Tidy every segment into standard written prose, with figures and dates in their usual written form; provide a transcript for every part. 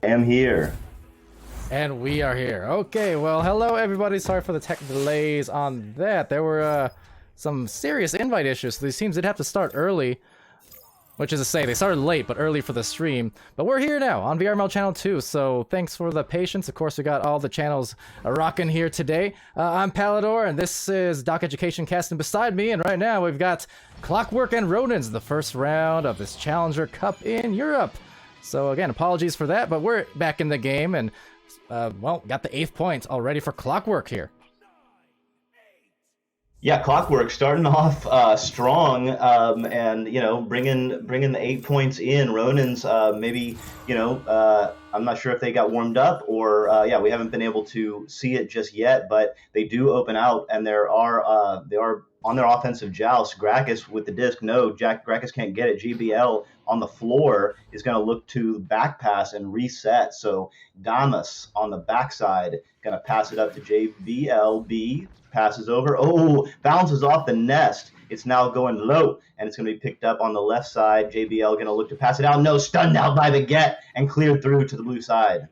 I am here. And we are here. Okay, well, hello everybody. Sorry for the tech delays on that. There were some serious invite issues, so these teams did have to start early. Which is to say, they started late, but early for the stream. But we're here now on VRML Channel 2, so thanks for the patience. Of course, we got all the channels rocking here today. I'm Palador, and this is Doc Education casting beside me, and right now we've got Clockwork and Ronins, the first round of this Challenger Cup in Europe. So again, apologies for that, but we're back in the game, and well, got the 8th point already for Clockwork here. Yeah, Clockwork starting off strong, and you know, bringing the 8 points in. Ronin's maybe, you know, I'm not sure if they got warmed up or yeah, we haven't been able to see it just yet, but they do open out, and they are on their offensive joust. Gracchus with the disc, no, Gracchus can't get it. GBL on the floor is going to look to back pass and reset. So Damas on the backside going to pass it up to JBLB. Passes over. Oh, bounces off the nest. It's now going low, and it's going to be picked up on the left side. JBL going to look to pass it out. No, stunned out by Baguette and cleared through to the blue side.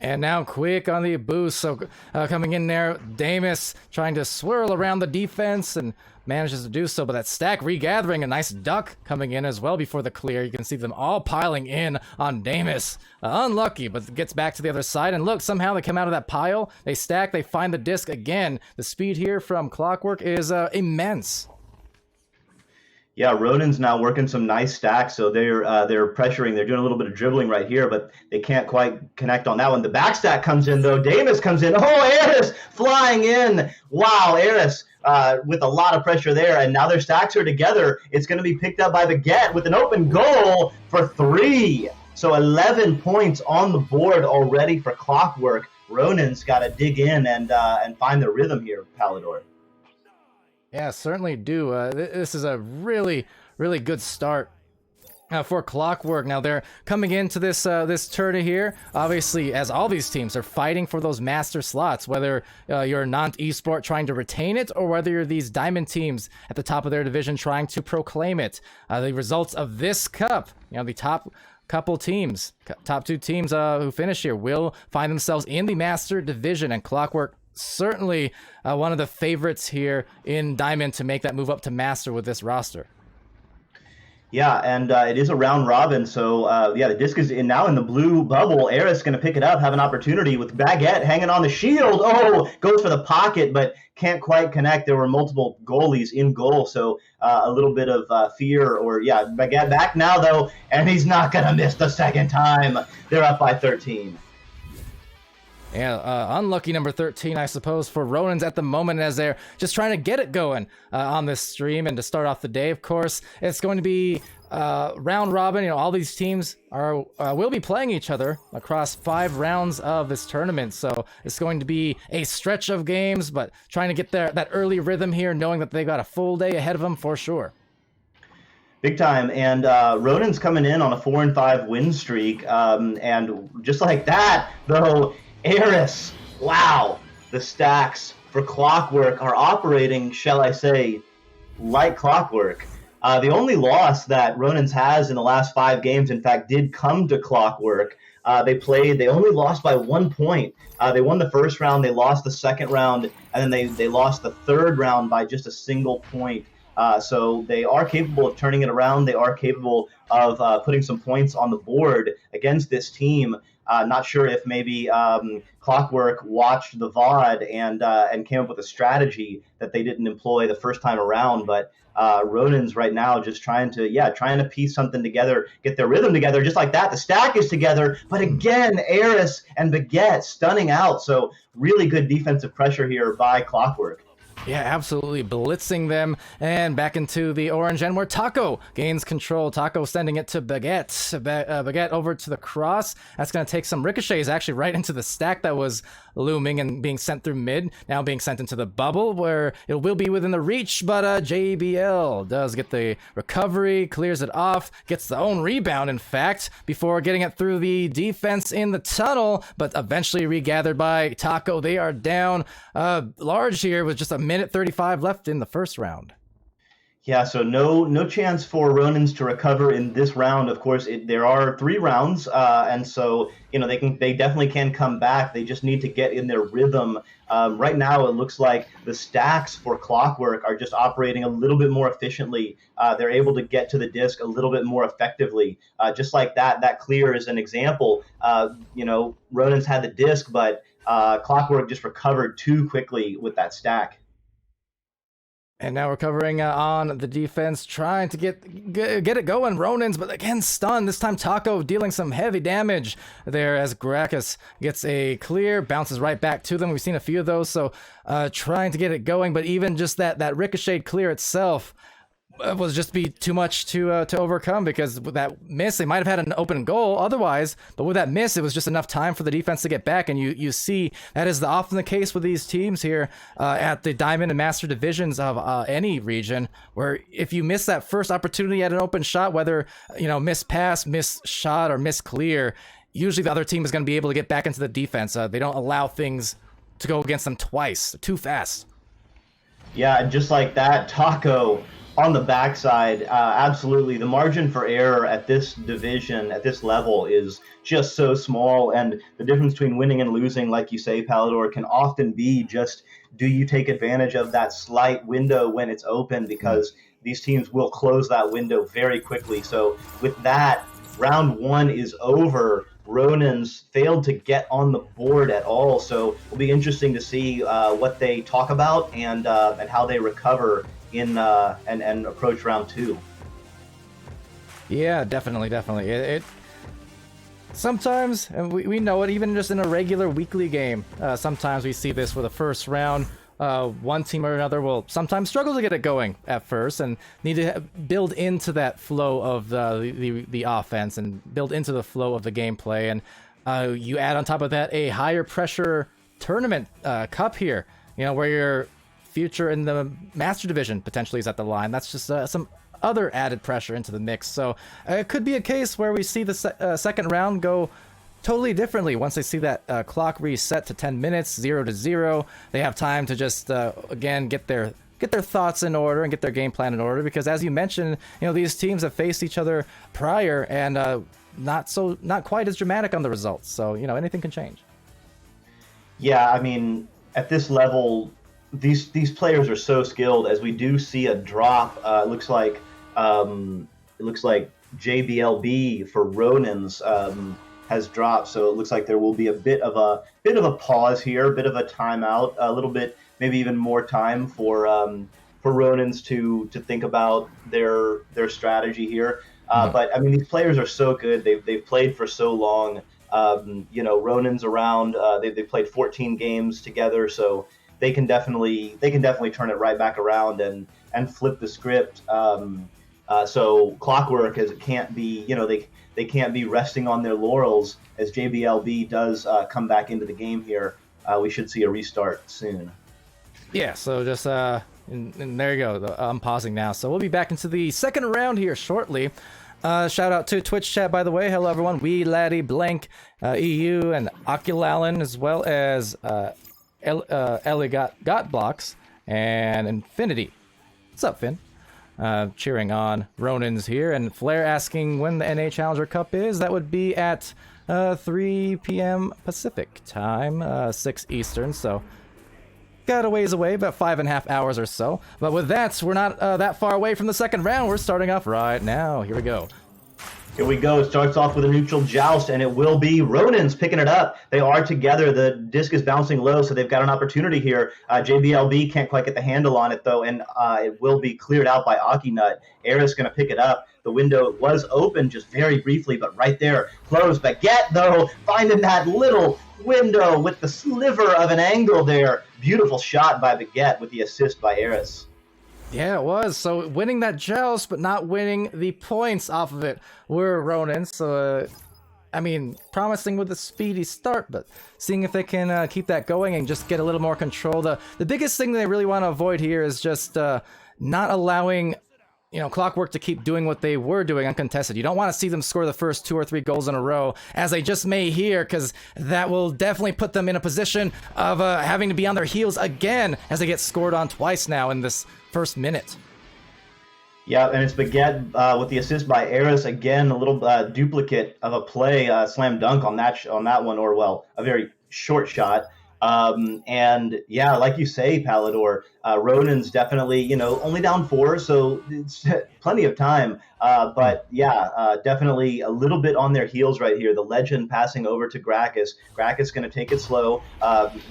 And now Quick on the boost, so coming in there, Damus trying to swirl around the defense and manages to do so, but that stack regathering, a nice duck coming in as well before the clear. You can see them all piling in on Damus. Unlucky, but gets back to the other side, and look, somehow they come out of that pile, they stack, they find the disc again. The speed here from Clockwork is immense. Yeah, Ronin's now working some nice stacks, so they're pressuring. They're doing a little bit of dribbling right here, but they can't quite connect on that one. The back stack comes in, though. Damus comes in. Oh, Eris flying in. Wow, Eris with a lot of pressure there, and now their stacks are together. It's going to be picked up by Baguette with an open goal for 3. So 11 points on the board already for Clockwork. Ronin's got to dig in and find the rhythm here, Palador. Yeah, certainly do. This is a really, really good start for Clockwork. Now they're coming into this this tournament here. Obviously, as all these teams are fighting for those master slots, whether you're a non-esport trying to retain it, or whether you're these diamond teams at the top of their division trying to proclaim it. The results of this cup, you know, the top couple teams, top 2 teams who finish here will find themselves in the master division, and Clockwork certainly one of the favorites here in Diamond to make that move up to Master with this roster. Yeah, and it is a round robin, so yeah, the disc is now in the blue bubble. Eris going to pick it up, have an opportunity with Baguette hanging on the shield. Oh, goes for the pocket, but can't quite connect. There were multiple goalies in goal, so a little bit of fear, or yeah, Baguette back now, though, and he's not going to miss the second time. They're up by 13. Yeah, unlucky number 13, I suppose, for Ronins at the moment, as they're just trying to get it going on this stream. And to start off the day, of course, it's going to be round robin. You know, all these teams are will be playing each other across 5 rounds of this tournament. So it's going to be a stretch of games, but trying to get that early rhythm here, knowing that they've got a full day ahead of them for sure. Big time, and Ronin's coming in on a 4-5 win streak, and just like that, though, Eris, wow, the stacks for Clockwork are operating, shall I say, like clockwork. The only loss that Ronins has in the last 5 games, in fact, did come to Clockwork. They only lost by 1 point. They won the first round, they lost the second round, and then they lost the third round by just a single point. So they are capable of turning it around. They are capable of putting some points on the board against this team. Not sure if maybe Clockwork watched the VOD and came up with a strategy that they didn't employ the first time around, but Ronan's right now just trying to piece something together, get their rhythm together, just like that. The stack is together, but again, Eris and Baguette stunning out. So really good defensive pressure here by Clockwork. Yeah, absolutely blitzing them, and back into the orange end where Taco gains control. Taco sending it to Baguette. Baguette over to the cross. That's going to take some ricochets actually right into the stack that was looming and being sent through mid. Now being sent into the bubble where it will be within the reach, but JBL does get the recovery, clears it off, gets the own rebound in fact, before getting it through the defense in the tunnel, but eventually regathered by Taco. They are down large here with just a minute 35 left in the first round. Yeah, so no chance for Ronins to recover in this round. Of course, there are 3 rounds, and so they definitely can come back. They just need to get in their rhythm. Right now, it looks like the stacks for Clockwork are just operating a little bit more efficiently. They're able to get to the disc a little bit more effectively. Just like that. That clear is an example. Ronins had the disc, but Clockwork just recovered too quickly with that stack. And now we're covering on the defense, trying to get it going. Ronins, but again, stunned. This time Taco dealing some heavy damage there as Gracchus gets a clear, bounces right back to them. We've seen a few of those, so trying to get it going. But even just that ricochet clear itself was just be too much to overcome, because with that miss, they might have had an open goal otherwise, but with that miss, it was just enough time for the defense to get back, and you see that is often the case with these teams here at the Diamond and Master divisions of any region, where if you miss that first opportunity at an open shot, whether miss pass, miss shot, or miss clear, usually the other team is going to be able to get back into the defense. They don't allow things to go against them twice, too fast. Yeah, and just like that, Taco on the backside, absolutely. The margin for error at this division, at this level, is just so small. And the difference between winning and losing, like you say, Palador, can often be just, do you take advantage of that slight window when it's open? Because these teams will close that window very quickly. So with that, round 1 is over. Ronins failed to get on the board at all. So it'll be interesting to see what they talk about and how they recover and approach round 2. Yeah, definitely. It sometimes, and we know it, even just in a regular weekly game, sometimes we see this for the first round. One team or another will sometimes struggle to get it going at first and need to build into that flow of the offense and build into the flow of the gameplay. And you add on top of that a higher pressure tournament cup here, where your future in the Master Division potentially is at the line. That's just some other added pressure into the mix. So it could be a case where we see the second round go totally differently once they see that clock reset to 10 minutes, 0-0. They have time to just again get their thoughts in order and get their game plan in order, because as you mentioned, these teams have faced each other prior and not quite as dramatic on the results. So anything can change. Yeah, I mean, at this level, these players are so skilled. As we do see a drop, it looks like JBLB for Ronins has dropped, so it looks like there will be a bit of a pause here, a bit of a timeout, a little bit, maybe even more time for Ronins to think about their strategy here. But I mean, these players are so good. They've played for so long. Ronins around. They've played 14 games together, so they can definitely turn it right back around and flip the script. So Clockwork, as it can't be, they can't be resting on their laurels as JBLB does come back into the game here. We should see a restart soon. Yeah, so just and there you go. I'm pausing now. So we'll be back into the second round here shortly. Shout out to Twitch chat, by the way. Hello, everyone. Wee Laddie, Blank, EU, and Oculalan, as well as Ellie got blocks and Infinity. What's up, Finn? cheering on Ronins here. And Flair asking when the NA Challenger Cup is. That would be at 3 p.m. Pacific time, 6 Eastern, so got a ways away, about 5.5 hours or so. But with that, we're not that far away from the second round. We're starting off right now. Here we go. Here we go. It starts off with a neutral joust, and it will be Ronins picking it up. They are together. The disc is bouncing low, so they've got an opportunity here. JBLB can't quite get the handle on it, though, and it will be cleared out by Akinut. Eris going to pick it up. The window was open just very briefly, but right there, closed. Baguette, though, finding that little window with the sliver of an angle there. Beautiful shot by Baguette with the assist by Eris. Yeah, it was. So winning that joust, but not winning the points off of it were Ronin. So, I mean, promising with a speedy start, but seeing if they can keep that going and just get a little more control. The biggest thing they really want to avoid here is just not allowing, Clockwork to keep doing what they were doing uncontested. You don't want to see them score the first 2 or 3 goals in a row, as they just may here, because that will definitely put them in a position of having to be on their heels again as they get scored on twice now in this first minute. Yeah, and it's Baguette with the assist by Eris. Again, a little duplicate of a play, slam dunk on that one, or, well, a very short shot. And yeah, like you say, Palador, Ronin's definitely, only down 4, so it's plenty of time. But yeah, definitely a little bit on their heels right here. The legend passing over to Gracchus. Gracchus going to take it slow.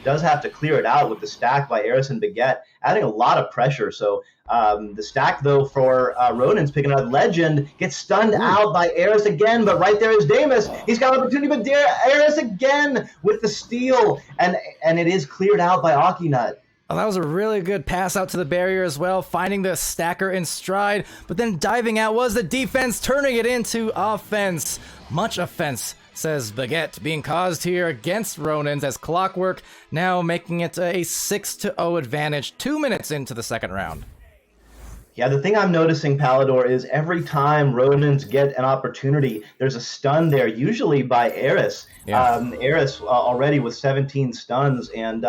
Does have to clear it out with the stack by Eris and Baguette, adding a lot of pressure. So the stack, though, for Ronin's picking up. Legend gets stunned out by Eris again, but right there is Damus. He's got an opportunity, but Eris again with the steal, and it is cleared out by Akinut. Oh, that was a really good pass out to the barrier as well, finding the stacker in stride, but then diving out was the defense, turning it into offense. Much offense, says Baguette, being caused here against Ronins as Clockwork now making it a 6-0 advantage 2 minutes into the second round. Yeah, the thing I'm noticing, Palador, is every time Ronins get an opportunity, there's a stun there, usually by Eris. Yeah. Eris already with 17 stuns, and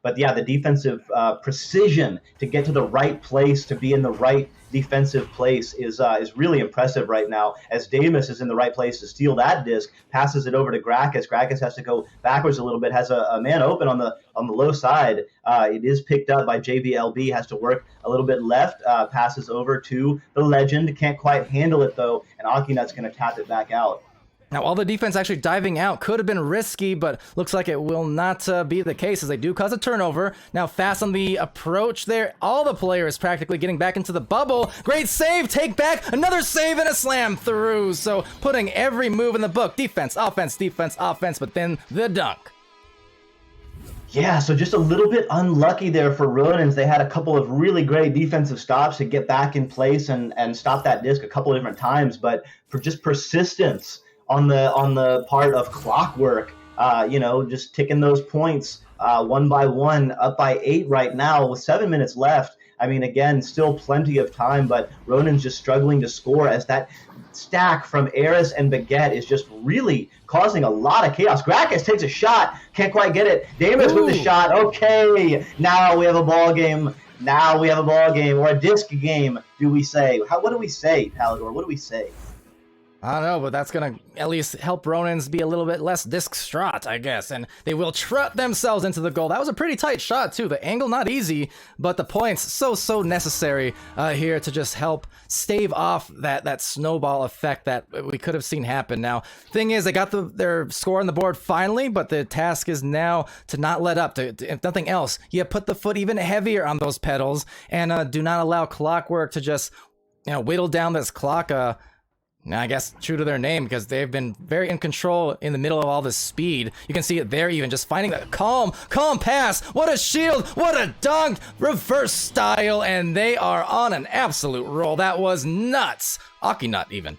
but yeah, the defensive precision to get to the right place, to be in the right defensive place is really impressive right now, as Damus is in the right place to steal that disc, passes it over to Gracchus. Gracchus has to go backwards a little bit, has a man open on the low side. It is picked up by JBLB, has to work a little bit left, passes over to the legend, can't quite handle it though, and Akinut's going to tap it back out. Now, all the defense actually diving out could have been risky, but looks like it will not be the case, as they do cause a turnover. Now, fast on the approach there. All the players practically getting back into the bubble. Great save, take back, another save, and a slam through. So, putting every move in the book. Defense, offense, but then the dunk. Yeah, so just a little bit unlucky there for Ronins. They had a couple of really great defensive stops to get back in place and stop that disc a couple of different times, but for just persistence on the part of Clockwork, just ticking those points one by one, up by 8 right now with 7 minutes left. I mean, again, still plenty of time, but Ronin's just struggling to score as that stack from Eris and Baguette is just really causing a lot of chaos. Gracchus takes a shot, can't quite get it. Damus with the shot. Okay, now we have a ball game. Or a disc game, do we say? What do we say, Palador? What do we say? I don't know, but that's going to at least help Ronins be a little bit less disc-straught, I guess, and they will trot themselves into the goal. That was a pretty tight shot, too. The angle, not easy, but the points so necessary here to just help stave off that snowball effect that we could have seen happen. Now, thing is, they got their score on the board finally, but the task is now to not let up. If nothing else, you put the foot even heavier on those pedals and do not allow Clockwork to just, whittle down this clock. Now, I guess true to their name, because they've been very in control in the middle of all this speed. You can see it there, even just finding that calm pass. What a shield, what a dunk, reverse style, and they are on an absolute roll. That was nuts. Akinut even.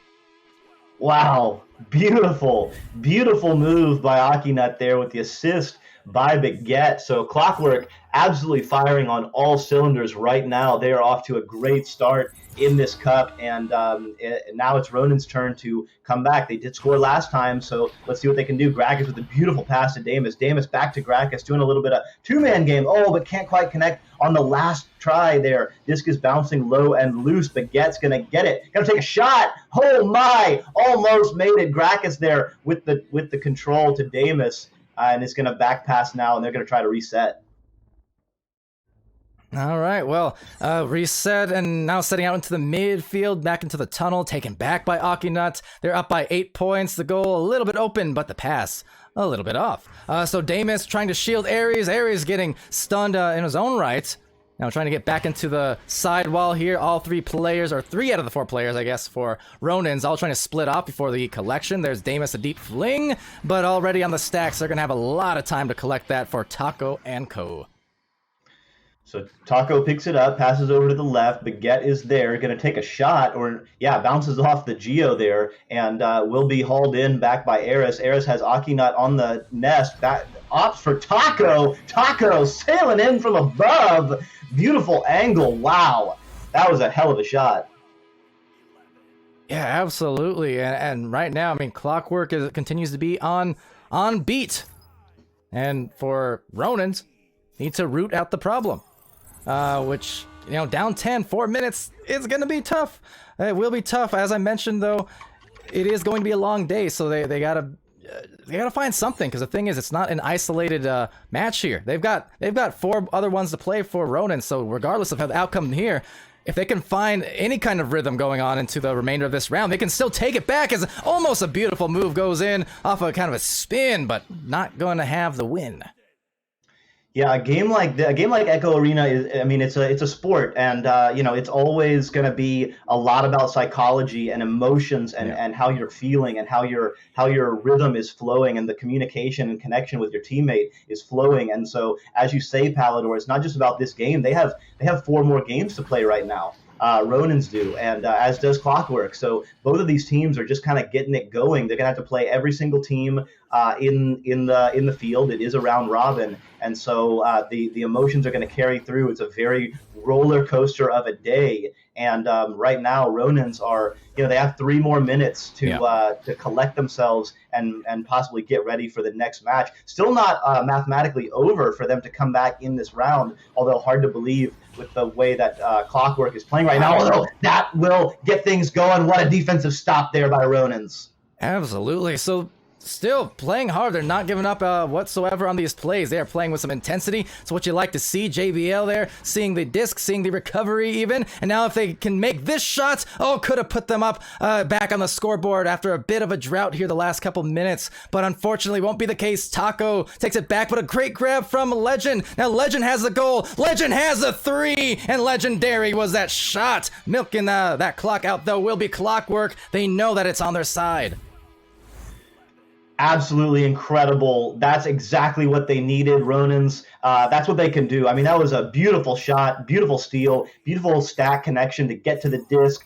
Wow, beautiful move by Akinut there with the assist by Baguette. So Clockwork absolutely firing on all cylinders right now. They are off to a great start in this cup, and now it's Ronin's turn to come back. They did score last time, so let's see what they can do. Gracchus with a beautiful pass to Damus. Damus back to Gracchus, doing a little bit of two-man game. Oh, but can't quite connect on the last try there. Disc is bouncing low and loose. Baguette's going to get it. Going to take a shot. Oh, my. Almost made it. Gracchus there with the control to Damus, and it's going to back pass now, and they're going to try to reset. All right, well, reset, and now setting out into the midfield, back into the tunnel, taken back by Akinut. They're up by 8 points. The goal a little bit open, but the pass a little bit off. So Damus trying to shield Ares. Ares getting stunned in his own right. Now trying to get back into the sidewall here. All 3 players, or 3 out of the 4 players, I guess, for Ronins, all trying to split off before the collection. There's Damus, a deep fling, but already on the stacks, they're going to have a lot of time to collect that for Taco and Co. So Taco picks it up, passes over to the left. Baguette is there, going to take a shot, or bounces off the Geo there, and will be hauled in back by Eris. Eris has Akinut on the nest. Back, opts for Taco. Taco sailing in from above. Beautiful angle. Wow, that was a hell of a shot. Yeah, absolutely. And right now, I mean, Clockwork continues to be on beat, and for Ronins, need to root out the problem. Which, down 10, 4 minutes, it's going to be tough. It will be tough. As I mentioned, though, it is going to be a long day, so they gotta find something, because the thing is, it's not an isolated match here. They've got 4 other ones to play for Ronin, so regardless of how the outcome here, if they can find any kind of rhythm going on into the remainder of this round, they can still take it back, as almost a beautiful move goes in off of kind of a spin, but not going to have the win. Yeah, a game like Echo Arena is, I mean, it's a sport, and it's always going to be a lot about psychology and emotions, and how you're feeling, and how your rhythm is flowing, and the communication and connection with your teammate is flowing. And so, as you say, Palador, it's not just about this game. They have 4 more games to play right now. Ronins do, and as does Clockwork. So both of these teams are just kind of getting it going. They're gonna have to play every single team in the field. It is a round robin, and so the emotions are going to carry through. It's a very roller coaster of a day. And right now, Ronins are, they have 3 more minutes to collect themselves and possibly get ready for the next match. Still not mathematically over for them to come back in this round, although hard to believe with the way that Clockwork is playing right now. Although that will get things going. What a defensive stop there by Ronins. Absolutely. So still playing hard. They're not giving up whatsoever on these plays. They are playing with some intensity. It's what you like to see. JBL there, seeing the disc, seeing the recovery even. And now if they can make this shot, could have put them up back on the scoreboard after a bit of a drought here the last couple minutes. But unfortunately won't be the case. Taco takes it back, but a great grab from Legend. Now Legend has the goal. Legend has a 3. And legendary was that shot. Milking that clock out, though, will be Clockwork. They know that it's on their side. Absolutely incredible. That's exactly what they needed. Ronins, that's what they can do. I mean, that was a beautiful shot, beautiful steal, beautiful stack connection to get to the disc,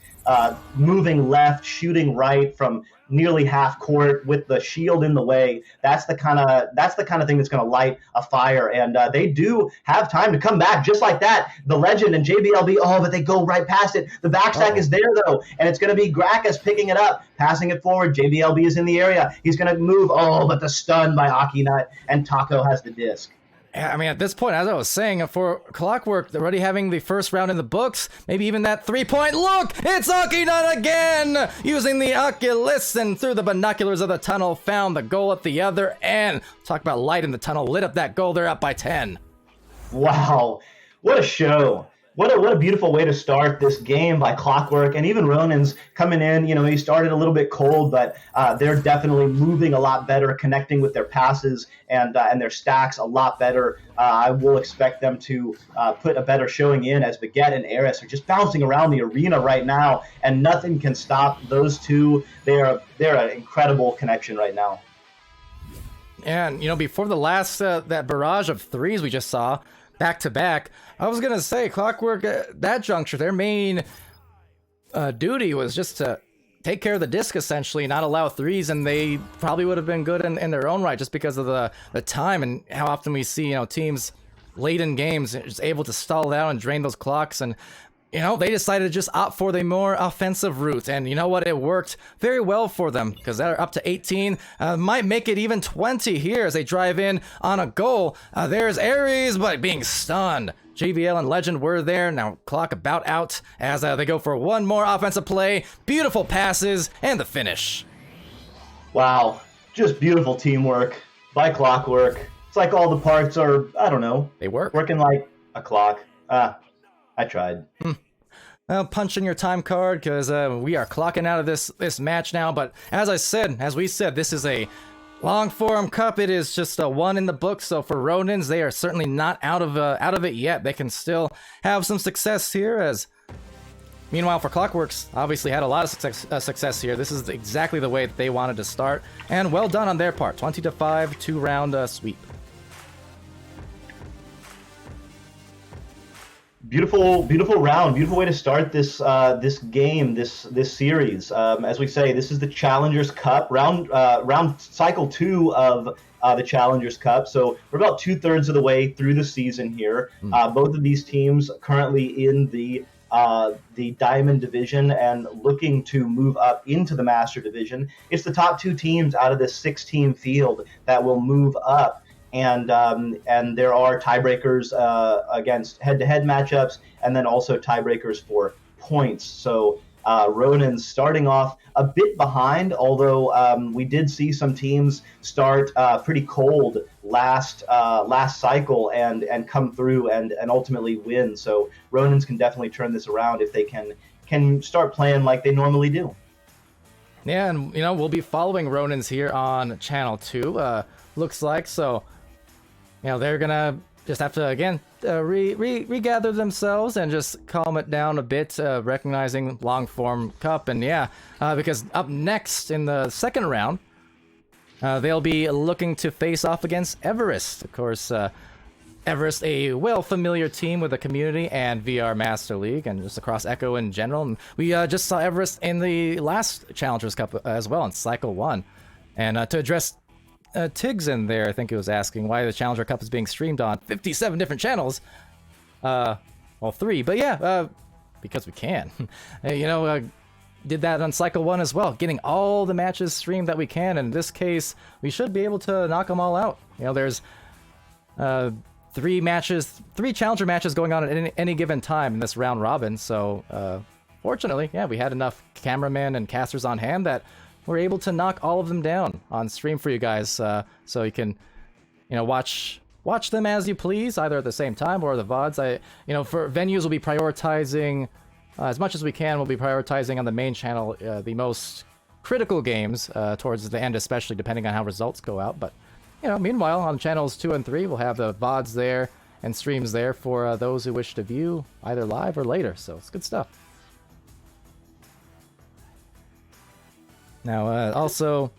moving left, shooting right from nearly half court with the shield in the way. That's the kind of thing that's going to light a fire. And they do have time to come back just like that. The Legend and JBLB, but they go right past it. The backstack is there, though, and it's going to be Gracchus picking it up, passing it forward. JBLB is in the area. He's going to move. But the stun by Akinut, and Taco has the disc. Yeah, I mean, at this point, as I was saying, for Clockwork, they're already having the first round in the books. Maybe even that 3-point. Look! It's Akinut again! Using the Oculus and through the binoculars of the tunnel, found the goal at the other end. Talk about light in the tunnel. Lit up that goal. They're up by 10. Wow. What a show. What a beautiful way to start this game by Clockwork, and even Ronin's coming in. He started a little bit cold, but they're definitely moving a lot better, connecting with their passes and their stacks a lot better. I will expect them to put a better showing in, as Baguette and Eris are just bouncing around the arena right now, and nothing can stop those two. They're an incredible connection right now. And before the last that barrage of 3s we just saw, back to back, I was gonna say Clockwork at that juncture, their main duty was just to take care of the disc, essentially, not allow 3s, and they probably would have been good in their own right, just because of the time and how often we see teams late in games, just able to stall it out and drain those clocks. And you know, they decided to just opt for the more offensive route, and you know what? It worked very well for them because they're up to 18. Might make it even 20 here as they drive in on a goal. There's Ares, but being stunned. JVL and Legend were there. Now clock about out as they go for one more offensive play. Beautiful passes and the finish. Wow, just beautiful teamwork by clockwork. It's like all the parts are, I don't know, They work. working like a clock. I tried. Punch in your time card because we are clocking out of this match now. But as we said, this is a long form cup. It is just a one in the book. So for Ronins, they are certainly not out of it yet. They can still have some success here. As meanwhile, for Clockworks, obviously had a lot of success here. This is exactly the way that they wanted to start, and well done on their part. 20-5, 2-round sweep. Beautiful round. Beautiful way to start this game, this series. As we say, this is the Challengers Cup round cycle 2 of the Challengers Cup. So we're about 2/3 of the way through the season here. Both of these teams currently in the Diamond Division and looking to move up into the Master Division. It's the top 2 teams out of this 6-team field that will move up. And there are tiebreakers against head-to-head matchups, and then also tiebreakers for points. So Ronin's starting off a bit behind, although we did see some teams start pretty cold last cycle and come through and ultimately win. So Ronins can definitely turn this around if they can start playing like they normally do. Yeah, and you know, we'll be following Ronins here on Channel 2. Looks like so. You know, they're gonna just have to again regather themselves and just calm it down a bit, recognizing long form cup. And yeah, because up next in the second round, they'll be looking to face off against Everest. Of course, Everest, a well familiar team with the community and VR Master League, and just across Echo in general. And we just saw Everest in the last Challengers Cup as well in Cycle 1. And to address Tiggs in there, I think he was asking why the Challenger Cup is being streamed on 57 different channels. Well, 3, but yeah, because we can. You know, did that on Cycle 1 as well, getting all the matches streamed that we can. And in this case, we should be able to knock them all out. You know, there's 3 Challenger matches going on at any given time in this round robin. So, fortunately, yeah, we had enough cameramen and casters on hand that we're able to knock all of them down on stream for you guys, so you can, you know, watch them as you please, either at the same time or the VODs. You know, for venues, we'll be prioritizing as much as we can. We'll be prioritizing on the main channel the most critical games towards the end, especially depending on how results go out. But you know, meanwhile, on channels 2 and 3, we'll have the VODs there and streams there for those who wish to view either live or later. So it's good stuff. Now, also,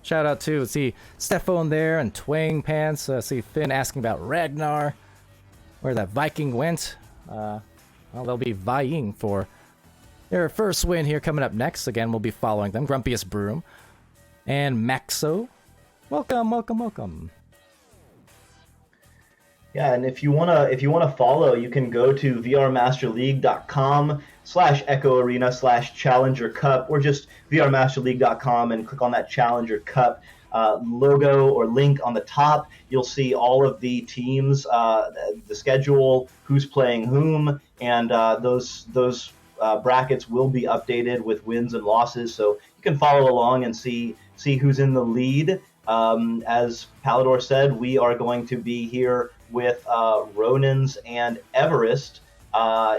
shout out to, see, Stefan there and Twang Pants. See Finn asking about Ragnar, where that Viking went. Well, they'll be vying for their first win here coming up next. Again, we'll be following them. Grumpiest Broom and Maxo. Welcome. Yeah, and if you wanna follow, you can go to vrmasterleague.com/echoarena/Challenger Cup, or just vrmasterleague.com and click on that Challenger Cup logo or link on the top. You'll see all of the teams, the schedule, who's playing whom, and those brackets will be updated with wins and losses, so you can follow along and see who's in the lead. As Palador said, we are going to be here with Ronins and Everest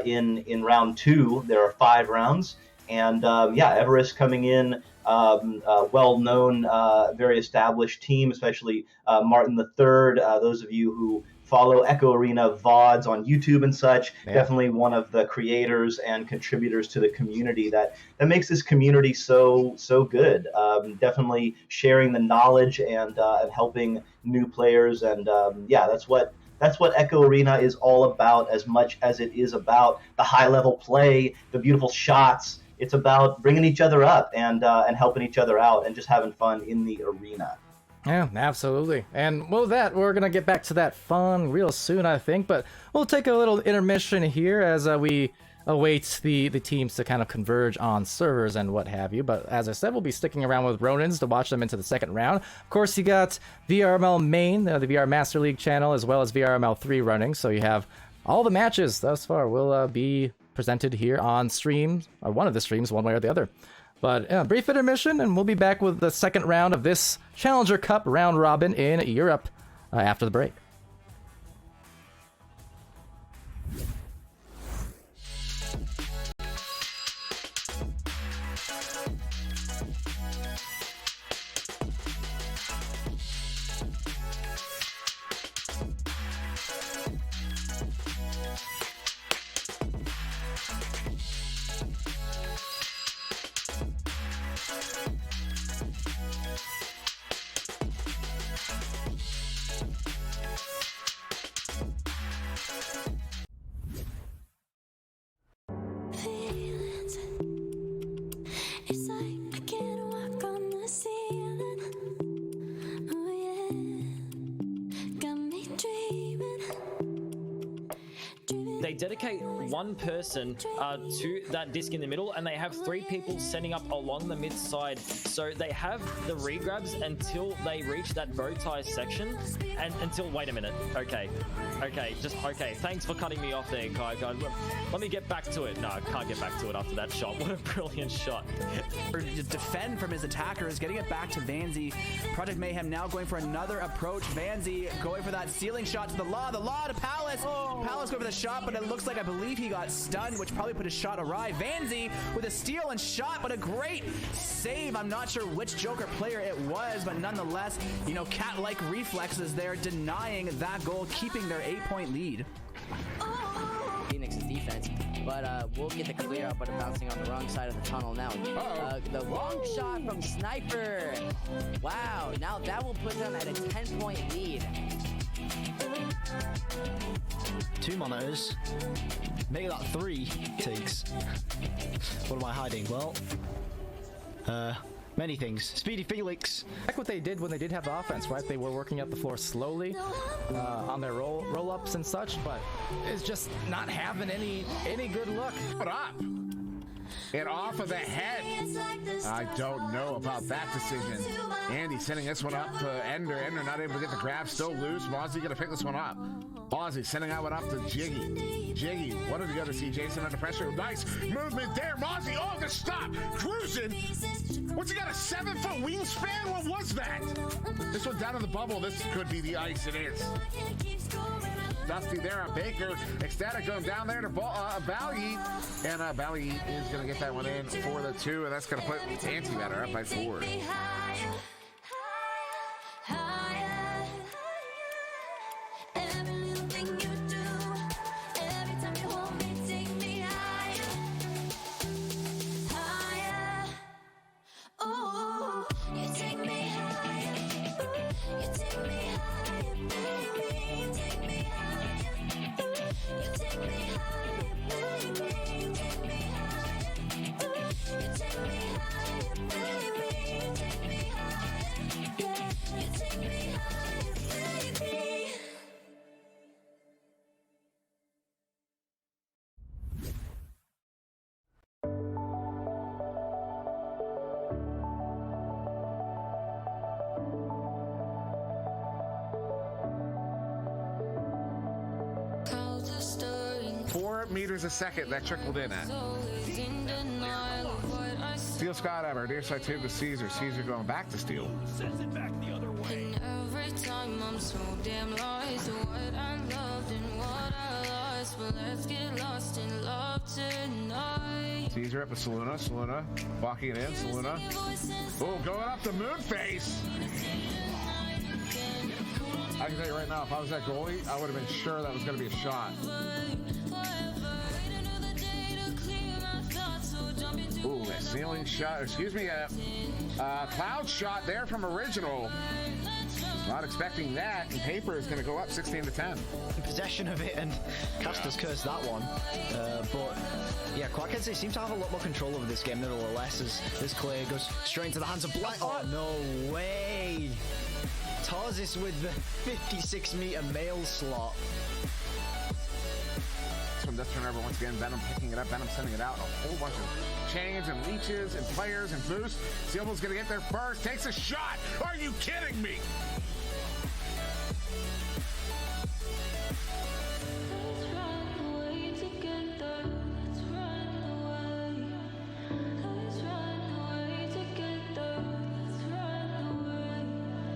in round 2. There are 5 rounds, and Everest coming in, well-known, very established team, especially Martin III. Those of you who follow Echo Arena VODs on YouTube and such, definitely one of the creators and contributors to the community that makes this community so good. Definitely sharing the knowledge and helping new players, and that's what Echo Arena is all about, as much as it is about the high-level play, the beautiful shots. It's about bringing each other up and helping each other out and just having fun in the arena. Yeah, absolutely. And with that, we're going to get back to that fun real soon, I think. But we'll take a little intermission here as we await the teams to kind of converge on servers and what have you. But as I said, we'll be sticking around with Ronins to watch them into the second round. Of course, you got VRML main, the VR Master League channel, as well as VRML 3 running. So you have all the matches thus far will be presented here on streams, or one of the streams, one way or the other. But brief intermission, and we'll be back with the second round of this Challenger Cup round robin in Europe after the break. They dedicate one person to that disc in the middle, and they have 3 people setting up along the mid side. So they have the regrabs until they reach that bow tie section, and until wait a minute. Okay, thanks for cutting me off there, Kai. Let me get back to it. No, I can't get back to it after that shot. What a brilliant shot. Defend from his attackers, getting it back to Vanzy. Project Mayhem now going for another approach. Vanzy going for that ceiling shot to the law to Palace. Palace going for the shot, but it looks like, I believe he got stunned, which probably put his shot awry. Vanzy with a steal and shot, but a great save. I'm not sure which Joker player it was, but nonetheless, you know, cat-like reflexes there, denying that goal, keeping their 8-point lead. Phoenix's defense, but we'll get the clear up, but bouncing on the wrong side of the tunnel now. The long shot from Sniper. Wow, now that will put them at a 10-point lead. 2 monitors. Make that 3 takes. What am I hiding? Well, many things. Speedy Felix. Like what they did when they did have the offense, right? They were working up the floor slowly on their roll-ups and such, but it's just not having any good luck. What up? And off of the head. I don't know about that decision. Andy sending this one up to Ender. Ender not able to get the grab, still loose. Mozzie gonna pick this one up. Mozzie sending that one up to Jiggy. Jiggy, what did you go to see? Jason under pressure. Nice movement there. Mozzie, oh, the stop. Cruising. What's he got, a 7-foot wingspan? What was that? This one down in the bubble. This could be the ice. It is. Dusty there on Baker. Ecstatic going down there to Bally. And Bally is going to get that one in for the 2, and that's going to put Antimatter up by 4. Meters a second that trickled in at. Steel Scott Ever, near side 2 to Caesar. Caesar going back to Steel. Sends it back the other way. Every time I'm so damn lost, what I loved and what I lost, but let's get lost in love tonight. Caesar up to Saluna. Saluna walking it in. Saluna. Oh, going up the moon face. I can tell you right now, if I was that goalie, I would have been sure that was going to be a shot. Ooh, a ceiling shot, excuse me, a cloud shot there from Original. Not expecting that, and Paper is going to go up 16-10. Possession of it, and Caster's cursed that one. But yeah, Quackheads seem to have a lot more control over this game nevertheless, as this clear goes straight into the hands of Black. Oh, no way. Tarsis with the 56-meter mail slot. This one does turn over once again. Venom picking it up. Venom sending it out. A whole bunch of chains and leeches and players and boosts. Silva's gonna get there first. Takes a shot. Are you kidding me?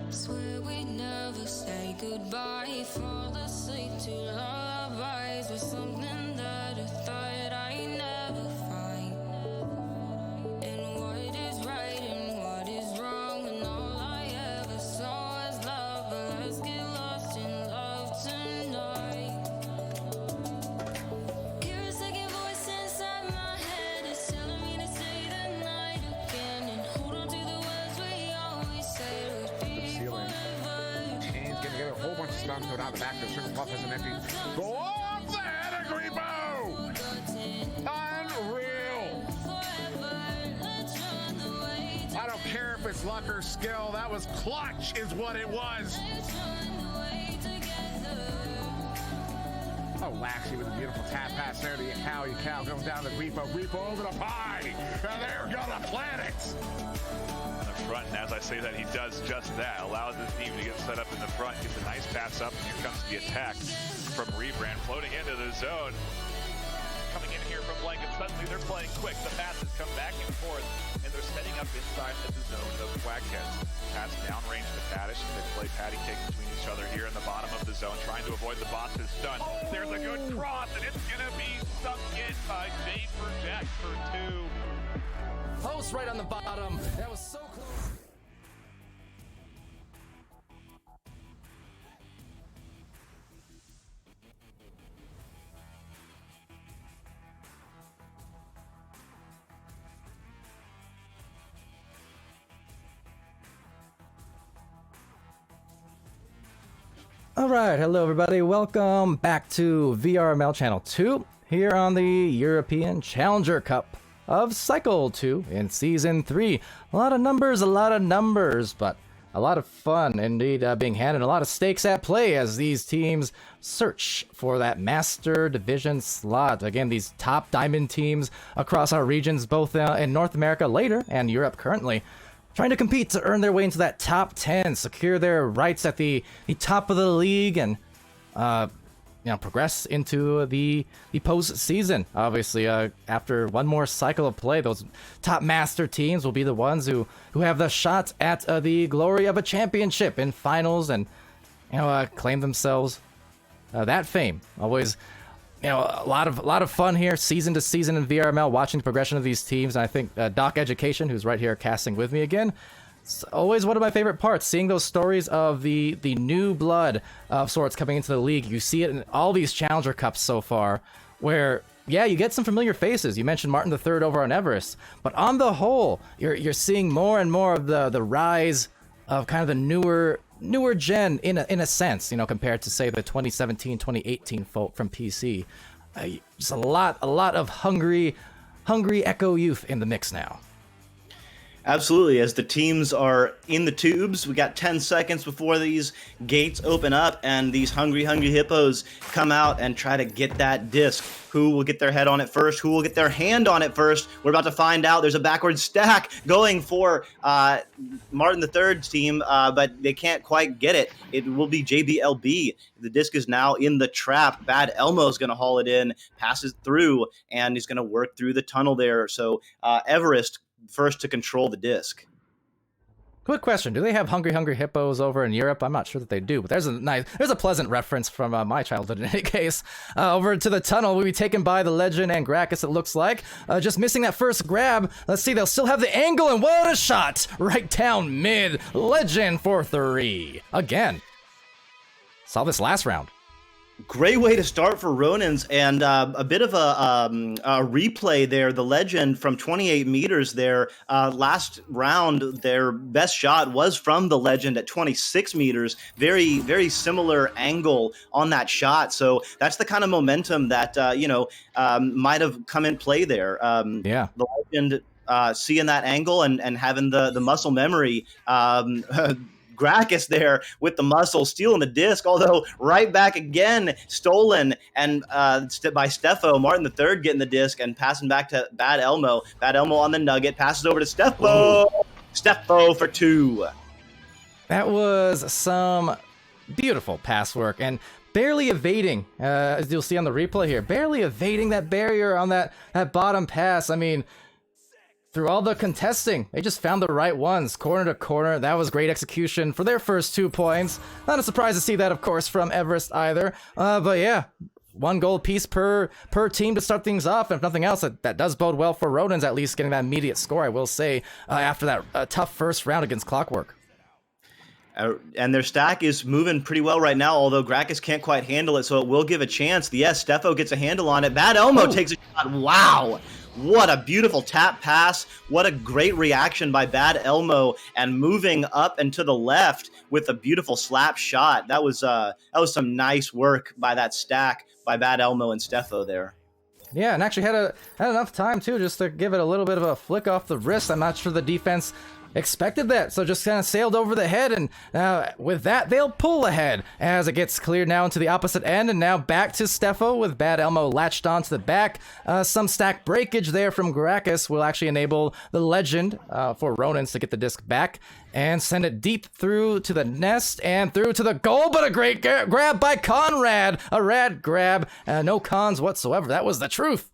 Swear we never say goodbye. Fall asleep to lullabies with something that I thought I'd never find. And what is right and what is wrong, and all I ever saw was love. But let's get lost in love tonight. Hear a second voice inside my head. It's telling me to stay the night again and hold on to the words we always said would be Ceiling. Chains getting together. A whole bunch of stuff going out the back. The circle puff has an empty. Go off the head of Grebo! Unreal! I don't care if it's luck or skill. That was clutch, is what it was. Oh, Laxi with a beautiful tap pass there to Yakao. Yakao goes down to Grebo. Grebo over the pie. And they're gonna plant it. In the front, and as I say that, he does just that. Allows his team to get set up in the front. Gets a nice pass up, and here comes the attack from Rebrand, floating into the zone. Coming in here from Blanket, suddenly they're playing quick. The passes come back and forth, and they're setting up inside the zone of Quackheads. Pass downrange to Paddish, and they play patty cake between each other here in the bottom of the zone, trying to avoid the boss's stun. There's a good cross, and it's gonna be sunk in by Jade for Jack for 2. Post right on the bottom. That was so close. All right, hello everybody. Welcome back to VRML Channel 2 here on the European Challenger Cup of Cycle 2 in Season 3. A lot of numbers, but a lot of fun indeed being had, and a lot of stakes at play as these teams search for that Master Division slot. Again, these top diamond teams across our regions, both in North America later and Europe currently, trying to compete to earn their way into that top 10, secure their rights at the top of the league, and progress into the postseason. Obviously, after one more cycle of play, those top master teams will be the ones who have the shot at the glory of a championship in finals, and claim themselves that fame. Always, a lot of fun here, season to season in VRML, watching the progression of these teams. And I think Doc Education, who's right here casting with me again, it's always one of my favorite parts, seeing those stories of the new blood of sorts coming into the league. You see it in all these Challenger Cups so far, where, yeah, you get some familiar faces. You mentioned Martin III over on Everest, but on the whole, you're seeing more and more of the rise of kind of the newer gen in a sense, compared to, say, the 2017, 2018 folk from PC. Just a lot of hungry Echo youth in the mix now. Absolutely. As the teams are in the tubes, we got 10 seconds before these gates open up and these hungry hippos come out and try to get that disc. Who will get their head on it first? Who will get their hand on it first? We're about to find out. There's a backward stack going for Martin III's team, but they can't quite get it. It will be JBLB. The disc is now in the trap. Bad Elmo's going to haul it in, passes through, and he's going to work through the tunnel there. So Everest first to control the disc. Quick question: do they have hungry hippos over in Europe? I'm not sure that they do, but there's a pleasant reference from my childhood in any case. Over to the tunnel, we'll be taken by the Legend and Gracchus, it looks like. Just missing that first grab. Let's see, they'll still have the angle, and what a shot! Right down mid. Legend for 3. Again. Saw this last round. Great way to start for Ronins, and a bit of a replay there. The Legend from 28 meters there. Last round, their best shot was from the Legend at 26 meters. Very, very similar angle on that shot. So that's the kind of momentum that, might have come in play there. Yeah. The Legend seeing that angle and having the muscle memory Gracchus there with the muscle, stealing the disc, although right back again, stolen, and by Steffo. Martin III getting the disc and passing back to Bad Elmo. Bad Elmo on the nugget, passes over to Steffo. Steffo for 2. That was some beautiful pass work, and barely evading, as you'll see on the replay here, barely evading that barrier on that bottom pass. I mean, through all the contesting, they just found the right ones, corner to corner. That was great execution for their first 2 points. Not a surprise to see that, of course, from Everest either. But yeah, 1 goal piece per team to start things off. And if nothing else, that does bode well for Ronins, at least getting that immediate score, I will say, after that tough first round against Clockwork. And their stack is moving pretty well right now, although Gracchus can't quite handle it, so it will give a chance. Yes, Steffo gets a handle on it. Bad Elmo takes a shot. Wow. What a beautiful tap pass. What a great reaction by Bad Elmo, and moving up and to the left with a beautiful slap shot. That was some nice work by that stack by Bad Elmo and Steffo there. Yeah, and actually had enough time too just to give it a little bit of a flick off the wrist. I'm not sure the defense expected that, so just kind of sailed over the head, and with that they'll pull ahead as it gets cleared now into the opposite end, and now back to Steffo with Bad Elmo latched onto the back. Some stack breakage there from Gracchus will actually enable the legend for Ronins to get the disc back and send it deep through to the nest and through to the goal, but a great grab by Conrad. A rad grab, no cons whatsoever. That was the truth.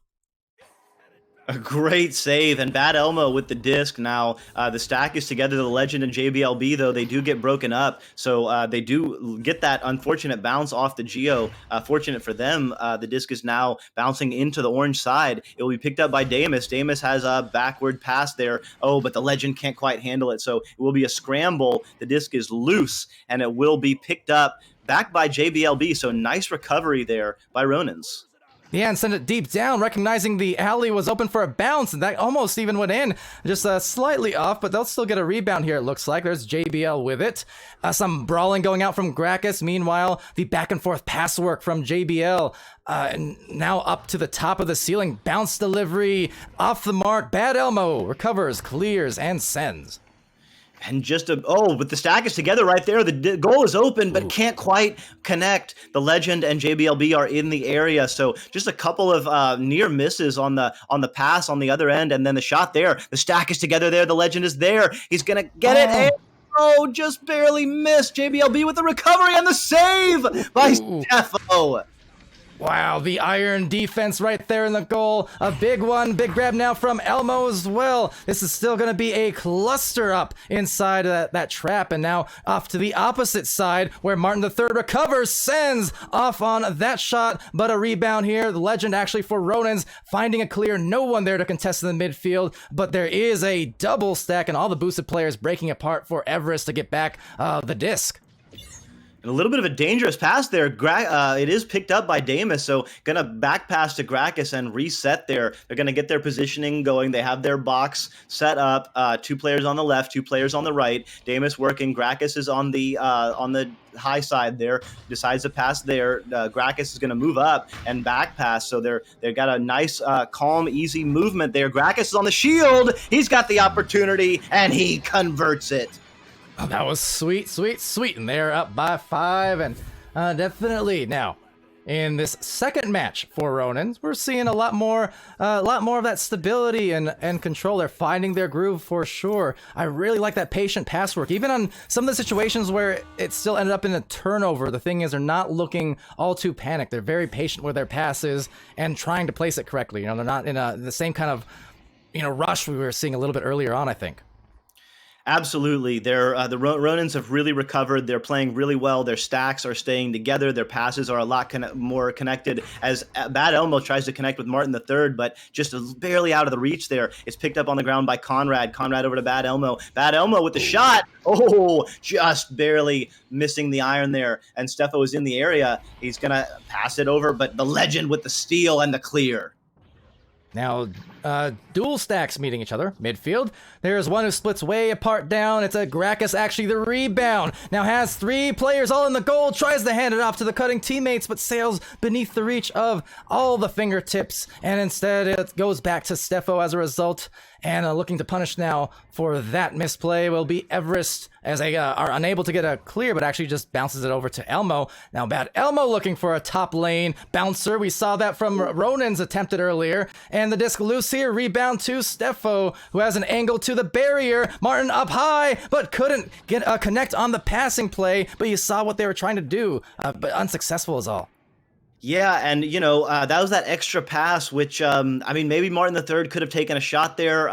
A great save, and Bad Elmo with the disc now. The stack is together. The Legend and JBLB, though, they do get broken up, so they do get that unfortunate bounce off the Geo. Fortunate for them, the disc is now bouncing into the orange side. It will be picked up by Damus. Damus has a backward pass there. Oh, but the Legend can't quite handle it, so it will be a scramble. The disc is loose, and it will be picked up back by JBLB, so nice recovery there by Ronins. Yeah, and send it deep down, recognizing the alley was open for a bounce, and that almost even went in. Just slightly off, but they'll still get a rebound here, it looks like. There's JBL with it. Some brawling going out from Gracchus. Meanwhile, the back-and-forth pass work from JBL. And now up to the top of the ceiling. Bounce delivery off the mark. Bad Elmo recovers, clears, and sends. And but the stack is together right there. The goal is open, but can't quite connect. The Legend and JBLB are in the area, so just a couple of near misses on the pass on the other end, and then the shot there. The stack is together there. The Legend is there. He's gonna get it. And, just barely missed. JBLB with the recovery and the save by Steffo. Wow, the iron defense right there in the goal. A big one, big grab now from Elmo as well. This is still going to be a cluster up inside that trap. And now off to the opposite side where Martin III recovers, sends off on that shot. But a rebound here. The Legend actually for Ronins finding a clear. No one there to contest in the midfield. But there is a double stack and all the boosted players breaking apart for Everest to get back the disc. And a little bit of a dangerous pass there. It is picked up by Damus, so gonna back pass to Gracchus and reset there. They're gonna get their positioning going. They have their box set up. 2 players on the left, 2 players on the right. Damus working. Gracchus is on the high side there. Decides to pass there. Gracchus is gonna move up and back pass. So they've got a nice, calm, easy movement there. Gracchus is on the shield. He's got the opportunity and he converts it. Oh, that was sweet, sweet, sweet. And they're up by 5. And definitely now, in this second match for Ronins, we're seeing a lot more of that stability and control. They're finding their groove for sure. I really like that patient pass work. Even on some of the situations where it still ended up in a turnover, the thing is they're not looking all too panicked. They're very patient with their passes and trying to place it correctly. They're not in the same kind of rush we were seeing a little bit earlier on, I think. Absolutely. The Ronins have really recovered. They're playing really well. Their stacks are staying together. Their passes are a lot more connected as Bad Elmo tries to connect with Martin III, but just barely out of the reach there. It's picked up on the ground by Conrad. Conrad over to Bad Elmo. Bad Elmo with the shot. Oh, just barely missing the iron there. And Steffo is in the area. He's going to pass it over, but the Legend with the steal and the clear. Now, dual stacks meeting each other, midfield. There's one who splits way apart down. It's a Gracchus, actually the rebound. Now has 3 players all in the goal, tries to hand it off to the cutting teammates, but sails beneath the reach of all the fingertips. And instead, it goes back to Steffo as a result. And looking to punish now for that misplay will be Everest, as they are unable to get a clear, but actually just bounces it over to Elmo. Now Bad Elmo looking for a top lane bouncer. We saw that from Ronan's attempted earlier. And the disc loose here, rebound to Steffo, who has an angle to the barrier. Martin up high, but couldn't get a connect on the passing play. But you saw what they were trying to do, but unsuccessful is all. Yeah, and that was that extra pass, which I mean, maybe Martin III could have taken a shot there.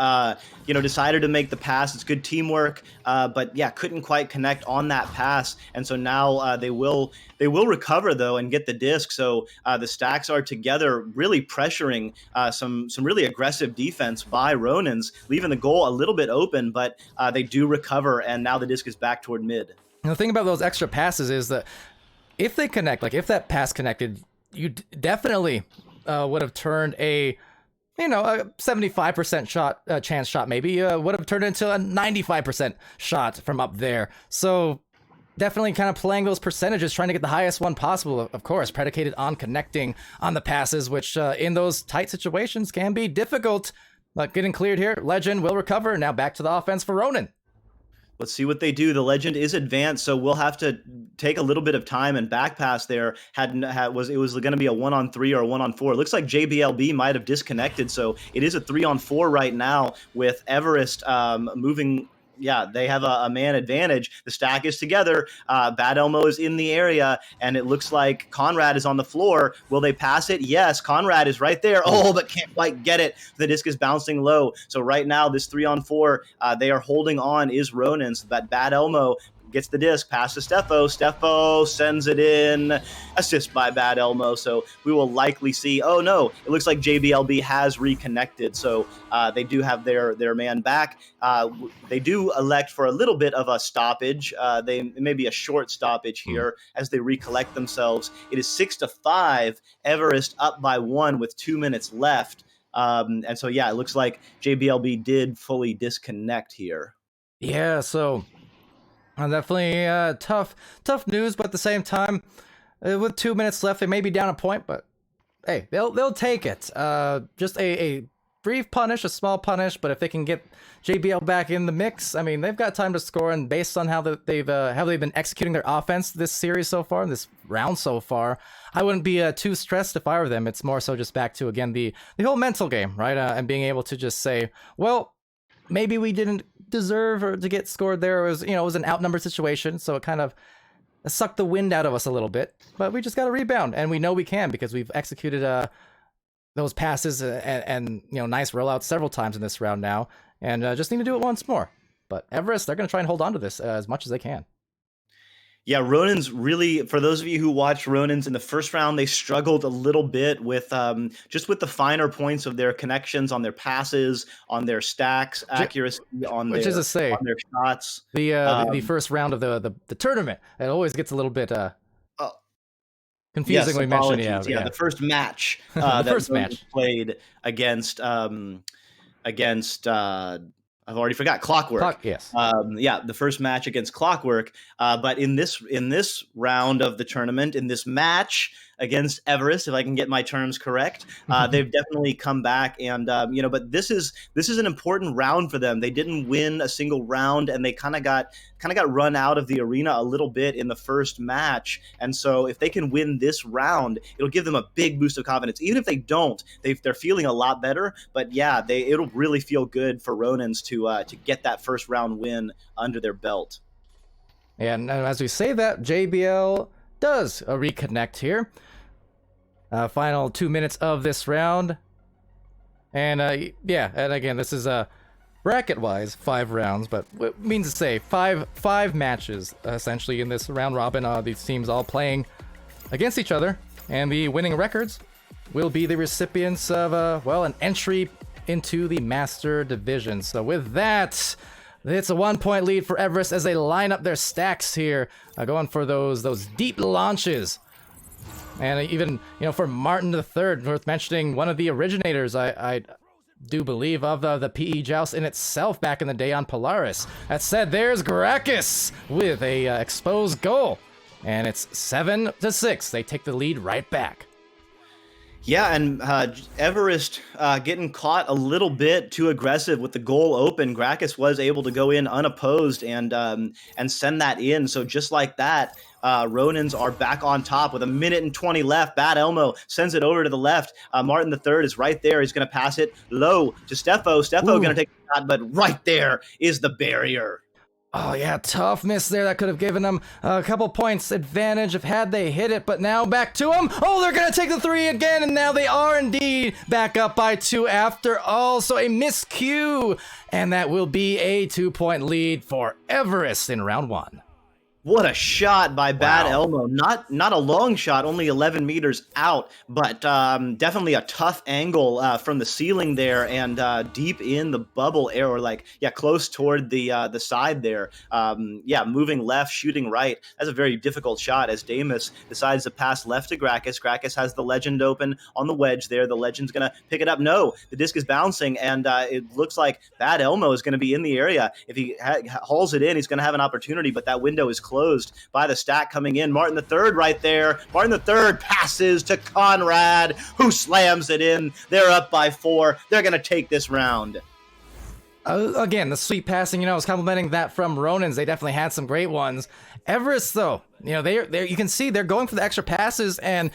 Decided to make the pass. It's good teamwork, but yeah, couldn't quite connect on that pass, and so now they will recover though and get the disc. So the stacks are together, really pressuring some really aggressive defense by Ronins, leaving the goal a little bit open, but they do recover, and now the disc is back toward mid. And the thing about those extra passes is that if they connect, like if that pass connected, you definitely would have turned a 75% chance shot, maybe would have turned into a 95% shot from up there. So definitely kind of playing those percentages, trying to get the highest one possible, of course, predicated on connecting on the passes, which in those tight situations can be difficult. But getting cleared here, Legend will recover. Now back to the offense for Ronan. Let's see what they do. The Legend is advanced, so we'll have to take a little bit of time and back pass there. It was going to be a 1-on-3 or a 1-on-4. It looks like JBLB might have disconnected, so it is a 3-on-4 right now with Everest moving. Yeah, they have a man advantage. The stack is together. Bad Elmo is in the area, and it looks like Conrad is on the floor. Will they pass it? Yes, Conrad is right there. Oh, but can't quite get it. The disc is bouncing low. So right now, this 3-on-4, they are holding on is Ronan's. But Bad Elmo gets the disc, pass to Steffo. Steffo sends it in. Assist by Bad Elmo. So we will likely see, oh no, it looks like JBLB has reconnected. So they do have their man back. They do elect for a little bit of a stoppage. It may be a short stoppage here as they recollect themselves. It is 6-5. Everest up by 1 with 2 minutes left. And so, yeah, it looks like JBLB did fully disconnect here. Yeah, so definitely tough news, but at the same time, with 2 minutes left, they may be down a point, but hey, they'll take it. Just a brief punish, a small punish, but if they can get JBL back in the mix, I mean, they've got time to score, and based on how they've been executing their offense this series so far, this round so far, I wouldn't be too stressed if I were them. It's more so just back to, again, the whole mental game, right? And being able to just say, well, maybe we didn't deserve or to get scored there. It was an outnumbered situation, so it kind of sucked the wind out of us a little bit. But we just got to rebound, and we know we can because we've executed those passes and nice rollouts several times in this round now, and just need to do it once more. But Everest, they're going to try and hold on to this as much as they can. Yeah, Ronan's really, for those of you who watched Ronan's in the first round, they struggled a little bit with just with the finer points of their connections on their passes, on their stacks, accuracy on their shots. The first round of the tournament, it always gets a little bit confusing. Yes, we mentioned, yeah, the first match played against I've already forgot Clockwork. Yes. The first match against Clockwork. But in this round of the tournament, in this match against Everest, if I can get my terms correct, they've definitely come back. And but this is an important round for them. They didn't win a single round, and they kind of got run out of the arena a little bit in the first match. And so if they can win this round, it'll give them a big boost of confidence. Even if they don't, they're feeling a lot better. But yeah, it'll really feel good for Ronans to get that first round win under their belt. And as we say that, JBL does reconnect here. Final 2 minutes of this round. And and again, this is bracket-wise 5 rounds, but it means to say five matches essentially in this round robin. These teams all playing against each other, and the winning records will be the recipients of an entry into the Master Division. So with that, it's a 1-point lead for Everest as they line up their stacks here, going for those deep launches. And even, for Martin III, worth mentioning, one of the originators, I do believe, of the PE Joust in itself back in the day on Polaris. That said, there's Gracchus with a exposed goal. And it's 7-6. They take the lead right back. Yeah, and Everest getting caught a little bit too aggressive with the goal open. Gracchus was able to go in unopposed and send that in. So just like that, Ronins are back on top with 1:20 left. Bad Elmo sends it over to the left. Martin the third is right there. He's going to pass it low to Steffo. Steffo going to take a shot, but right there is the barrier. Oh, yeah, tough miss there. That could have given them a couple points advantage if had they hit it, but now back to them. Oh, they're going to take the 3 again, and now they are indeed back up by 2 after all. So a miscue, and that will be a 2-point lead for Everest in round 1. What a shot by Bad Elmo. Not a long shot, only 11 meters out, but definitely a tough angle from the ceiling there and deep in the bubble area, or close toward the side there. Moving left, shooting right. That's a very difficult shot as Damus decides to pass left to Gracchus. Gracchus has the Legend open on the wedge there. The Legend's going to pick it up. No, the disc is bouncing, and it looks like Bad Elmo is going to be in the area. If he hauls it in, he's going to have an opportunity, but that window is closed by the stack coming in. Martin the third right there. Martin the third passes to Conrad, who slams it in. They're up by 4. They're going to take this round. Again, the sweet passing, I was complimenting that from Ronins. They definitely had some great ones. Everest, though, they you can see they're going for the extra passes, and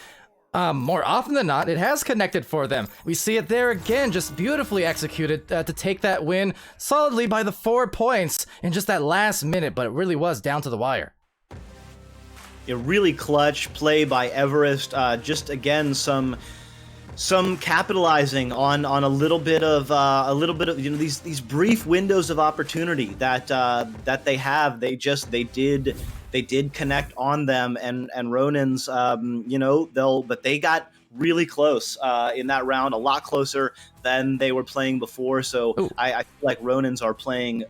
more often than not, it has connected for them. We see it there again, just beautifully executed to take that win solidly by the 4 points in just that last minute, but it really was down to the wire. A really clutch play by Everest. Just again, some capitalizing on a little bit of these brief windows of opportunity that they have. They did connect on them, and Ronins, but they got really close in that round, a lot closer than they were playing before. So I feel like Ronins are playing.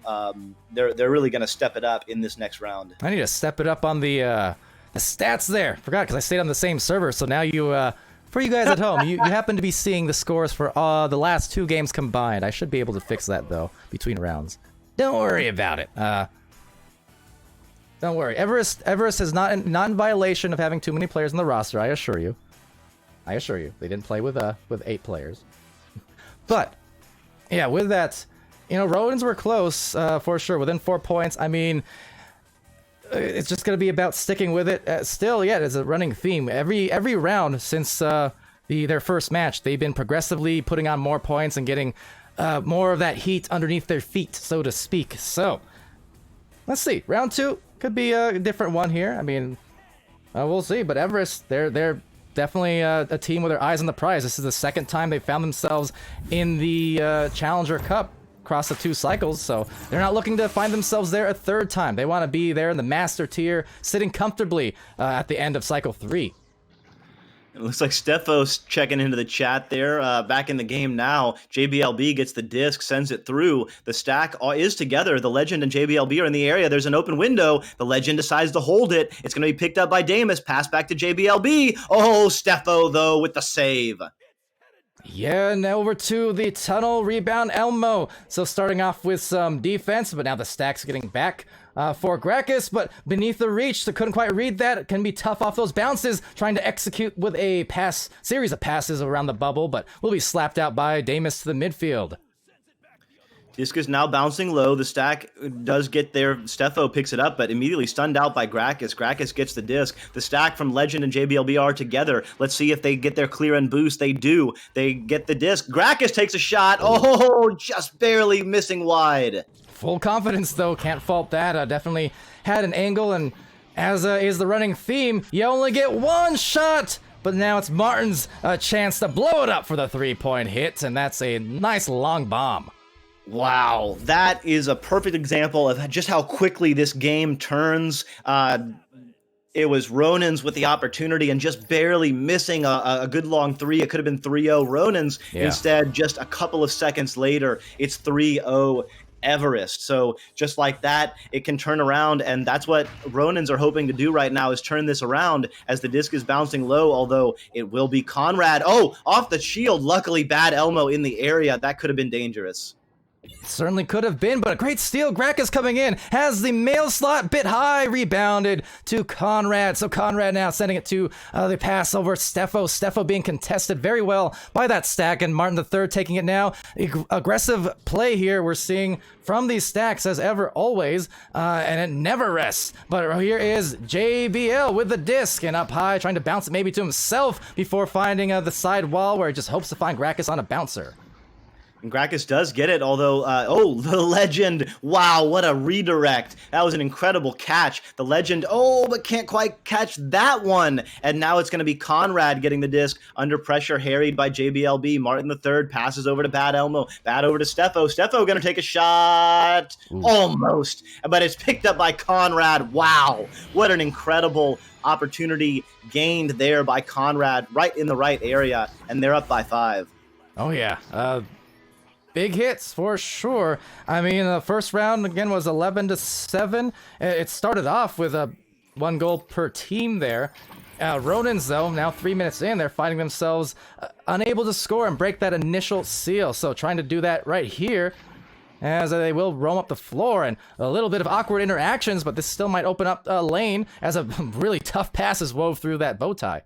They're really going to step it up in this next round. I need to step it up on the stats there. Forgot because I stayed on the same server. So now you, for you guys at home, you happen to be seeing the scores for the last 2 games combined. I should be able to fix that though between rounds. Don't worry about it. Don't worry. Everest is not in violation of having too many players in the roster. I assure you. They didn't play with 8 players. But yeah, with that, Ronins were close for sure, within 4 points. I mean, it's just going to be about sticking with it. Still, yeah, it's a running theme. Every round since their first match, they've been progressively putting on more points and getting more of that heat underneath their feet, so to speak. So, let's see. Round 2 could be a different one here. I mean, we'll see. But Everest, they're definitely a team with their eyes on the prize. This is the second time they found themselves in the Challenger Cup across the 2 cycles, so they're not looking to find themselves there a 3rd time. They want to be there in the master tier, sitting comfortably at the end of cycle 3. It looks like Steffo's checking into the chat there. Back in the game now. JBLB gets the disc, sends it through. The stack is together. The Legend and JBLB are in the area. There's an open window. The Legend decides to hold it. It's going to be picked up by Damus. Pass back to JBLB. Oh, Steffo, though, with the save. Yeah, and over to the tunnel, rebound Elmo. So starting off with some defense, but now the stack's getting back for Gracchus, but beneath the reach, so couldn't quite read that. It can be tough off those bounces, trying to execute with a series of passes around the bubble, but will be slapped out by Damus to the midfield. Disc is now bouncing low. The stack does get there. Steffo picks it up, but immediately stunned out by Gracchus. Gracchus gets the disc. The stack from Legend and JBLB are together. Let's see if they get their clear and boost. They do. They get the disc. Gracchus takes a shot. Oh, just barely missing wide. Full confidence, though. Can't fault that. Definitely had an angle, and as is the running theme, you only get 1 shot. But now it's Martin's chance to blow it up for the 3-point hit, and that's a nice long bomb. Wow, that is a perfect example of just how quickly this game turns. It was Ronins with the opportunity and just barely missing a good long 3. It could have been 3-0 Ronins. Yeah. Instead, just a couple of seconds later, it's 3-0 Everest. So just like that, it can turn around, and that's what Ronins are hoping to do right now, is turn this around as the disc is bouncing low, although it will be Conrad. Oh, off the shield. Luckily, Bad Elmo in the area. That could have been dangerous. Certainly could have been, but a great steal. Gracchus coming in, has the mail slot bit high, rebounded to Conrad. So Conrad now sending it to the pass over Steffo. Steffo being contested very well by that stack, and Martin III taking it now. Aggressive play here we're seeing from these stacks as ever, always, and it never rests. But here is JBL with the disc, and up high, trying to bounce it maybe to himself before finding the side wall where he just hopes to find Gracchus on a bouncer. And Gracchus does get it, although, the Legend, wow, what a redirect. That was an incredible catch. The Legend, but can't quite catch that one. And now it's going to be Conrad getting the disc under pressure, harried by JBLB. Martin III passes over to Bad Elmo. Bad over to Steffo. Steffo going to take a shot. Ooh. Almost. But it's picked up by Conrad. Wow, what an incredible opportunity gained there by Conrad, right in the right area. And they're up by 5. Oh, yeah. Big hits for sure. I mean, the first round again was 11-7. It started off with a 1 goal per team there. Ronins, though, now 3 minutes in, they're finding themselves unable to score and break that initial seal. So trying to do that right here, as they will roam up the floor, and a little bit of awkward interactions, but this still might open up a lane as a really tough pass is wove through that bow tie.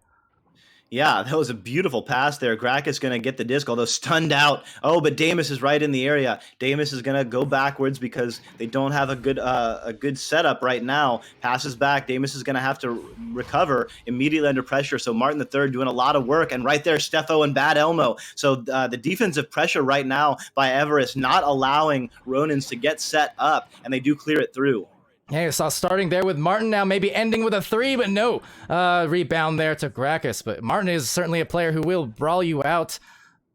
Yeah, that was a beautiful pass there. Gracchus going to get the disc, although stunned out. But Damus is right in the area. Damus is going to go backwards because they don't have a good setup right now. Passes back. Damus is going to have to recover immediately under pressure. So Martin III doing a lot of work. And right there, Steffo and Bad Elmo. So the defensive pressure right now by Everest not allowing Ronins to get set up, and they do clear it through. Hey, so starting there with Martin, now maybe ending with a 3, but no. Rebound there to Gracchus. But Martin is certainly a player who will brawl you out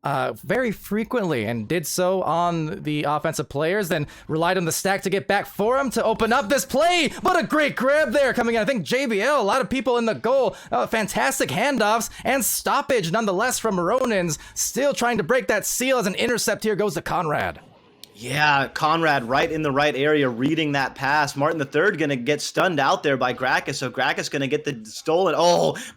very frequently, and did so on the offensive players, then relied on the stack to get back for him to open up this play. But a great grab there coming in. I think JBL, a lot of people in the goal. Fantastic handoffs and stoppage nonetheless from Ronins. Still trying to break that seal as an intercept here goes to Conrad. Yeah, Conrad right in the right area, reading that pass. Martin III going to get stunned out there by Gracchus, so Gracchus going to get the stolen.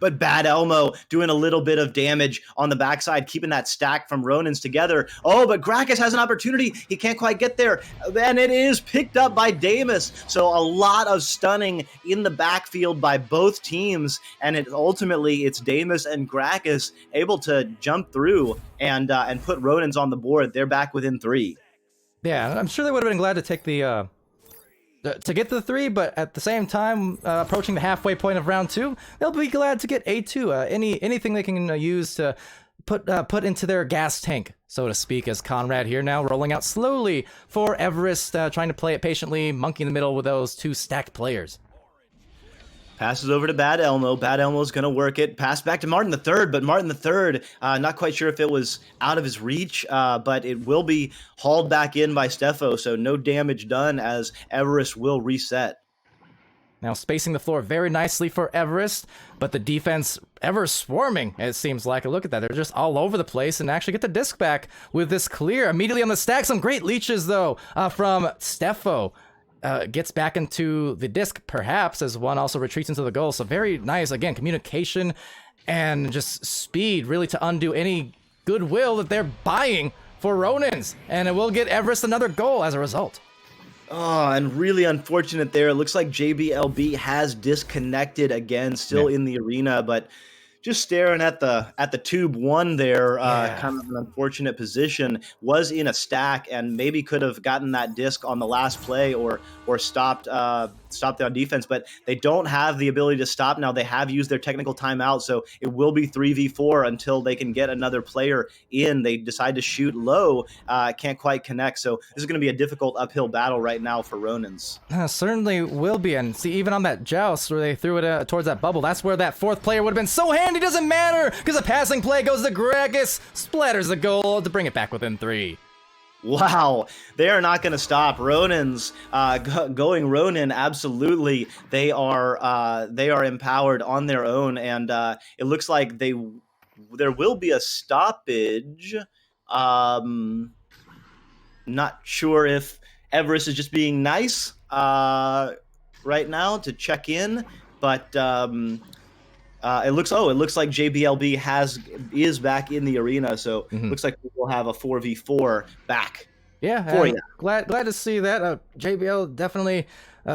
But Bad Elmo doing a little bit of damage on the backside, keeping that stack from Ronins together. But Gracchus has an opportunity. He can't quite get there, and it is picked up by Damus. So a lot of stunning in the backfield by both teams, and ultimately it's Damus and Gracchus able to jump through and put Ronins on the board. They're back within 3. Yeah, I'm sure they would have been glad to take to get to the 3, but at the same time, approaching the halfway point of round 2, they'll be glad to get A2. Anything they can use to put into their gas tank, so to speak, as Conrad here now rolling out slowly for Everest, trying to play it patiently, monkey in the middle with those 2 stacked players. Passes over to Bad Elmo. Bad Elmo's going to work it. Pass back to Martin III, but Martin III, not quite sure if it was out of his reach, but it will be hauled back in by Steffo, so no damage done as Everest will reset. Now spacing the floor very nicely for Everest, but the defense ever swarming, it seems like. Look at that. They're just all over the place and actually get the disc back with this clear. Immediately on the stack, some great leeches, though, from Steffo. Gets back into the disc, perhaps, as one also retreats into the goal. So very nice, again, communication and just speed, really, to undo any goodwill that they're buying for Ronins. And it will get Everest another goal as a result. And really unfortunate there. It looks like JBLB has disconnected again, still in the arena, but just staring at the tube 1 there, kind of an unfortunate position. Was in a stack and maybe could have gotten that disc on the last play or stopped on defense, but they don't have the ability to stop now. They have used their technical timeout, so it will be 3v4 until they can get another player in. They decide to shoot low, can't quite connect, so this is going to be a difficult uphill battle right now for Ronins. Certainly will be, and see, even on that joust where they threw it towards that bubble, that's where that 4th player would have been so handy. Doesn't matter, because the passing play goes to Gracchus, splatters the goal to bring it back within 3. Wow, they are not going to stop. Ronins going Ronin, absolutely. They are empowered on their own, and it looks like there will be a stoppage. Not sure if Everest is just being nice right now to check in, but it looks like JBLB is back in the arena, so looks like we'll have a 4v4 back. Yeah, for you. glad to see that. JBL definitely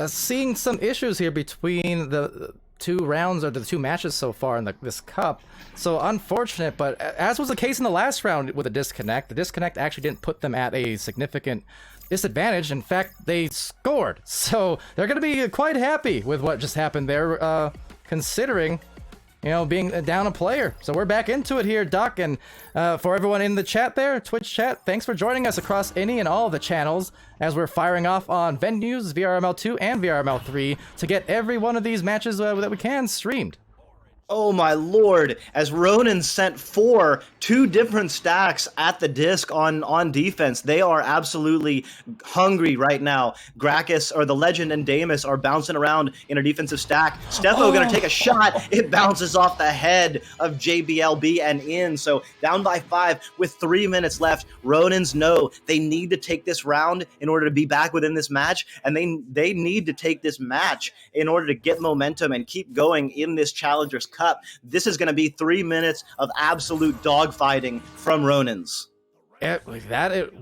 seeing some issues here between the two rounds or the two matches so far in this cup. So unfortunate, but as was the case in the last round with the disconnect actually didn't put them at a significant disadvantage. In fact, they scored. So they're going to be quite happy with what just happened there, considering, you know, being down a player. So we're back into it here, Doc, and for everyone in the chat there, Twitch chat, thanks for joining us across any and all the channels as we're firing off on venues, VRML 2 and VRML 3 to get every one of these matches that we can streamed. Oh my lord, as Ronin sent 2 different stacks at the disc on defense. They are absolutely hungry right now. Gracchus, or the Legend, and Damus are bouncing around in a defensive stack. Stefo gonna take a shot. It bounces off the head of JBLB and in. So down by 5 with 3 minutes left. Ronins know they need to take this round in order to be back within this match, and they need to take this match in order to get momentum and keep going in this Challengers Cup. This is going to be 3 minutes of absolute dogfighting from Ronins. It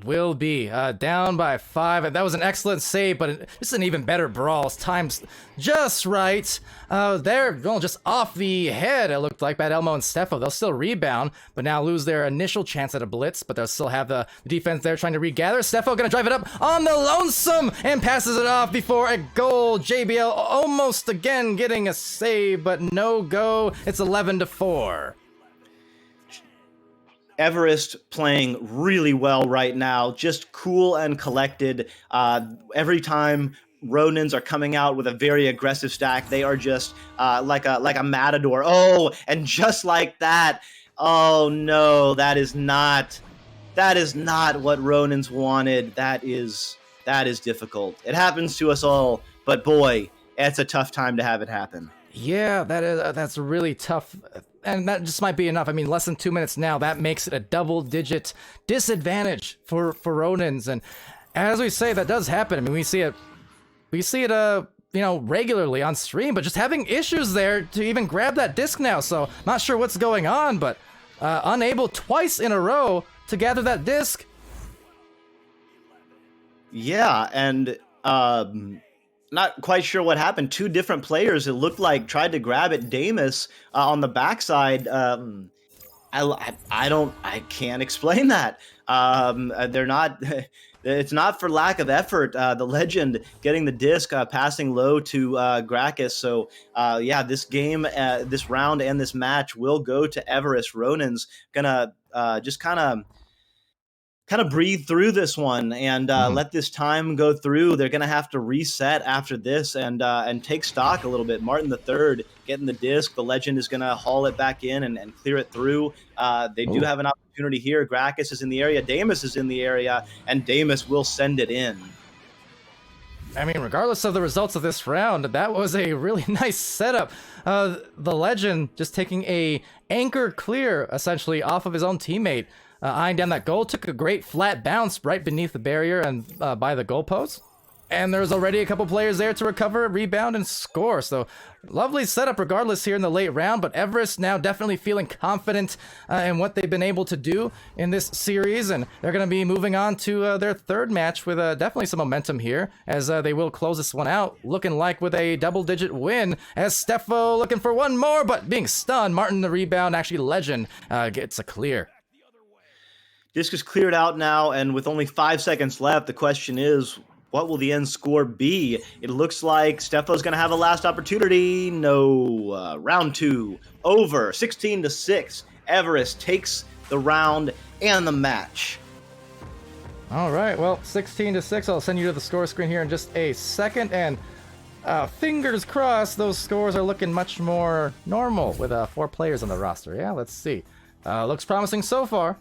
will be. Down by 5, and that was an excellent save, but this is an even better brawl. Time's just right. They're going just off the head, it looked like. Bad Elmo and Stefo, they'll still rebound, but now lose their initial chance at a blitz, but they'll still have the defense there trying to regather. Stefo gonna drive it up on the lonesome and passes it off before a goal. JBL almost again getting a save, but no go. It's 11-4. Everest playing really well right now, just cool and collected. Every time Ronins are coming out with a very aggressive stack, they are just like a matador. Oh, and just like that, oh no, that is not what Ronins wanted. That is difficult. It happens to us all, but boy, it's a tough time to have it happen. Yeah, that's really tough. And that just might be enough. I mean, less than 2 minutes now. That makes it a double-digit disadvantage for Ronins. And as we say, that does happen. I mean, we see it, you know, regularly on stream. But just having issues there to even grab that disc now. So not sure what's going on, but unable twice in a row to gather that disc. Yeah, and not quite sure what happened. 2 different players, it looked like, tried to grab it. Damus on the backside. I can't explain that. They're not. It's not for lack of effort. The Legend getting the disc, passing low to Gracchus. So yeah, this game, this round, and this match will go to Everest. Ronin's gonna just kind of breathe through this one and let this time go through. They're going to have to reset after this and take stock a little bit. Martin III getting the disc. The Legend is going to haul it back in and clear it through. They do have an opportunity here. Gracchus is in the area. Damus is in the area, and Damus will send it in. I mean, regardless of the results of this round, that was a really nice setup. The Legend just taking a anchor clear, essentially, off of his own teammate. Eyeing down that goal, took a great flat bounce right beneath the barrier and by the goalpost. And there's already a couple players there to recover, rebound, and score. So lovely setup regardless here in the late round, but Everest now definitely feeling confident in what they've been able to do in this series, and they're going to be moving on to their third match with definitely some momentum here, as they will close this one out, looking like with a double-digit win, as Stefo looking for one more, but being stunned. Martin the rebound, actually Legend gets a clear. Disc is cleared out now, and with only 5 seconds left, the question is, what will the end score be? It looks like Stefo's going to have a last opportunity. No. Round 2 over. 16-6. Everest takes the round and the match. All right, well, 16-6. I'll send you to the score screen here in just a second, and fingers crossed those scores are looking much more normal with 4 players on the roster. Yeah, let's see. Looks promising so far.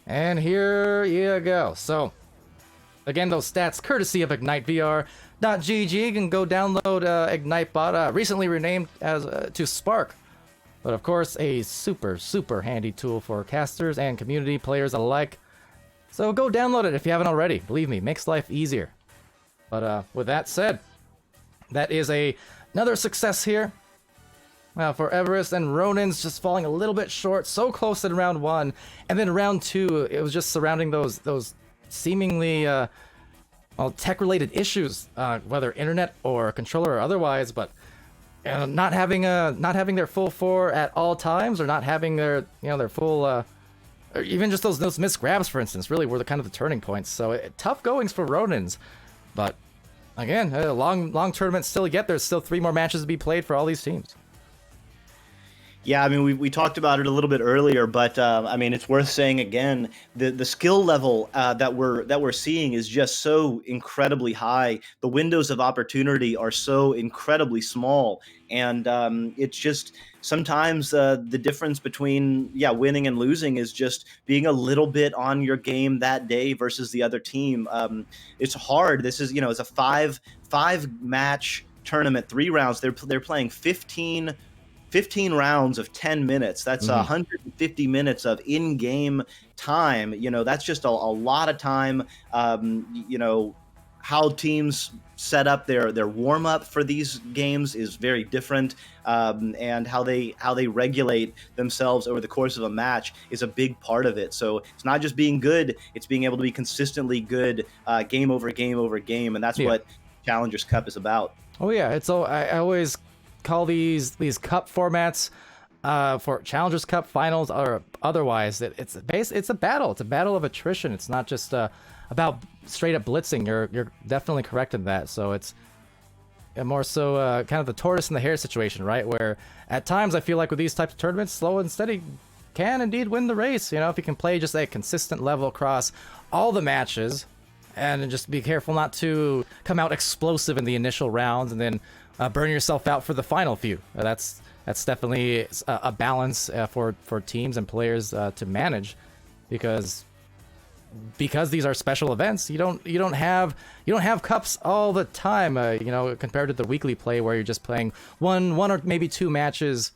And here you go. So, again, those stats courtesy of IgniteVR.gg. You can go download IgniteBot, recently renamed as to Spark. But of course, a super, super handy tool for casters and community players alike. So go download it if you haven't already. Believe me, makes life easier. But with that said, that is another success here. For Everest, and Ronin's just falling a little bit short, so close in round 1, and then round 2, it was just surrounding those seemingly well, tech-related issues, whether internet or controller or otherwise, but not having their full 4 at all times, or not having their their full or even just those missed grabs, for instance, really were the kind of the turning points. So tough goings for Ronins, but again, a long tournament still yet. There's still 3 more matches to be played for all these teams. Yeah, I mean, we talked about it a little bit earlier, but I mean, it's worth saying again. The skill level that we're seeing is just so incredibly high. The windows of opportunity are so incredibly small, and it's just sometimes the difference between winning and losing is just being a little bit on your game that day versus the other team. It's hard. This is it's a five match tournament, 3 rounds. They're playing 15 rounds of 10 minutes. That's 150 minutes of in-game time. That's just a lot of time. How teams set up their warm-up for these games is very different, and how they regulate themselves over the course of a match is a big part of it. So it's not just being good, it's being able to be consistently good, game over game over game, and that's what Challengers Cup is about. Oh yeah, I always call these cup formats for Challengers Cup finals or otherwise, it's a battle. It's a battle of attrition. It's not just about straight up blitzing. You're definitely correct in that. So it's more so kind of the tortoise and the hare situation, right? Where at times I feel like with these types of tournaments, slow and steady can indeed win the race. If you can play just a consistent level across all the matches, and just be careful not to come out explosive in the initial rounds and then burn yourself out for the final few. That's definitely a balance for teams and players to manage, because these are special events. You don't have cups all the time. Compared to the weekly play where you're just playing one or maybe 2 matches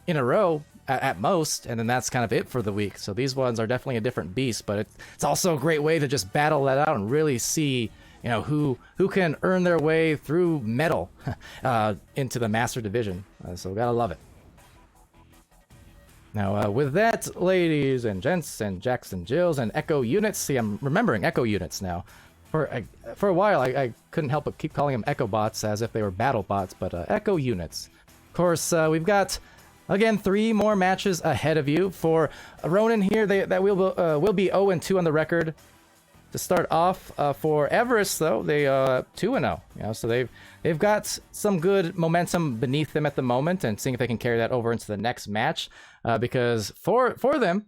in a row at most, and then that's kind of it for the week. So these ones are definitely a different beast, but it's also a great way to just battle that out and really see who can earn their way through medal into the Master Division. So gotta love it. Now, with that, ladies and gents and Jacks and Jills and Echo units, see, I'm remembering Echo units now. For a while, I couldn't help but keep calling them Echo bots as if they were battle bots, but Echo units. Of course, we've got, again, 3 more matches ahead of you. For Ronin here, that will be 0-2 on the record. To start off, for Everest, though, they 2-0. So they've got some good momentum beneath them at the moment, and seeing if they can carry that over into the next match. Because for them,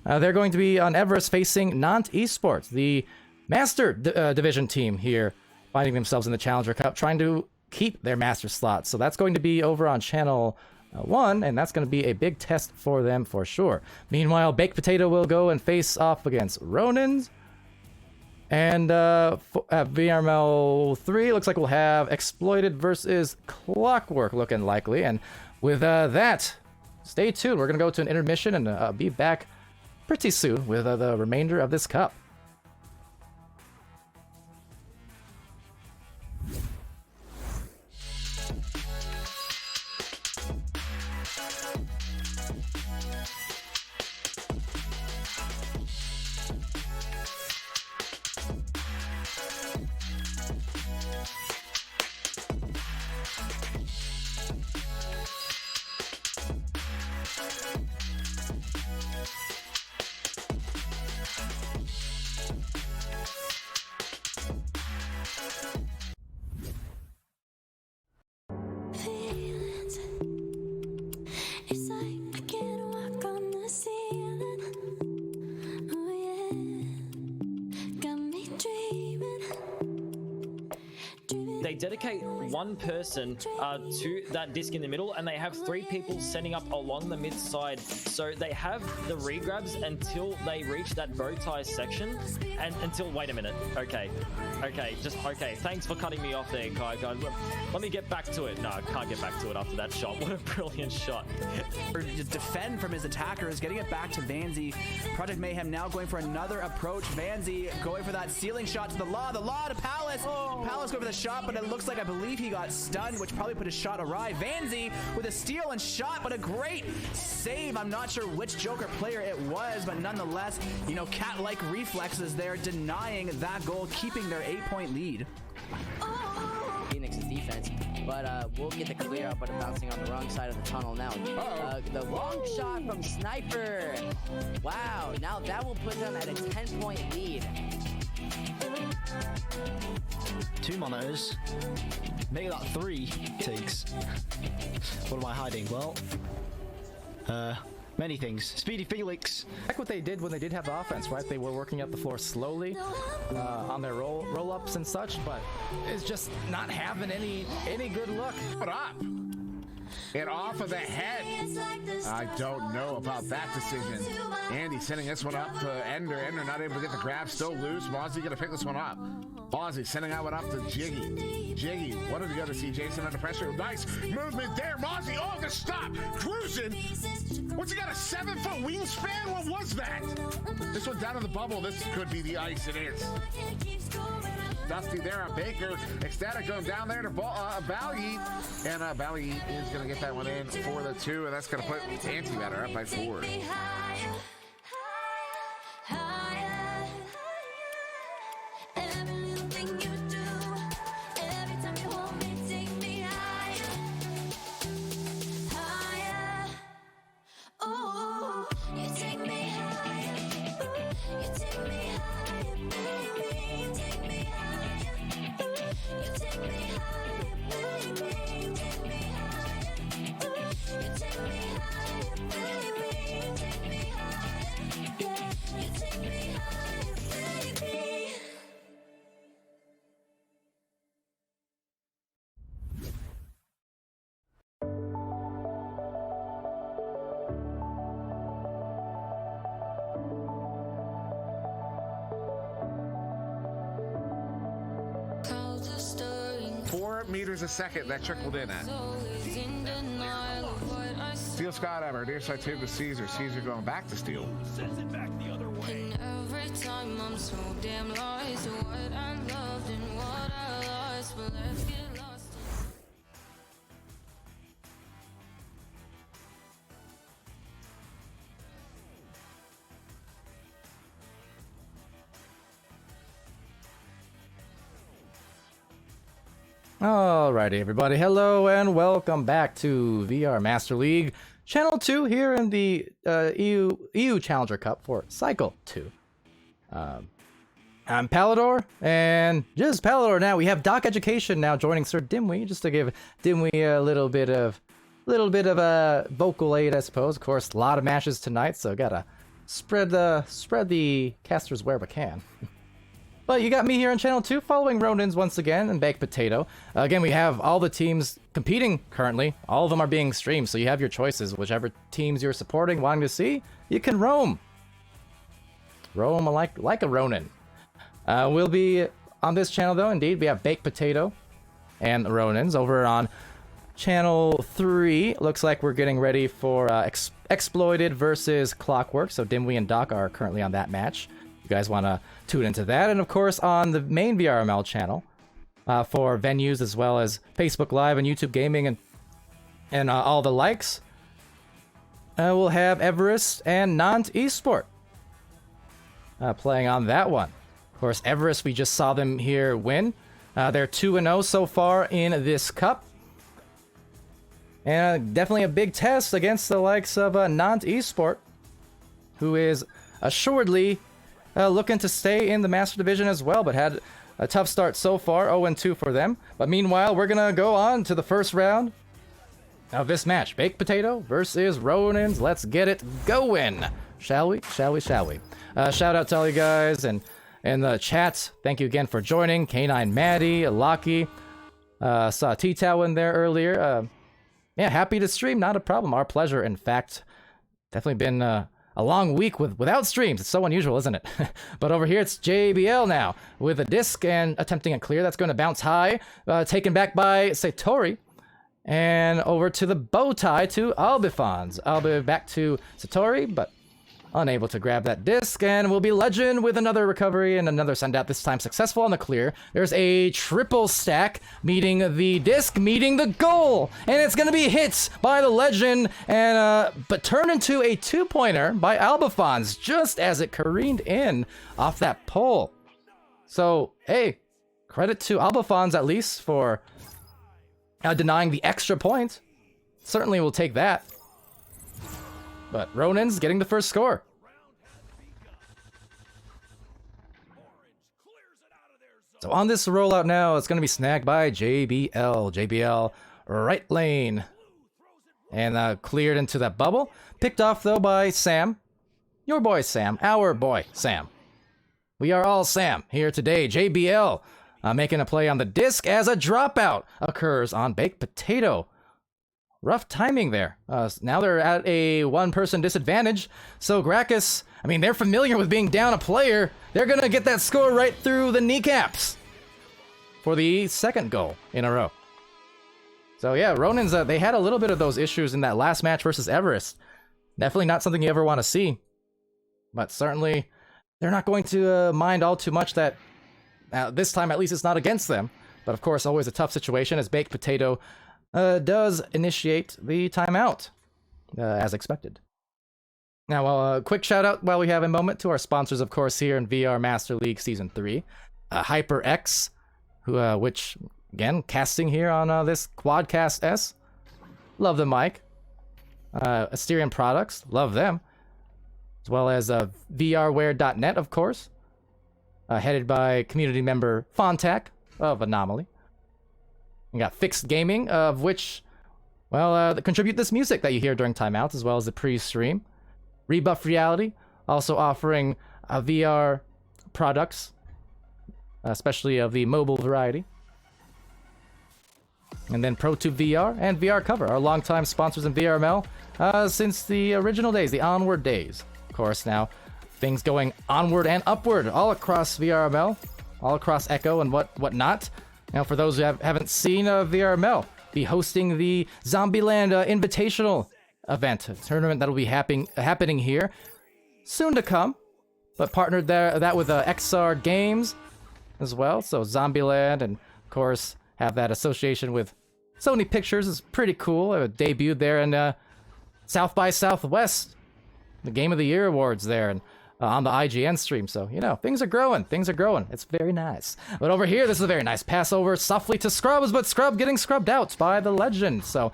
they're going to be on Everest facing Nant Esports, the Master Division team here, finding themselves in the Challenger Cup, trying to keep their Master slot. So that's going to be over on Channel 1, and that's going to be a big test for them for sure. Meanwhile, Baked Potato will go and face off against Ronins. And at VRML 3, looks like we'll have Exploited versus Clockwork looking likely. And with that, stay tuned. We're going to go to an intermission and be back pretty soon with the remainder of this cup. It's like I can't walk on the ceiling. Oh yeah, got me dreaming. They dedicate one person to that disc in the middle, and they have 3 people setting up along the mid side. So they have the regrabs until they reach that bow tie section, and until wait a minute. Okay. Thanks for cutting me off there, Kai. Let me get back to it. No, I can't get back to it after that shot. What a brilliant shot. To defend from his attacker is getting it back to Vanzi. Project Mayhem now going for another approach. Vanzi going for that ceiling shot to the law to Palace. Palace going for the shot, but it looks like I believe he got stunned, which probably put his shot awry. Vanzi with a steal and shot, but a great save. I'm not sure which Joker player it was, but nonetheless, you know, cat-like reflexes there, denying that goal, keeping their 8-point lead. Phoenix's defense, but we'll get the clear up, but bouncing on the wrong side of the tunnel now. The long shot from Sniper. Wow, now that will put them at a 10-point lead. 2 monitors. Make that 3 takes. What am I hiding? Well, many things. Speedy Felix. Like what they did when they did have the offense, right? They were working up the floor slowly on their roll-ups and such, but it's just not having any good luck. What up? And off of the head. I don't know about that decision. Andy sending this one up to Ender. Ender not able to get the grab, still loose. Mozzie gonna pick this one up. Mozzie sending that one up to Jiggy. Jiggy wanted to go to see Jason under pressure. Nice movement there. Mozzie, oh, the stop. Cruising. What's he got, a 7-foot wingspan? What was that? This one down in the bubble. This could be the ice. It is. Dusty there on Baker. Ecstatic going down there to Bally. And Bally is going to get that one in for the 2, and that's going to put Antimatter up by 4. Meters a second that trickled in at. Steel Scott ever. Near side 2 to Caesar. Caesar going back to Steel. Sends it back the other way. And every time I'm so damn lost, what I loved and what I lost, but let's get lost. Alrighty, everybody. Hello and welcome back to VR Master League Channel 2 here in the EU Challenger Cup for Cycle 2. I'm Palador, and just Palador now. We have Doc Education now joining Sir Dimwee, just to give Dimwee a little bit of a vocal aid, I suppose. Of course, a lot of matches tonight, so gotta spread the casters where we can. But you got me here on Channel 2 following Ronins once again and Baked Potato. Again, we have all the teams competing currently. All of them are being streamed, so you have your choices. Whichever teams you're supporting, wanting to see, you can roam. Roam like a Ronin. We'll be on this channel, though. Indeed, we have Baked Potato and Ronins. Over on Channel 3, looks like we're getting ready for Exploited versus Clockwork. So Dimwee and Doc are currently on that match. You guys want to tune into that. And of course on the main VRML channel for venues as well as Facebook Live and YouTube Gaming and all the likes, we'll have Everest and Nant Esport playing on that one. Of course, Everest, we just saw them here win. They're 2-0 so far in this cup. And definitely a big test against the likes of Nant Esport, who is assuredly looking to stay in the Master Division as well, but had a tough start so far, 0-2 for them. But meanwhile, we're going to go on to the first round of this match. Baked Potato versus Ronins. Let's get it going. Shall we? Shall we? Shall we? Shout out to all you guys and the chats. Thank you again for joining. K9 Maddie, Lucky. Saw T-Tao in there earlier. Yeah, happy to stream. Not a problem. Our pleasure, in fact. Definitely been a long week without streams. It's so unusual, isn't it? But over here, it's JBL now with a disc and attempting a clear. That's going to bounce high. Taken back by Satori. And over to the bow tie to Albifons. Albi back to Satori, but unable to grab that disc, and will be Legend with another recovery and another send out, this time successful on the clear. There's a triple stack, meeting the disc, meeting the goal, and it's gonna be hit by the Legend, and but turned into a 2-pointer by Albafons, just as it careened in off that pole. So, hey, credit to Albafons at least for denying the extra point. Certainly will take that. But Ronin's getting the first score. So on this rollout now, it's going to be snagged by JBL. JBL, right lane. And cleared into that bubble. Picked off, though, by Sam. Your boy Sam. Our boy Sam. We are all Sam here today. JBL making a play on the disc as a dropout occurs on Baked Potato. Rough timing there. Now they're at a one-person disadvantage. So Gracchus, I mean, they're familiar with being down a player. They're going to get that score right through the kneecaps for the second goal in a row. So yeah, Ronin's, they had a little bit of those issues in that last match versus Everest. Definitely not something you ever want to see. But certainly, they're not going to mind all too much that this time at least it's not against them. But of course, always a tough situation as Baked Potato does initiate the timeout, as expected. Now, a quick shout out while we have a moment to our sponsors, of course, here in VR Master League Season 3. HyperX, which, again, casting here on this Quadcast S. Love the mic. Asterion Products, love them. As well as VRware.net, of course. Headed by community member Fontac of Anomaly. We got Fixed Gaming, of which, well, they contribute this music that you hear during timeouts, as well as the pre-stream. Rebuff Reality, also offering VR products, especially of the mobile variety. And then ProTube VR and VR Cover, our longtime sponsors in VRML since the original days, the Onward days. Of course, now things going onward and upward all across VRML, all across Echo and whatnot. Now, for those who haven't seen VRML, be hosting the Zombieland Invitational event, a tournament that will be happening here soon to come, but partnered that with XR Games as well. So Zombieland, and of course have that association with Sony Pictures is pretty cool. It debuted there in South by Southwest, the Game of the Year awards there, and on the IGN stream. So, you know, things are growing. Things are growing. It's very nice. But over here, this is a very nice pass over softly to Scrubs, but Scrub getting scrubbed out by the Legend. So,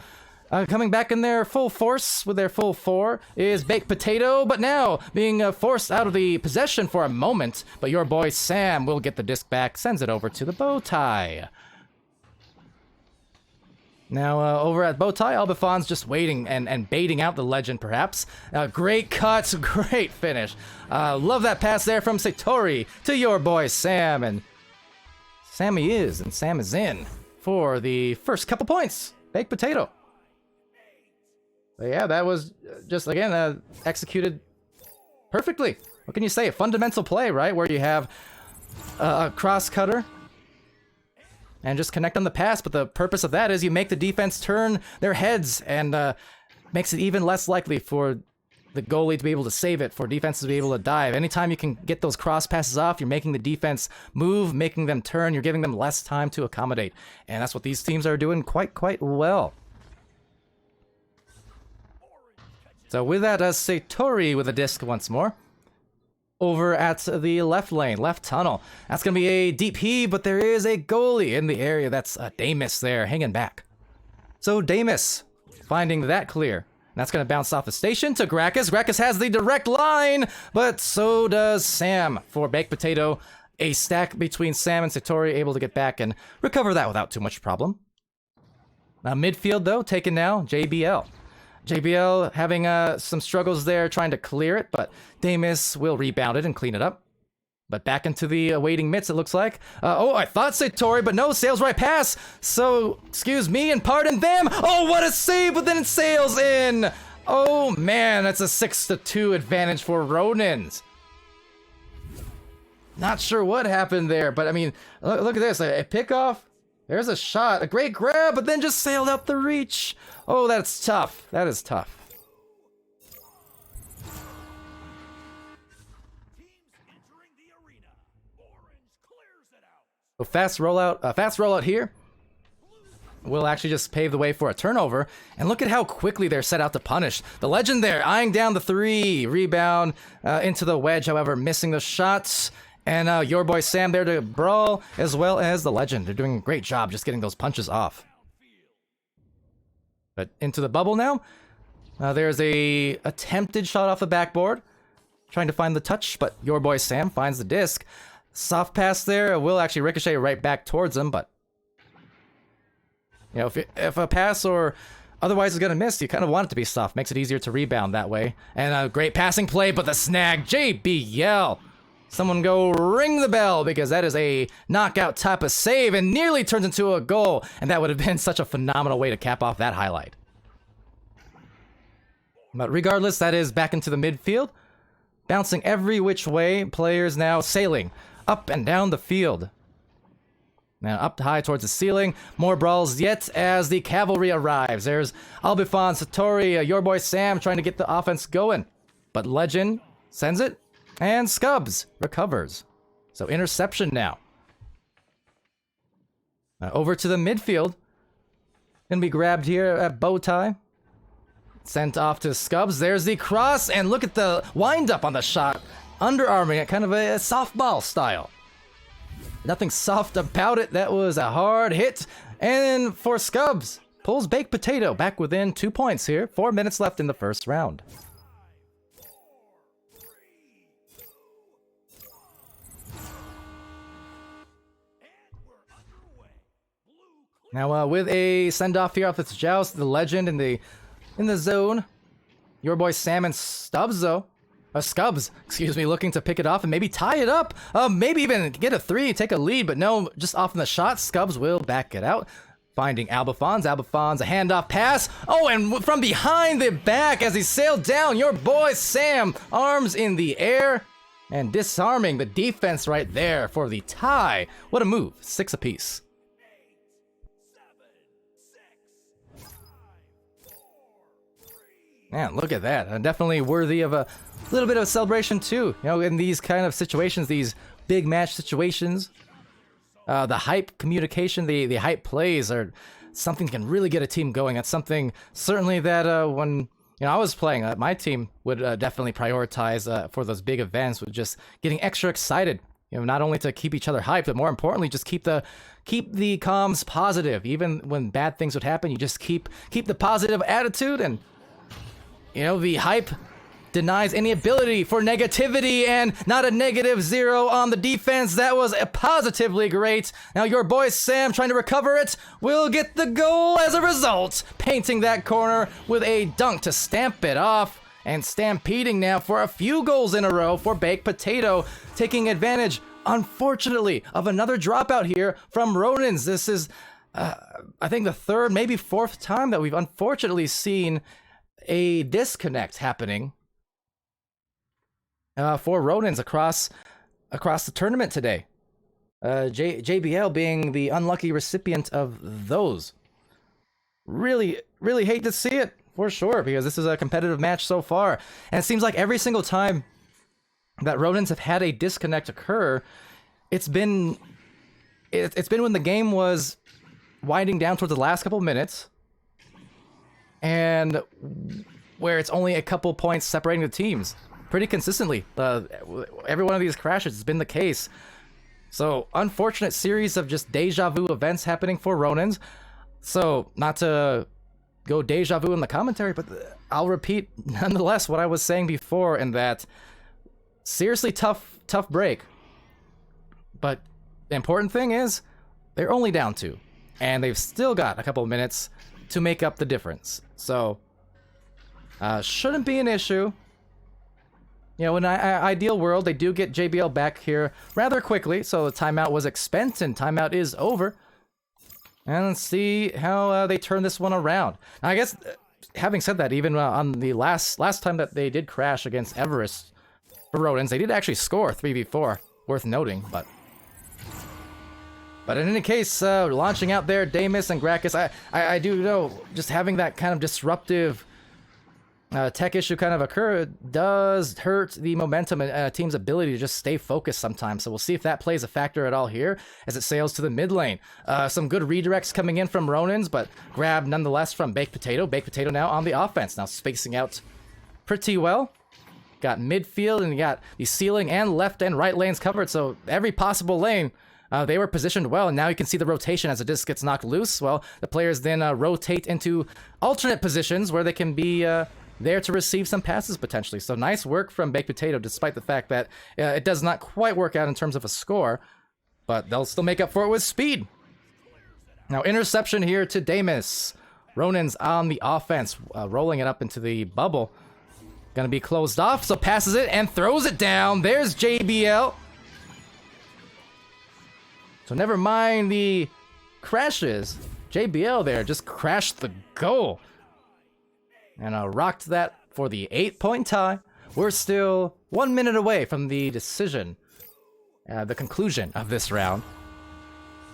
coming back in their full force with their full 4 is Baked Potato, but now being forced out of the possession for a moment. But your boy Sam will get the disc back, sends it over to the Bowtie. Now, over at Bowtie, Albafon's just waiting and baiting out the Legend, perhaps. Great cuts, great finish. Love that pass there from Satori to your boy Sam. And Sam he is, and Sam is in for the first couple points. Baked Potato. But yeah, that was just, again, executed perfectly. What can you say? A fundamental play, right? Where you have a cross-cutter and just connect on the pass, but the purpose of that is you make the defense turn their heads and makes it even less likely for the goalie to be able to save it, for defenses to be able to dive. Anytime you can get those cross passes off, you're making the defense move, making them turn, you're giving them less time to accommodate. And that's what these teams are doing quite well. So with that, Satori with a disc once more. Over at the left lane, left tunnel. That's going to be a deep heave, but there is a goalie in the area. That's Damus there, hanging back. So Damus finding that clear. That's going to bounce off the station to Gracchus. Gracchus has the direct line, but so does Sam for Baked Potato. A stack between Sam and Satori, able to get back and recover that without too much problem. Midfield, though, taken now, JBL. JBL having some struggles there trying to clear it, but Damus will rebound it and clean it up. But back into the waiting mitts, it looks like. Oh, I thought Satori, but no, sails right past. So, excuse me and pardon them. Oh, what a save, but then it sails in. Oh, man, that's a 6-2 advantage for Ronins. Not sure what happened there, but I mean, look at this. A pickoff. There's a shot, a great grab, but then just sailed out the reach. Oh, that's tough. That is tough. A fast rollout here will actually just pave the way for a turnover. And look at how quickly they're set out to punish. The Legend there, eyeing down the 3. Rebound into the wedge, however, missing the shots. And your boy Sam there to brawl, as well as the Legend. They're doing a great job just getting those punches off. But into the bubble now. There's a attempted shot off the backboard. Trying to find the touch, but your boy Sam finds the disc. Soft pass there will actually ricochet right back towards him, but you know, if a pass or otherwise is gonna miss, you kind of want it to be soft. Makes it easier to rebound that way. And a great passing play, but the snag, JBL. Someone go ring the bell, because that is a knockout type of save and nearly turns into a goal. And that would have been such a phenomenal way to cap off that highlight. But regardless, that is back into the midfield. Bouncing every which way, players now sailing up and down the field. Now up high towards the ceiling, more brawls yet as the cavalry arrives. There's Albifon, Satori, your boy Sam trying to get the offense going. But Legend sends it, and Scubs recovers. So interception now. Over to the midfield. Gonna be grabbed here at Bowtie. Sent off to Scubs. There's the cross, and look at the wind up on the shot. Underarming it, kind of a softball style. Nothing soft about it. That was a hard hit. And for Scubs, pulls Baked Potato back within 2 points here. 4 minutes left in the first round. Now with a send-off here off its joust, the Legend in the zone. Your boy Sam and Scubs, excuse me, looking to pick it off and maybe tie it up. Maybe even get a 3, take a lead, but no, just off in the shot. Scubs will back it out. Finding Albifons. Albifons, a handoff pass. Oh, and from behind the back as he sailed down, your boy Sam, arms in the air and disarming the defense right there for the tie. What a move. 6 apiece. Man, look at that. Definitely worthy of a little bit of a celebration too. You know, in these kind of situations, these big match situations, the hype communication, the hype plays are something that can really get a team going. That's something certainly that when I was playing, my team would definitely prioritize for those big events, with just getting extra excited. You know, not only to keep each other hyped, but more importantly, just keep the comms positive. Even when bad things would happen, you just keep the positive attitude. And you know, the hype denies any ability for negativity, and not a -0 on the defense. That was positively great. Now your boy Sam, trying to recover it, will get the goal as a result, painting that corner with a dunk to stamp it off, and stampeding now for a few goals in a row for Baked Potato, taking advantage, unfortunately, of another dropout here from Ronins. This is, I think, the 3rd, maybe 4th time that we've unfortunately seen a disconnect happening for Ronins across the tournament today. JBL being the unlucky recipient of those. Really, really hate to see it, for sure, because this is a competitive match so far. And it seems like every single time that Ronins have had a disconnect occur, it's been when the game was winding down towards the last couple minutes, and where it's only a couple points separating the teams. Pretty consistently, every one of these crashes has been the case. So, unfortunate series of just deja vu events happening for Ronins. So, not to go deja vu in the commentary, but I'll repeat nonetheless what I was saying before, in that seriously tough break. But the important thing is, they're only down 2, and they've still got a couple of minutes to make up the difference. So, shouldn't be an issue. You know, in an ideal world, they do get JBL back here rather quickly, so the timeout was expensed, and timeout is over. And let's see how they turn this one around. Now, I guess, having said that, even on the last time that they did crash against Everest for Ronins, they did actually score 3v4, worth noting, but in any case, launching out there, Damus and Gracchus, I do know, just having that kind of disruptive tech issue kind of occurred does hurt the momentum and a team's ability to just stay focused sometimes. So we'll see if that plays a factor at all here as it sails to the mid lane. Some good redirects coming in from Ronins, but grab nonetheless from Baked Potato. Baked Potato now on the offense, now spacing out pretty well. Got midfield and you got the ceiling and left and right lanes covered, so every possible lane they were positioned well, and now you can see the rotation as the disc gets knocked loose. Well, the players then rotate into alternate positions where they can be there to receive some passes potentially. So nice work from Baked Potato, despite the fact that it does not quite work out in terms of a score, but they'll still make up for it with speed. Now interception here to Damus. Ronin's on the offense, rolling it up into the bubble. Gonna be closed off, so passes it and throws it down. There's JBL. So never mind the crashes. JBL there just crashed the goal. And rocked that for the 8-point tie. We're still 1 minute away from the decision, the conclusion of this round.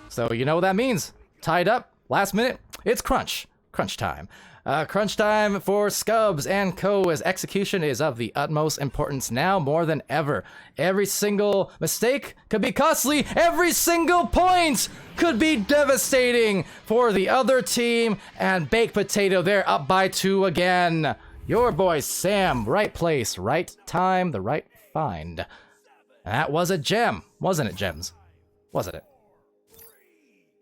So you know what that means. Tied up, last minute, it's crunch. Crunch time. Crunch time for Scubs and Co. as execution is of the utmost importance now more than ever. Every single mistake could be costly. Every single point could be devastating for the other team. And Baked Potato, they're up by 2 again. Your boy Sam, right place, right time, the right find. That was a gem, wasn't it, Gems? Wasn't it?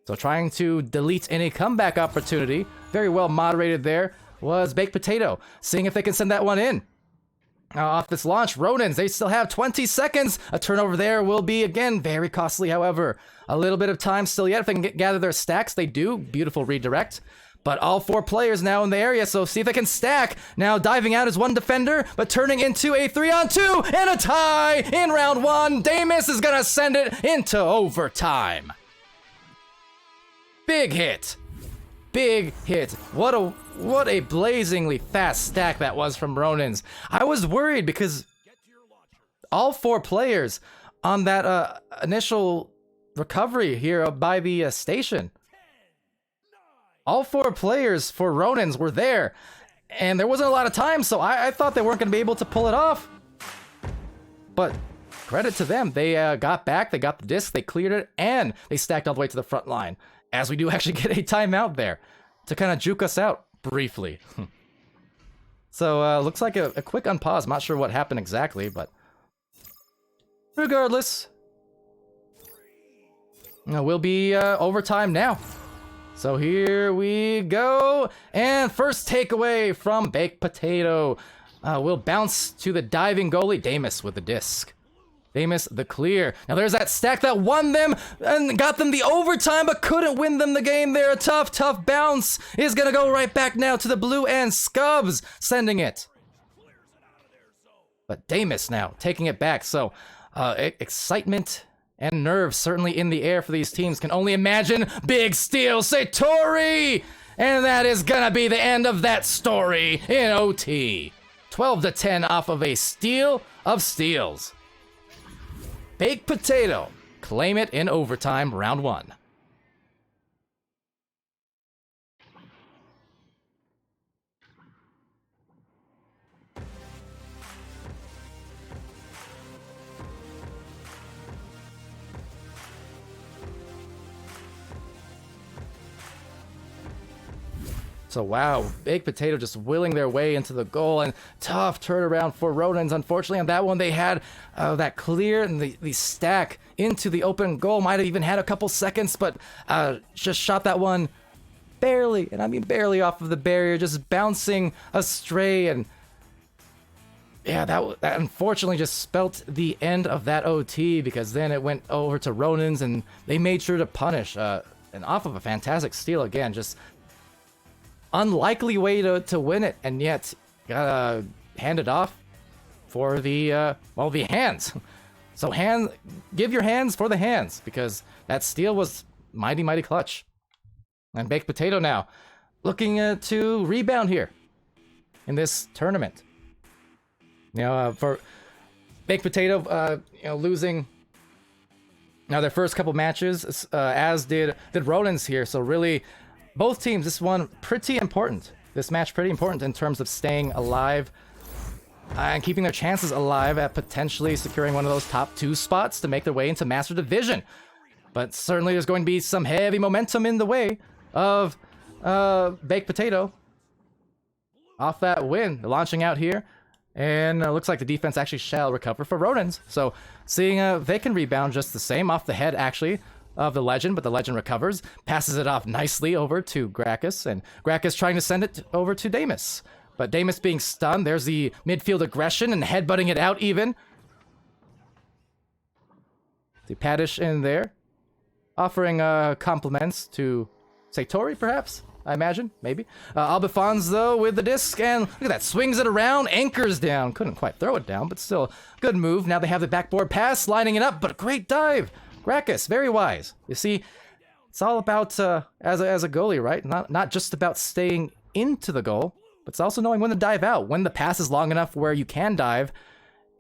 So trying to delete any comeback opportunity, very well moderated there, was Baked Potato. Seeing if they can send that one in. Off this launch, Ronins, they still have 20 seconds. A turnover there will be, again, very costly, however. A little bit of time still yet. If they can gather their stacks, they do. Beautiful redirect. But all 4 players now in the area, so see if they can stack. Now diving out as 1 defender, but turning into a 3-on-2 and a tie in round 1. Damus is gonna send it into overtime. Big hit. Big hit. What a blazingly fast stack that was from Ronins. I was worried because all 4 players on that initial recovery here by the station, all 4 players for Ronins were there, and there wasn't a lot of time, so I thought they weren't going to be able to pull it off. But credit to them. They got back, they got the disc, they cleared it, and they stacked all the way to the front line. As we do actually get a timeout there to kind of juke us out briefly. So looks like a quick unpause. I'm not sure what happened exactly, but regardless, we'll be overtime now. So here we go. And first takeaway from Baked Potato. We'll bounce to the diving goalie, Damus with the disc. Damus the clear. Now there's that stack that won them and got them the overtime, but couldn't win them the game there. A tough bounce is gonna go right back now to the blue and Scubs sending it. But Damus now taking it back. So excitement and nerves certainly in the air for these teams. Can only imagine big steal, Satori! And that is gonna be the end of that story in OT. 12-10 off of a steal of steals. Baked Potato, claim it in overtime, round 1. So wow, Baked Potato just willing their way into the goal, and tough turnaround for Ronins. Unfortunately, on that one, they had that clear and the stack into the open goal. Might have even had a couple seconds, but just shot that one barely, and I mean barely off of the barrier, just bouncing astray. And yeah, that unfortunately just spelt the end of that OT, because then it went over to Ronins, and they made sure to punish. And off of a fantastic steal again, just unlikely way to win it, and yet gotta hand it off for the well, the hands. So give your hands for the hands, because that steal was mighty clutch. And Baked Potato now looking to rebound here in this tournament. You know, for Baked Potato, losing now their first couple matches, as did Ronins here. So really, both teams, this one pretty important. this match pretty important in terms of staying alive and keeping their chances alive at potentially securing one of those top 2 spots to make their way into Master Division. But certainly there's going to be some heavy momentum in the way of Baked Potato off that win. They're launching out here, and looks like the defense actually shall recover for Ronins. So seeing they can rebound just the same off the head actually of the Legend, but the Legend recovers, passes it off nicely over to Gracchus, and Gracchus trying to send it over to Damus. But Damus being stunned, there's the midfield aggression and headbutting it out even. The Paddish in there, offering compliments to Satori, perhaps? I imagine, maybe. Albifons, though, with the disc, and look at that, swings it around, anchors down. Couldn't quite throw it down, but still, good move. Now they have the backboard pass, lining it up, but a great dive. Gracchus, very wise. You see, it's all about, as a goalie, right? Not just about staying into the goal, but it's also knowing when to dive out, when the pass is long enough where you can dive,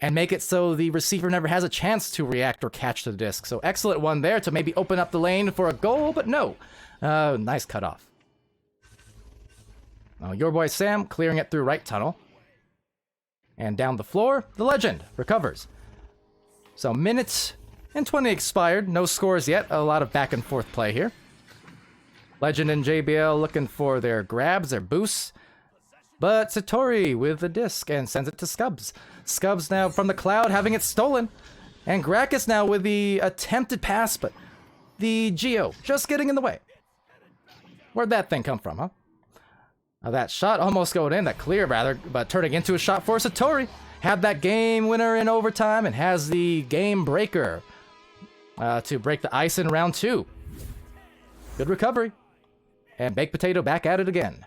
and make it so the receiver never has a chance to react or catch the disc. So excellent one there to maybe open up the lane for a goal, but no. Nice cutoff. Your boy Sam clearing it through right tunnel. And down the floor, the Legend recovers. So minutes and 20 expired. No scores yet. A lot of back and forth play here. Legend and JBL looking for their grabs, their boosts. But Satori with the disc and sends it to Scubs. Scubs now from the cloud having it stolen. And Gracchus now with the attempted pass, but the Geo just getting in the way. Where'd that thing come from, huh? That shot almost going in, that clear rather, but turning into a shot for Satori. Had that game winner in overtime and has the game breaker to break the ice in round 2. Good recovery. And Baked Potato back at it again.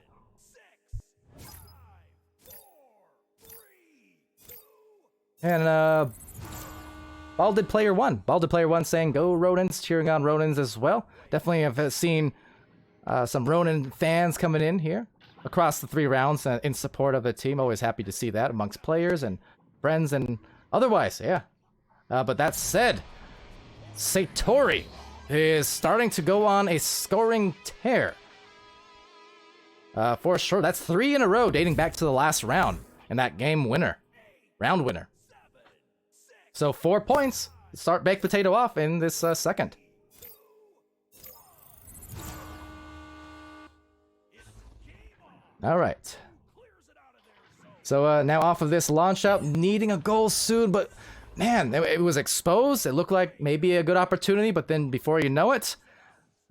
And Balded Player 1. Balded Player 1 saying go Ronins, cheering on Ronins as well. Definitely have seen some Ronin fans coming in here across the 3 rounds in support of the team. Always happy to see that amongst players and friends and otherwise, yeah. But that said, Satori is starting to go on a scoring tear. For sure, that's 3 in a row dating back to the last round and that game winner, round winner. So 4 points to start Baked Potato off in this second. All right. So now off of this launch out, needing a goal soon, but man, it was exposed. It looked like maybe a good opportunity, but then before you know it,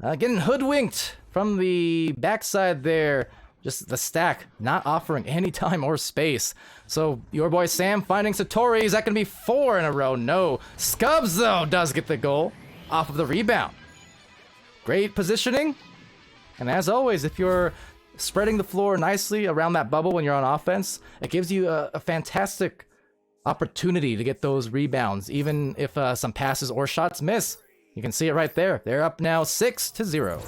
getting hoodwinked from the backside there. Just the stack not offering any time or space. So your boy Sam finding Satori. Is that going to be 4 in a row? No. Scubs, though, does get the goal off of the rebound. Great positioning. And as always, if you're spreading the floor nicely around that bubble when you're on offense, it gives you a fantastic opportunity to get those rebounds, even if some passes or shots miss. You can see it right there. They're up now 6-0.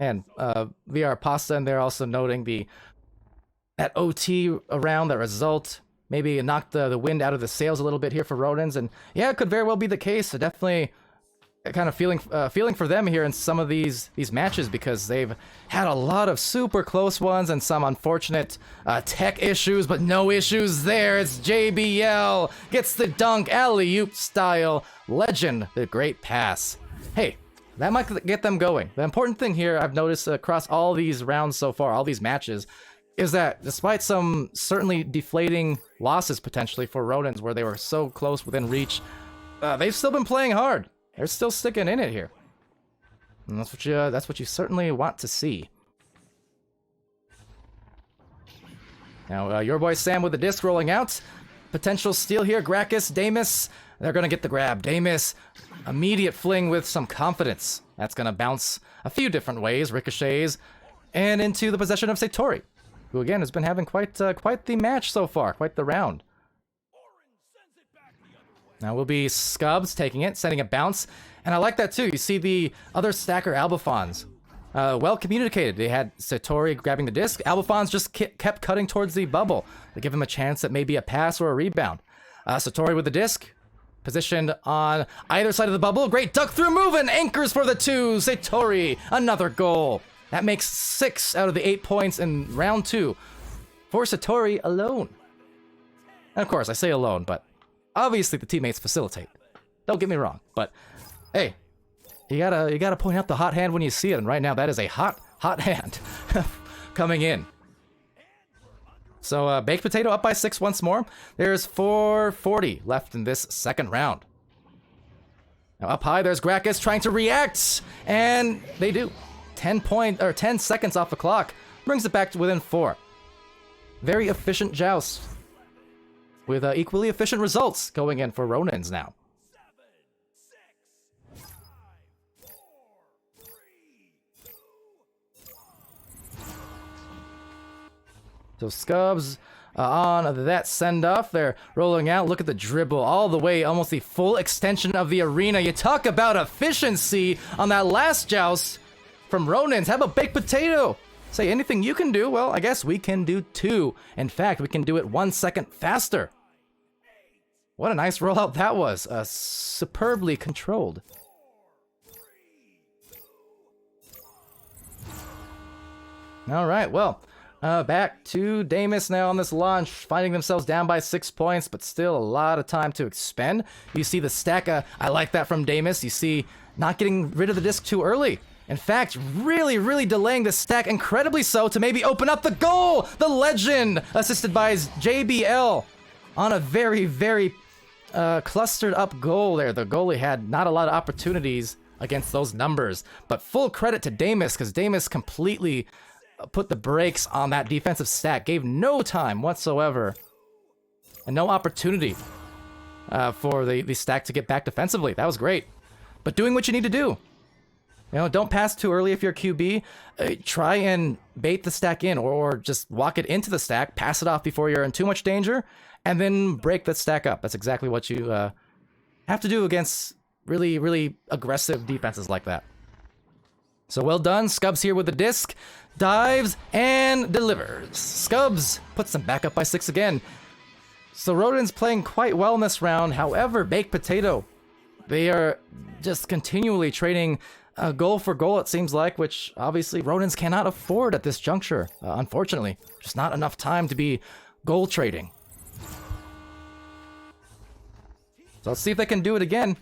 And VR Pasta and they're also noting that OT around that result maybe knocked the wind out of the sails a little bit here for Ronins, and yeah, it could very well be the case. So definitely kind of feeling for them here in some of these matches, because they've had a lot of super close ones and some unfortunate tech issues, but no issues there. It's JBL gets the dunk, alley-oop style. Legend, the great pass. Hey, that might get them going. The important thing here I've noticed across all these rounds so far, all these matches, is that despite some certainly deflating losses potentially for Ronins where they were so close within reach, they've still been playing hard. They're still sticking in it here. And that's what you certainly want to see. Now, your boy Sam with the disc rolling out. Potential steal here. Gracchus, Damus. They're going to get the grab. Damus, immediate fling with some confidence. That's going to bounce a few different ways, ricochets, and into the possession of Satori, who again has been having quite the match so far, quite the round. Now will be Scubs taking it, sending a bounce, and I like that too. You see the other stacker, Albifons. Well communicated. They had Satori grabbing the disc. Albifons just kept cutting towards the bubble. They give him a chance at maybe a pass or a rebound. Satori with the disc. positioned on either side of the bubble. Great duck through move and anchors for the 2. Satori, another goal. That makes 6 out of the 8 points in round 2 for Satori alone. And of course, I say alone, but obviously the teammates facilitate. Don't get me wrong, but hey, you gotta point out the hot hand when you see it, and right now that is a hot hand coming in. So Baked Potato up by 6 once more. There's 4:40 left in this second round. Now up high, there's Gracchus trying to react, and they do. 10 seconds off the clock brings it back to within 4. Very efficient joust, with equally efficient results going in for Ronins now. So Scubs on that send-off. They're rolling out. Look at the dribble all the way, almost the full extension of the arena. You talk about efficiency on that last joust from Ronins. How about Baked Potato? Say anything you can do, well, I guess we can do too. In fact, we can do it 1 second faster. What a nice rollout that was. Superbly controlled. All right, well, back to Damus now on this launch, finding themselves down by 6 points, but still a lot of time to expend. You see the stack, I like that from Damus. You see, not getting rid of the disc too early. In fact, really delaying the stack, incredibly so, to maybe open up the goal! The legend, assisted by JBL, on a very clustered up goal there. The goalie had not a lot of opportunities against those numbers, but full credit to Damus, because Damus completely put the brakes on that defensive stack, gave no time whatsoever, and no opportunity for the stack to get back defensively. That was great. But doing what you need to do. You know, don't pass too early if you're QB. Try and bait the stack in, or just walk it into the stack, pass it off before you're in too much danger, and then break that stack up. That's exactly what you have to do against really aggressive defenses like that. So well done. Scubs here with the disc. Dives and delivers. Scubs puts them back up by 6 again. So Rodin's playing quite well in this round. However, Baked Potato, they are just continually trading goal for goal, it seems like, which obviously Rodin's cannot afford at this juncture. Unfortunately, just not enough time to be goal trading. So let's see if they can do it again.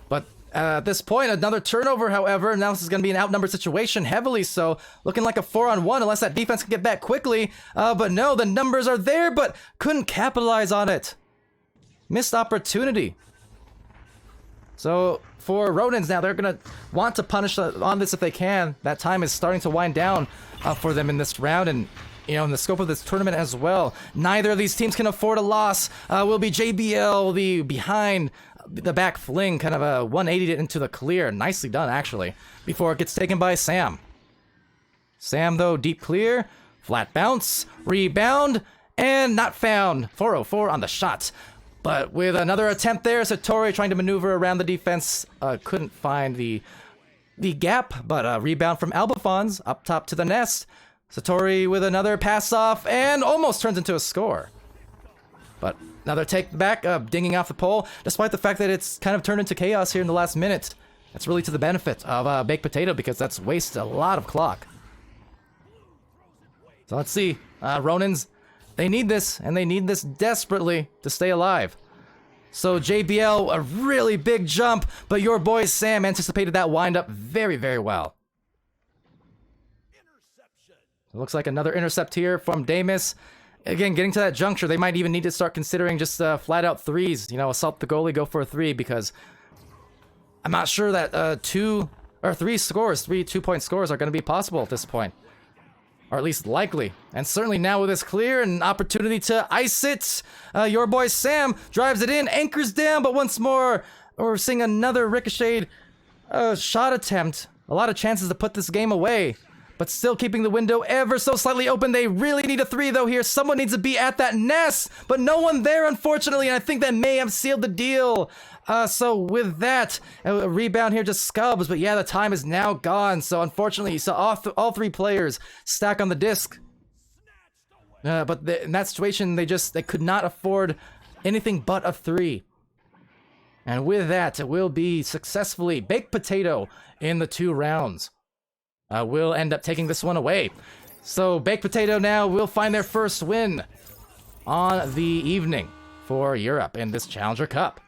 But at this point, another turnover, however. Now this is going to be an outnumbered situation, heavily so. Looking like a 4-on-1, unless that defense can get back quickly. But no, the numbers are there, but couldn't capitalize on it. Missed opportunity. So for Rodins now, they're going to want to punish on this if they can. That time is starting to wind down for them in this round, and you know, in the scope of this tournament as well. Neither of these teams can afford a loss. Will be JBL, the behind the back fling, kind of a 180'd it into the clear. Nicely done, actually, before it gets taken by Sam. Sam, though, deep clear, flat bounce, rebound, and not found. 404 on the shot. But with another attempt there, Satori trying to maneuver around the defense, couldn't find the gap, but a rebound from Albafons up top to the nest. Satori with another pass off, and almost turns into a score. But another take back, dinging off the pole, despite the fact that it's kind of turned into chaos here in the last minute. That's really to the benefit of Baked Potato, because that's wasted a lot of clock. So let's see. Ronins, they need this, and they need this desperately to stay alive. So JBL, a really big jump, but your boy Sam anticipated that wind-up very well. It looks like another intercept here from Damus. Again, getting to that juncture, they might even need to start considering just flat-out threes. You know, assault the goalie, go for a 3, because I'm not sure that 2 or 3 scores, 3 2-point scores are going to be possible at this point. Or at least likely. And certainly now with this clear, an opportunity to ice it. Your boy Sam drives it in, anchors down, but once more, we're seeing another ricocheted shot attempt. A lot of chances to put this game away, but still keeping the window ever so slightly open. They really need a 3 though here. Someone needs to be at that nest, but no one there, unfortunately, and I think that may have sealed the deal. So with that, a rebound here, just Scubs, but yeah, the time is now gone. So unfortunately, you saw all 3 players stack on the disc. But in that situation, they could not afford anything but a 3. And with that, it will be successfully Baked Potato in the 2 rounds. Will end up taking this one away. So Baked Potato now will find their first win on the evening for Europe in this Challenger Cup.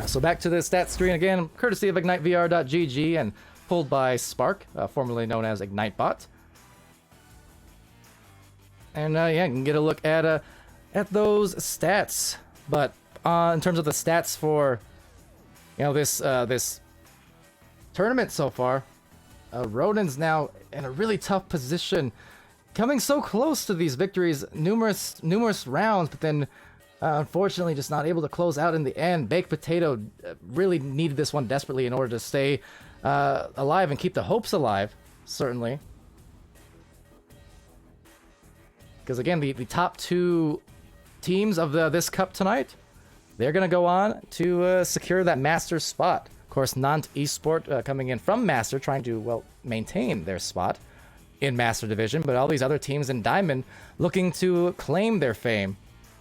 So back to the stats screen again, courtesy of IgniteVR.gg and pulled by Spark, formerly known as IgniteBot. And yeah, you can get a look at those stats. But in terms of the stats for this tournament so far, Rodin's now in a really tough position, coming so close to these victories, numerous rounds, but then unfortunately just not able to close out in the end. Baked Potato really needed this one desperately in order to stay alive and keep the hopes alive, certainly. Because again, the top 2 teams of this cup tonight, they're going to go on to secure that Master spot. Of course, Nantes Esport coming in from Master, trying to, well, maintain their spot in Master Division, but all these other teams in Diamond looking to claim their fame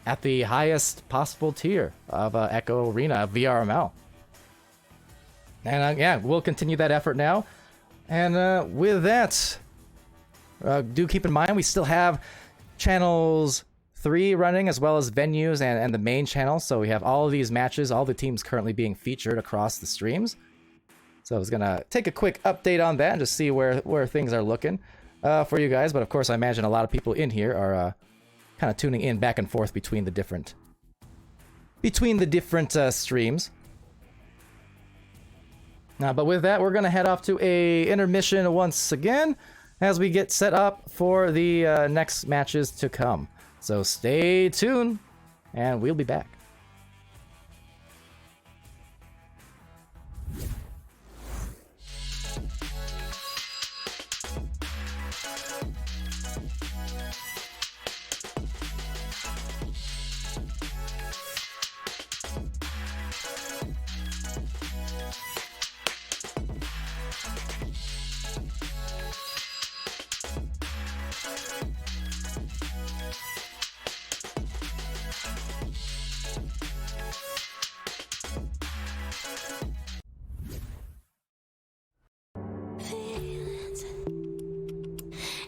at the highest possible tier of Echo Arena, VRML. And yeah, we'll continue that effort now. And with that, do keep in mind we still have channels 3 running, as well as venues and the main channel. So we have all of these matches, all the teams currently being featured across the streams. So I was gonna take a quick update on that and just see where things are looking for you guys. But of course, I imagine a lot of people in here are kind of tuning in back and forth between the different streams. But with that, we're gonna head off to a intermission once again as we get set up for the next matches to come. So stay tuned, and we'll be back.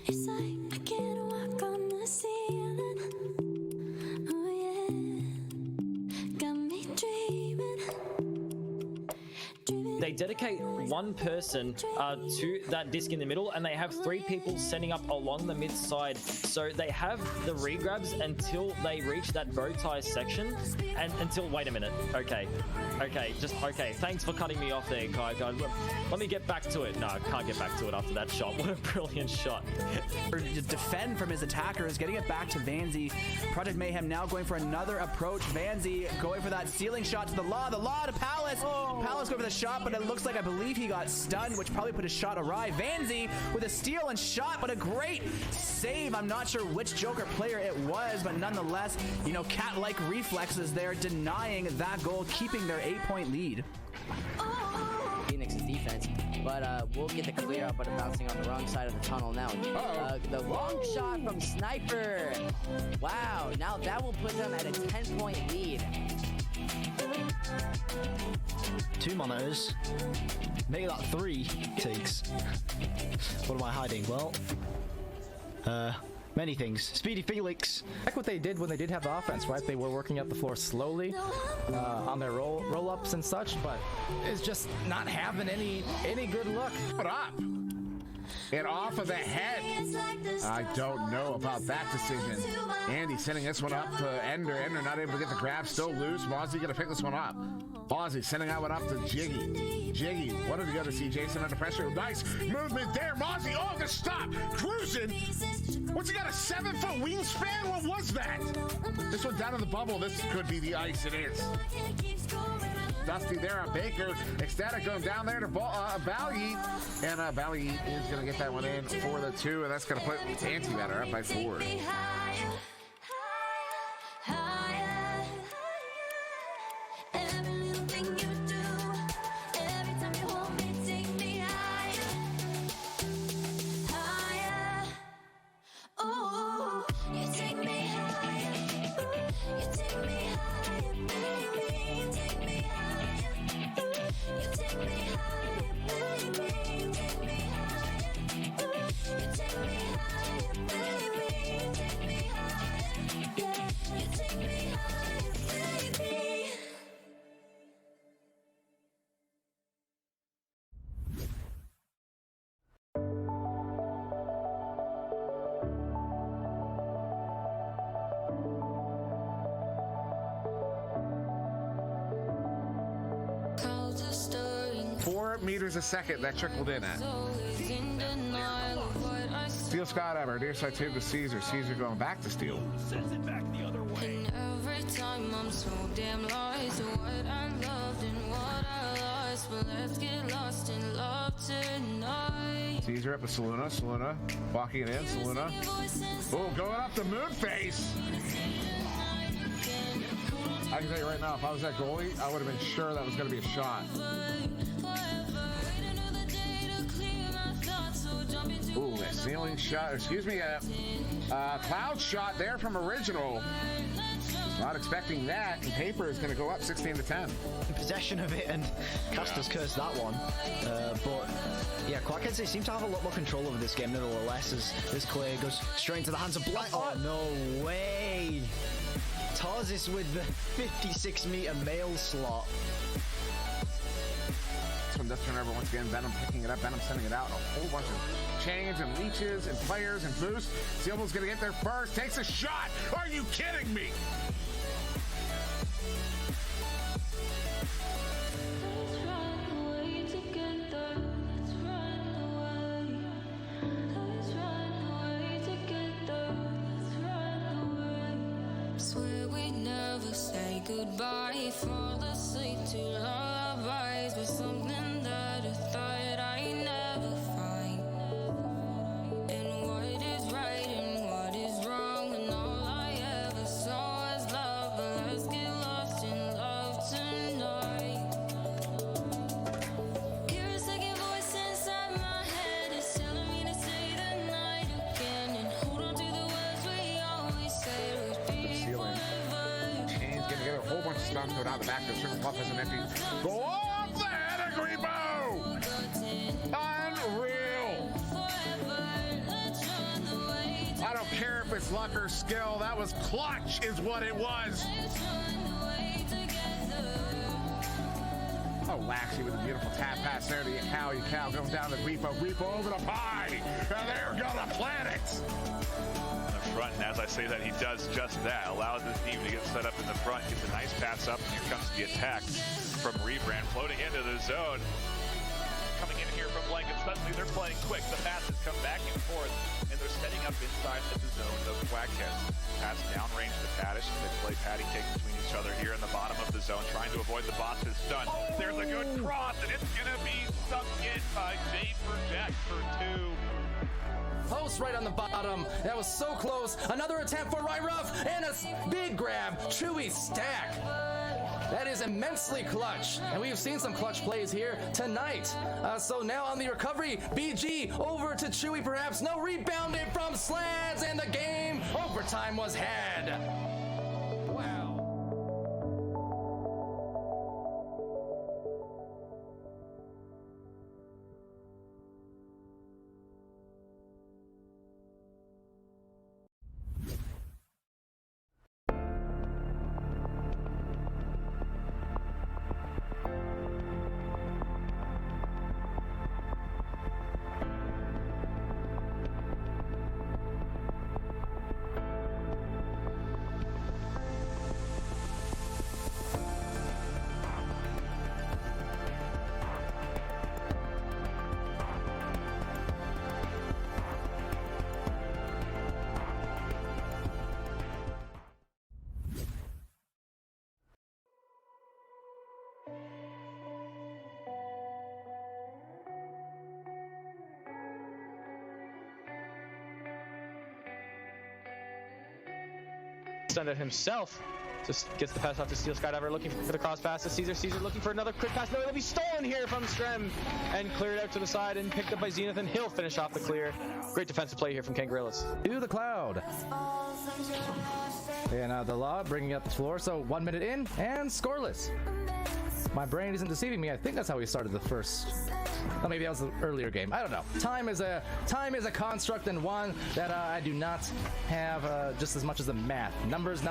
It's like I can't walk on the ceiling. Oh yeah, got me dreaming. They dedicate one person to that disc in the middle, and they have 3 people setting up along the mid side. So they have the regrabs until they reach that bow tie section, and until wait a minute. Okay, thanks for cutting me off there, Kai. Let me get back to it. No, I can't get back to it after that shot. What a brilliant shot. To defend from his attackers, getting it back to Vanzi. Project Mayhem now going for another approach. Vanzi going for that ceiling shot to the law to Palace. Palace going for the shot, but it looks like, I believe he got stunned, which probably put his shot awry. Vanzi with a steal and shot, but a great save. I'm not sure which Joker player it was, but nonetheless, you know, cat-like reflexes there, denying that goal, keeping their 8-point lead. Phoenix's defense, but we'll get the clear up, but bouncing on the wrong side of the tunnel now. The long shot from Sniper. Wow, now that will put them at a 10-point lead. 2 monitors. Make that 3 takes. What am I hiding? Well, many things. Speedy Felix. Like what they did when they did have the offense, right? They were working up the floor slowly on their roll-ups and such, but it's just not having any good luck. What up? And off of the head. I don't know about that decision. Andy sending this one up to Ender. Ender not able to get the grab, still loose. Mozzie gonna pick this one up. Mozzie sending that one up to Jiggy. Jiggy, what did you go to see Jason under pressure? Nice movement there. Mozzie, oh, the stop. Cruising. What's he got, a 7-foot wingspan? What was that? This one down in the bubble. This could be the ice. It is. Dusty there on Baker. Ecstatic going down there to Bally. And Bally is going to get that one in for the 2, and that's going to put Antimatter up by 4. meters a second that trickled in at. Steel skydiver, near side tube to Caesar. Caesar going back to Steel. And every time I'm so damn lost, what I loved and what I lost, but let's get lost in love tonight. Caesar up to Saluna. Saluna walking it in. Saluna. Oh, going up the moon face. I can tell you right now, if I was that goalie, I would have been sure that was going to be a shot. Ooh, a ceiling shot. Excuse me, a cloud shot there from Original. Not expecting that, and Paper is going to go up 16-10. Possession of it, and Casters cursed that one. But yeah, Quackheads seem to have a lot more control over this game nevertheless, as this clear goes straight into the hands of Black. Oh, no way! Tarsis with the 56-meter mail slot. This one does turn over once again. Venom picking it up. Venom sending it out. A whole bunch of chains and leeches and players and boosts. Sealable's going to get there first. Takes a shot. Are you kidding me? Swear we never say goodbye. Fall asleep to lullabies with something that I thought I'd never find. And what is right and what is wrong, and all I ever saw was love. But let's get lost in love tonight. Hear a second voice inside my head, it's telling me to stay the night again and hold on to the words we always say would be. Chain's gonna get a whole bunch of stuff going out the back. The triple puff is an empty. Go off the head of Grebo! Unreal! I don't care if it's luck or skill. That was clutch, is what it was. Oh, Laxi with a beautiful tap pass there to Yakao. Yakao goes down to Grebo. Grebo over the pie. And they're gonna plant it. Front, and as I say that, he does just that. Allows his team to get set up in the front, gets a nice pass up, and here comes the attack from Rebrand, floating into the zone. Coming in here from Blanket, suddenly they're playing quick. The passes come back and forth, and they're setting up inside the zone of Quackheads. Pass downrange to Paddish. They play patty cake between each other here in the bottom of the zone, trying to avoid the boss's stun. There's a good cross, and it's going to be sucked in by Vapor Jack for 2. Post right on the bottom. That was so close. Another attempt for Ryruff and a big grab. Chewy stack. That is immensely clutch. And we've seen some clutch plays here tonight. So now on the recovery, BG over to Chewy perhaps. No, rebounded from Slads, and the game overtime was had. Wow. Done it himself. Just gets the pass off to Steel Skydiver, looking for the cross pass to Caesar. Caesar looking for another quick pass. No, it'll be stolen here from Strem and cleared out to the side and picked up by Zenith, and he'll finish off the clear. Great defensive play here from Ken Gorillas. To the cloud. And the Law bringing up the floor. So 1 minute in and scoreless. My brain isn't deceiving me. I think that's how we started the first. Oh, maybe that was the earlier game. I don't know. Time is a construct, and one that I do not have just as much as the math. Numbers,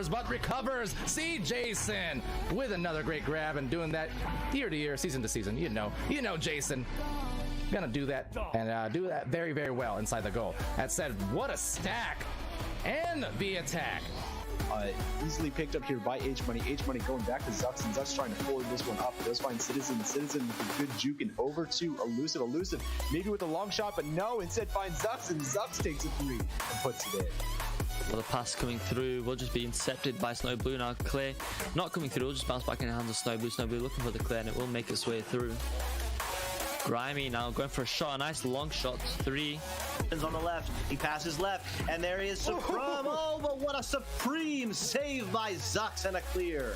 but recovers. See Jason with another great grab and doing that year to year, season to season. You know, Jason. Gonna do that and do that very, very well inside the goal. That said, what a stack and the attack. Easily picked up here by H-Money. H-Money going back to Zux, and Zux trying to forward this one up. Does find Citizen. Citizen with a good juke and over to Elusive. Elusive maybe with a long shot, but no, instead finds Zux, and Zux takes a 3 and puts it in. Well, the pass coming through will just be intercepted by Snow Blue. Now clear not coming through, will just bounce back in the hands of Snow Blue. Snow Blue looking for the clear, and it will make its way through. Grimy now going for a shot, a nice long shot, 3. On the left, he passes left, and there is Supreme. Oh, but what a supreme save by Zux and a clear.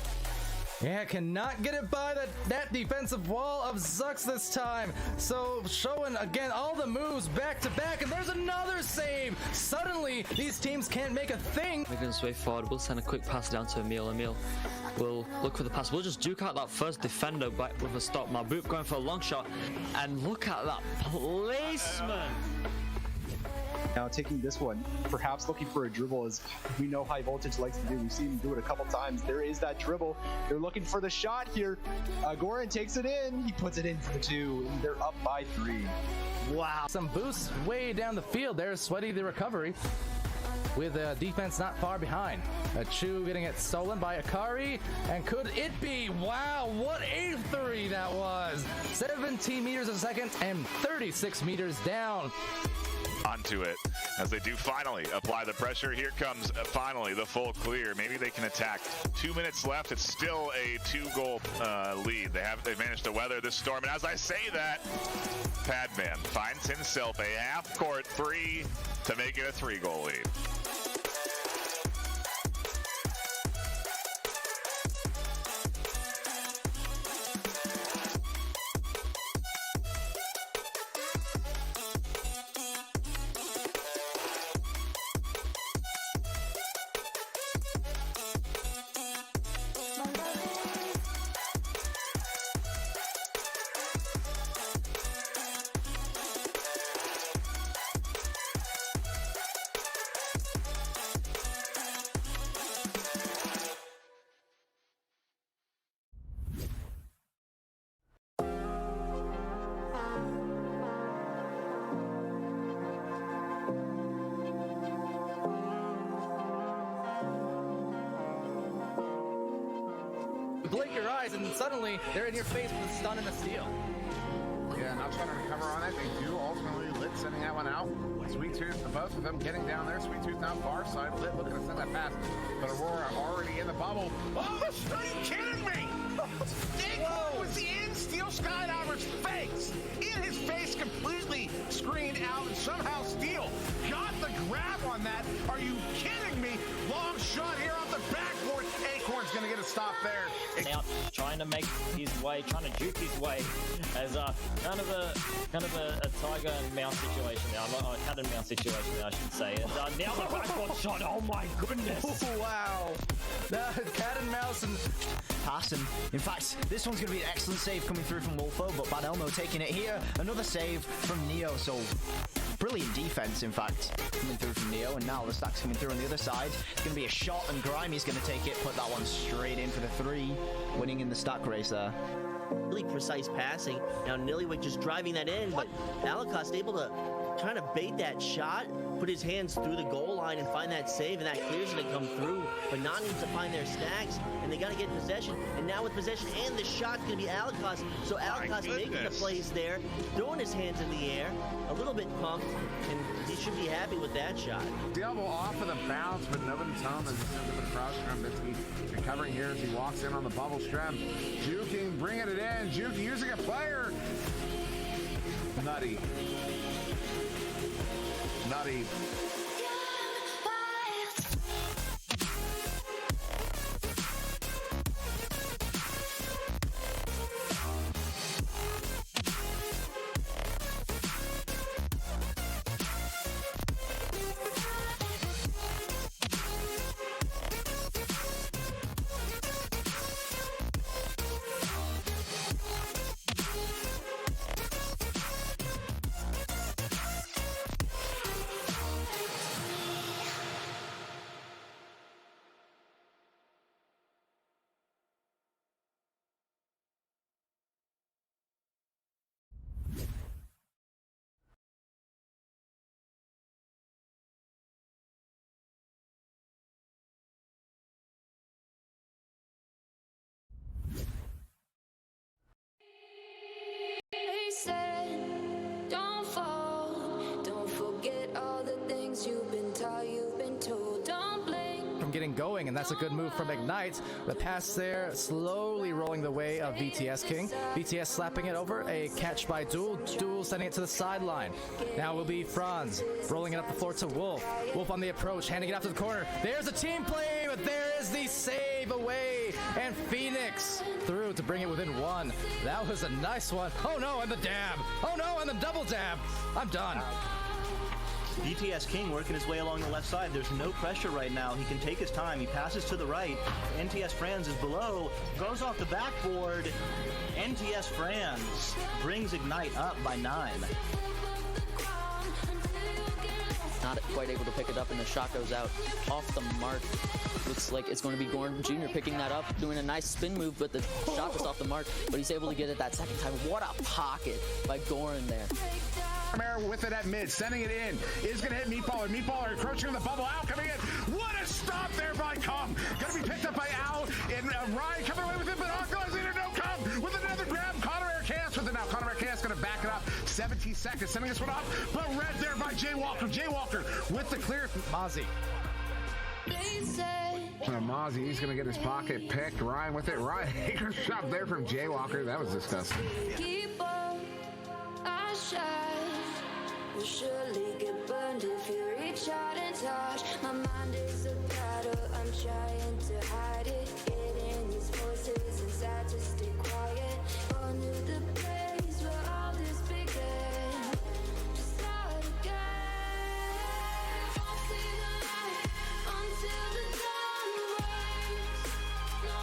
Yeah, cannot get it by that defensive wall of Zux this time. So showing again all the moves back to back, and there's another save. Suddenly, these teams can't make a thing. Making his way forward, we'll send a quick pass down to Emil. Emil will look for the pass. We'll just duke out that first defender back with a stop. Maboop going for a long shot, and look at that placement. Now taking this one, perhaps looking for a dribble, as we know High Voltage likes to do. We've seen him do it a couple times. There is that dribble. They're looking for the shot here. Goran takes it in. He puts it in for the 2. They're up by 3. Wow. Some boosts way down the field there. Sweaty the recovery, with defense not far behind. Chu getting it stolen by Akari, and could it be? Wow, what a 3 that was! 17 meters a second and 36 meters down. Onto it as they do finally apply the pressure. Here comes finally the full clear. Maybe they can attack. 2 minutes left. It's still a 2-goal lead. They've managed to weather this storm. And as I say that, Padman finds himself a half-court 3 to make it a 3-goal lead. Blink your eyes and suddenly they're in your face with a stun and a steal. Yeah, not trying to recover on it. They do ultimately Lit sending that one out. Sweet Tooth, the both of them getting down there. Sweet Tooth now far side. Lit looking to send that pass, but Aurora already in the bubble. Oh, are you kidding me? Dick was in Steel Skydiver's face. In his face, completely screened out, and somehow Steel got the grab on that. Are you kidding me? Long shot here off the backboard. Acorn's gonna get a stop there. Out trying to make his way, trying to juke his way, as kind of a tiger and mouse situation now, a cat and mouse situation I should say. And now the backboard shot. Oh my goodness! Oh, wow, cat and mouse and passing. In fact, this one's going to be an excellent save coming through from Wolfo, but Bad Elmo taking it here. Another save from Neo, so brilliant defense, in fact, coming through from Neo, and now the stack's coming through on the other side. It's going to be a shot, and Grimey's going to take it, put that one straight in for the 3, winning in the stack race there. Really precise passing. Now Nillywick just driving that in, but Alacost able to kind of bait that shot, put his hands through the goal line and find that save, and that clears it to come through. But Not needs to find their stacks, and they got to get possession. And now with possession and the shot's going to be Alacost. So Alacost making the plays there, throwing his hands in the air, a little bit pumped, and he should be happy with that shot. Diablo off of the bounce, but nobody's home. There's a bit of a cross from Bitsky recovering here as he walks in on the bubble strem. Juking, bringing it in. Juke using a player. Nutty. getting going, and that's a good move from Ignite. The pass there, slowly rolling the way of VTS King. VTS slapping it over, a catch by Duel. Duel sending it to the sideline. Now will be Franz, rolling it up the floor to Wolf. Wolf on the approach, handing it out to the corner. There's a team play, but there is the save away, and Phoenix through to bring it within one. That was a nice one. Oh no, and the dab. Oh no, and the double dab. I'm done. BTS King working his way along the left side. There's no pressure right now. He can take his time. He passes to the right. NTS Franz is below. Goes off the backboard. NTS Franz brings Ignite up by 9. Not quite able to pick it up, and the shot goes out off the mark. Looks like it's going to be Goran Jr. picking that up, doing a nice spin move, but the shot was off the mark, but he's able to get it that second time. What a pocket by Goran there. With it at mid, sending it in, is going to hit Meatballer. Meatballer encroaching on the bubble. Al coming in. What a stop there by Com. Going to be picked up by Al, and Ryan coming away with it, but Argyle leader, no Com with another grab. Connor Chaos with it now. Connor Chaos going to back it up. 17 seconds, sending this one up, but red there by Jay Walker. Jay Walker with the clear. Mozzie. Mozzie, he's going to get his pocket picked. Ryan with it. Ryan Hager shot there from Jay Walker. That was disgusting. Keep on, I shine. Will surely get burned if you reach out and touch. My mind is a battle, I'm trying to hide it. Getting these voices inside to stay quiet. On to the place where all this began. Just start again. Won't see the light until the dawn breaks. No,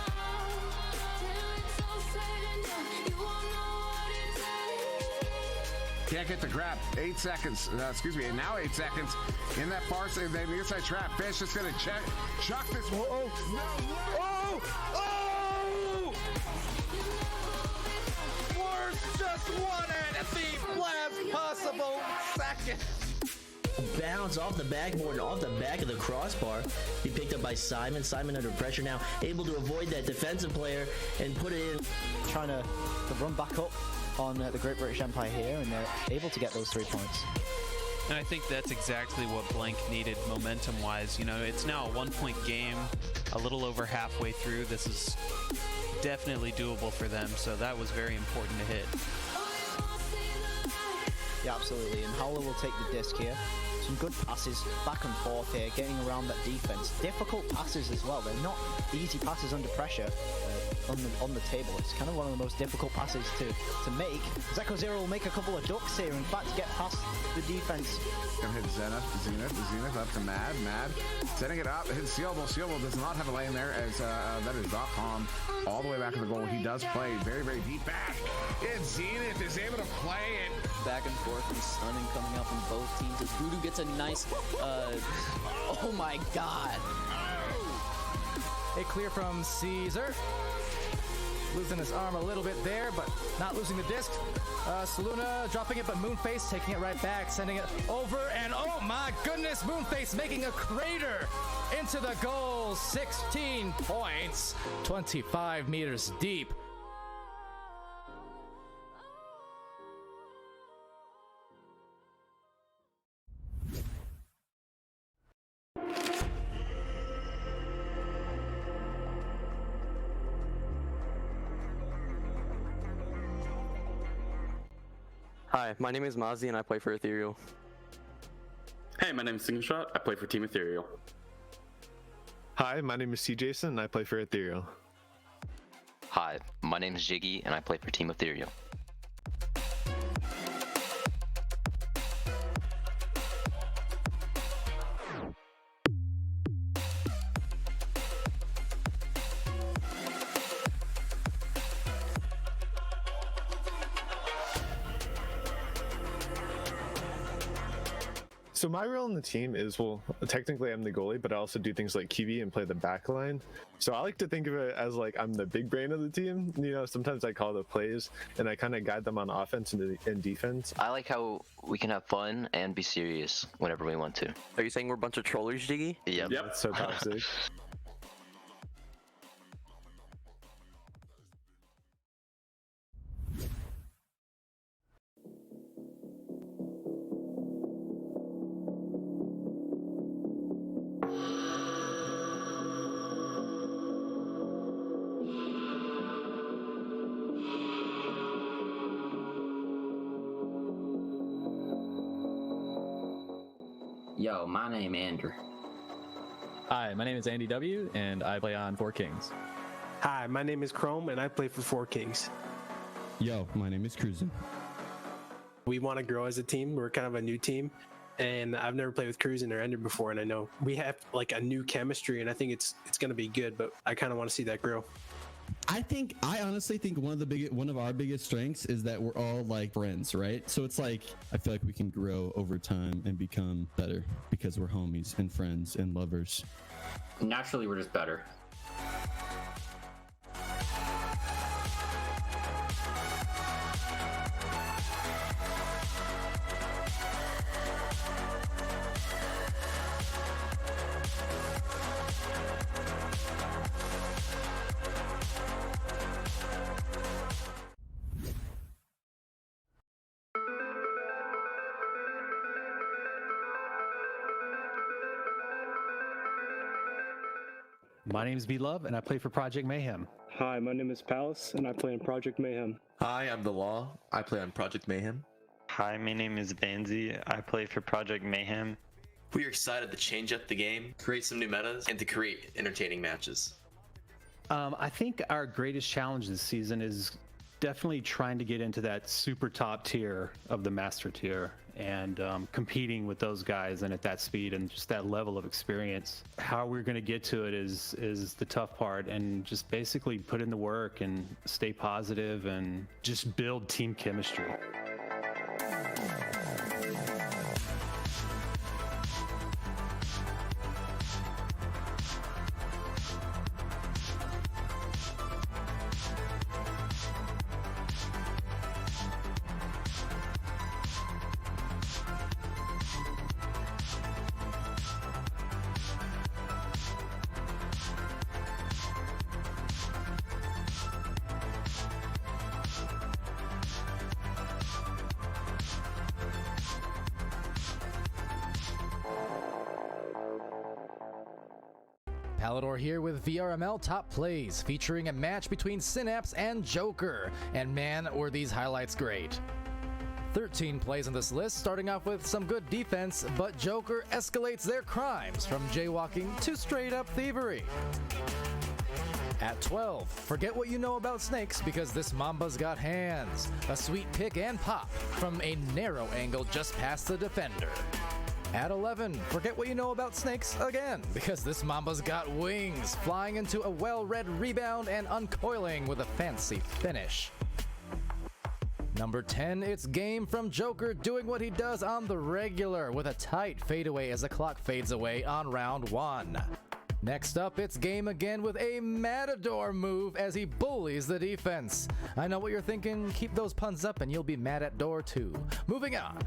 till it's all said and done, you won't know what it takes. Can't get the grab. 8 seconds. And now 8 seconds in that far side. The inside trap. Fish is going to chuck this. Whoa. No. Oh! Worst just won it at the last possible second. Bounce off the backboard and off the back of the crossbar. Be picked up by Simon. Simon under pressure now, able to avoid that defensive player and put it in. Trying to run back up on the Great British Empire here, and they're able to get those 3 points. And I think that's exactly what Blank needed momentum-wise. You know, it's now a 1-point game, a little over halfway through. This is definitely doable for them, so that was very important to hit. Yeah, absolutely. And Howler will take the disc here. Some good passes back and forth here, getting around that defense. Difficult passes as well. They're not easy passes under pressure on the table. It's kind of one of the most difficult passes to make. Zeko Zero will make a couple of ducks here. In fact, get past the defense. Gonna hit Zenith up to Mad. Setting it up, hit Sealable. Sealable does not have a lane there, as that is .com all the way back in the goal. He does play very, very deep back. And Zenith is able to play it. Back and forth and stunning coming up from both teams as Voodoo gets a nice, oh my god. A clear from Caesar. Losing his arm a little bit there, but not losing the disc. Saluna dropping it, but Moonface taking it right back, sending it over, and oh my goodness, Moonface making a crater into the goal. 16 points, 25 meters deep. Hi, my name is Mozzie and I play for Ethereal. Hey, my name is Shot. I play for Team Ethereal. Hi, my name is C. Jason and I play for Ethereal. Hi, my name is Jiggy and I play for Team Ethereal. So my role in the team is, well, technically I'm the goalie, but I also do things like QB and play the back line. So I like to think of it as like I'm the big brain of the team. You know, sometimes I call the plays and I kind of guide them on offense and defense. I like how we can have fun and be serious whenever we want to. Are you saying we're a bunch of trollers, Jiggy? Yep. That's so toxic. Yo, my name Andrew. Hi, my name is Andy W, and I play on Four Kings. Hi, my name is Chrome, and I play for Four Kings. Yo, my name is Cruisin. We want to grow as a team. We're kind of a new team, and I've never played with Cruisin or Ender before, and I know we have like a new chemistry, and I think it's going to be good, but I kind of want to see that grow. I honestly think one of our biggest strengths is that we're all like friends, right? So it's like I feel like we can grow over time and become better because we're homies and friends and lovers. Naturally, we're just better. My name is V-Love, and I play for Project Mayhem. Hi, my name is Palace, and I play in Project Mayhem. Hi, I'm The Law. I play on Project Mayhem. Hi, my name is Banzi. I play for Project Mayhem. We are excited to change up the game, create some new metas, and to create entertaining matches. I think our greatest challenge this season is definitely trying to get into that super top tier of the master tier and competing with those guys and at that speed and just that level of experience. How we're going to get to it is the tough part, and just basically put in the work and stay positive and just build team chemistry. Palador here with VRML Top Plays, featuring a match between Synapse and Joker. And man, were these highlights great. 13 plays on this list, starting off with some good defense, but Joker escalates their crimes from jaywalking to straight-up thievery. At 12, forget what you know about snakes because this Mamba's got hands. A sweet pick and pop from a narrow angle just past the defender. At 11, forget what you know about snakes again, because this Mamba's got wings, flying into a well-read rebound and uncoiling with a fancy finish. Number 10, it's game from Joker doing what he does on the regular with a tight fadeaway as the clock fades away on round 1. Next up, it's game again with a Matador move as he bullies the defense. I know what you're thinking, keep those puns up and you'll be mad at door too. Moving on.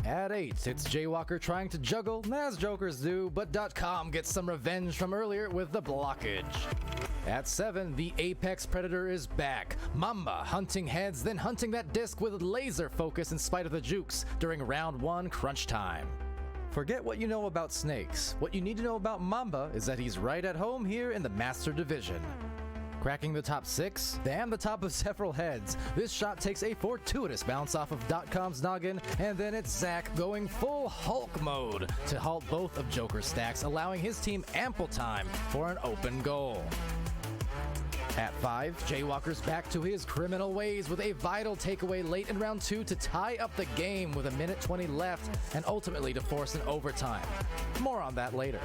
At 8, it's Jaywalker trying to juggle, as Jokers do, but .com gets some revenge from earlier with the blockage. At 7, the Apex Predator is back. Mamba hunting heads, then hunting that disc with laser focus in spite of the jukes during round 1 crunch time. Forget what you know about snakes. What you need to know about Mamba is that he's right at home here in the Master Division. Cracking the top 6, and the top of several heads. This shot takes a fortuitous bounce off of .com's noggin, and then it's Zach going full Hulk mode to halt both of Joker's stacks, allowing his team ample time for an open goal. At 5, Jaywalker's back to his criminal ways with a vital takeaway late in round 2 to tie up the game with 1:20 left and ultimately to force an overtime. More on that later.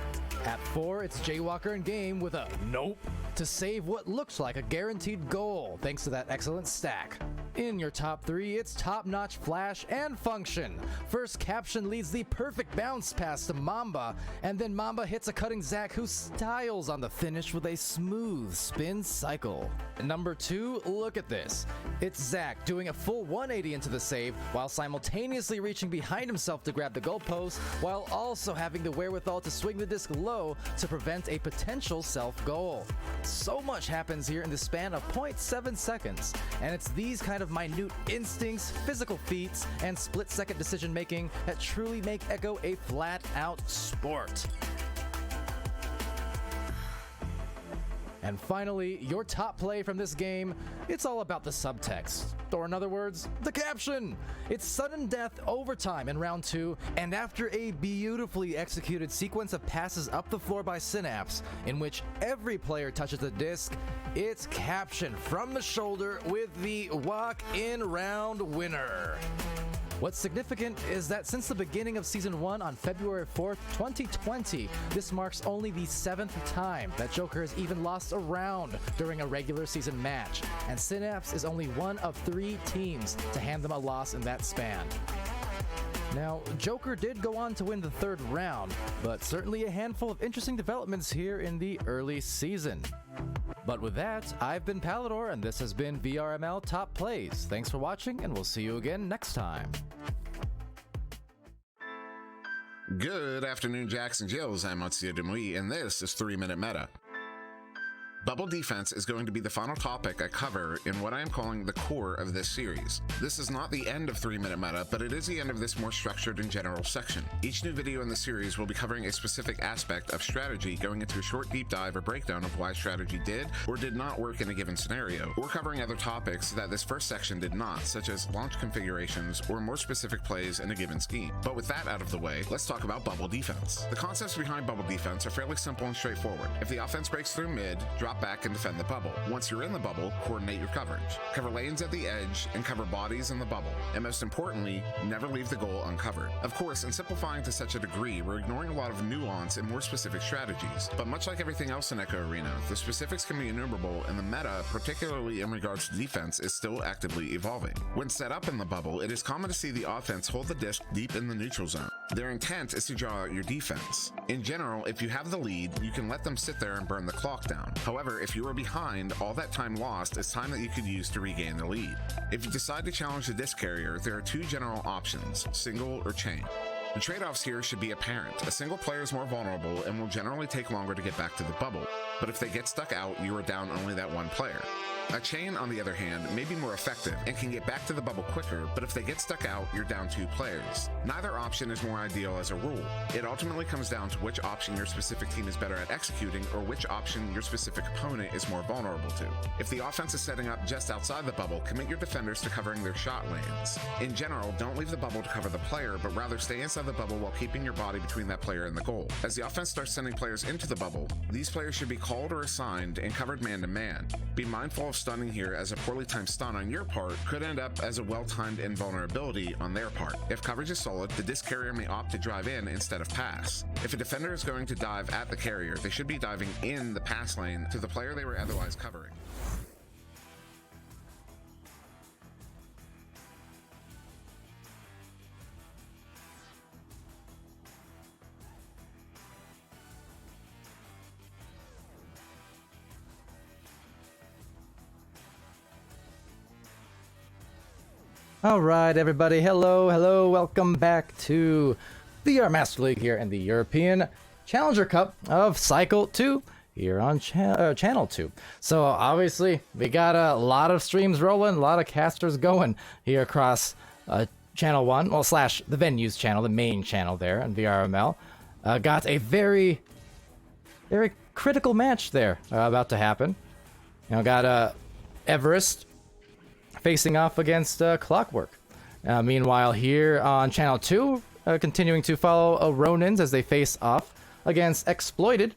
At 4, it's Jaywalker in game with a nope to save what looks like a guaranteed goal thanks to that excellent stack. In your top 3, it's top-notch flash and function. First caption leads the perfect bounce pass to Mamba, and then Mamba hits a cutting Zach who styles on the finish with a smooth spin cycle. Number 2, look at this. It's Zach doing a full 180 into the save while simultaneously reaching behind himself to grab the goalpost while also having the wherewithal to swing the disc low to prevent a potential self-goal. So much happens here in the span of 0.7 seconds, and it's these kind of minute instincts, physical feats, and split-second decision-making that truly make Echo a flat-out sport. And finally, your top play from this game, it's all about the subtext. or in other words, the caption. It's sudden death overtime in round 2, and after a beautifully executed sequence of passes up the floor by Synapse, in which every player touches the disc, it's caption from the shoulder with the walk-in round winner. What's significant is that since the beginning of Season 1 on February 4th, 2020, this marks only the 7th time that Joker has even lost a round during a regular season match, and Synapse is only one of 3 teams to hand them a loss in that span. Now, Joker did go on to win the 3rd round, but certainly a handful of interesting developments here in the early season. But with that, I've been Palador, and this has been VRML Top Plays. Thanks for watching, and we'll see you again next time. Good afternoon, Jacks and Jills. I'm Matsuya Demui, and this is 3 Minute Meta. Bubble defense is going to be the final topic I cover in what I am calling the core of this series. This is not the end of 3 Minute Meta, but it is the end of this more structured and general section. Each new video in the series will be covering a specific aspect of strategy, going into a short deep dive or breakdown of why strategy did or did not work in a given scenario, or covering other topics that this first section did not, such as launch configurations or more specific plays in a given scheme. But with that out of the way, let's talk about bubble defense. The concepts behind bubble defense are fairly simple and straightforward. If the offense breaks through mid, drop back and defend the bubble. Once you're in the bubble, coordinate your coverage. Cover lanes at the edge and cover bodies in the bubble. And most importantly, never leave the goal uncovered. Of course, in simplifying to such a degree, we're ignoring a lot of nuance and more specific strategies. But much like everything else in Echo Arena, the specifics can be innumerable, and the meta, particularly in regards to defense, is still actively evolving. When set up in the bubble, it is common to see the offense hold the disc deep in the neutral zone. Their intent is to draw out your defense. In general, if you have the lead, you can let them sit there and burn the clock down. However, if you are behind, all that time lost is time that you could use to regain the lead. If you decide to challenge the disc carrier, there are 2 general options, single or chain. The trade-offs here should be apparent. A single player is more vulnerable and will generally take longer to get back to the bubble, but if they get stuck out, you are down only that one player. A chain, on the other hand, may be more effective and can get back to the bubble quicker, but if they get stuck out, you're down 2 players. Neither option is more ideal as a rule. It ultimately comes down to which option your specific team is better at executing or which option your specific opponent is more vulnerable to. If the offense is setting up just outside the bubble, commit your defenders to covering their shot lanes. In general, don't leave the bubble to cover the player, but rather stay inside the bubble while keeping your body between that player and the goal. As the offense starts sending players into the bubble, these players should be called or assigned and covered man to man. Be mindful of stunning here, as a poorly timed stun on your part could end up as a well-timed invulnerability on their part. If coverage is solid, the disc carrier may opt to drive in instead of pass. If a defender is going to dive at the carrier, they should be diving in the pass lane to the player they were otherwise covering. All right, everybody. Hello. Welcome back to VR Master League here in the European Challenger Cup of Cycle 2 here on Channel 2. So obviously, we got a lot of streams rolling, a lot of casters going here across Channel 1, well, slash the venues channel, the main channel there in VRML. Got a very critical match there about to happen. You know, got Everest facing off against Clockwork. Meanwhile, here on Channel 2, continuing to follow Ronins as they face off against Exploited.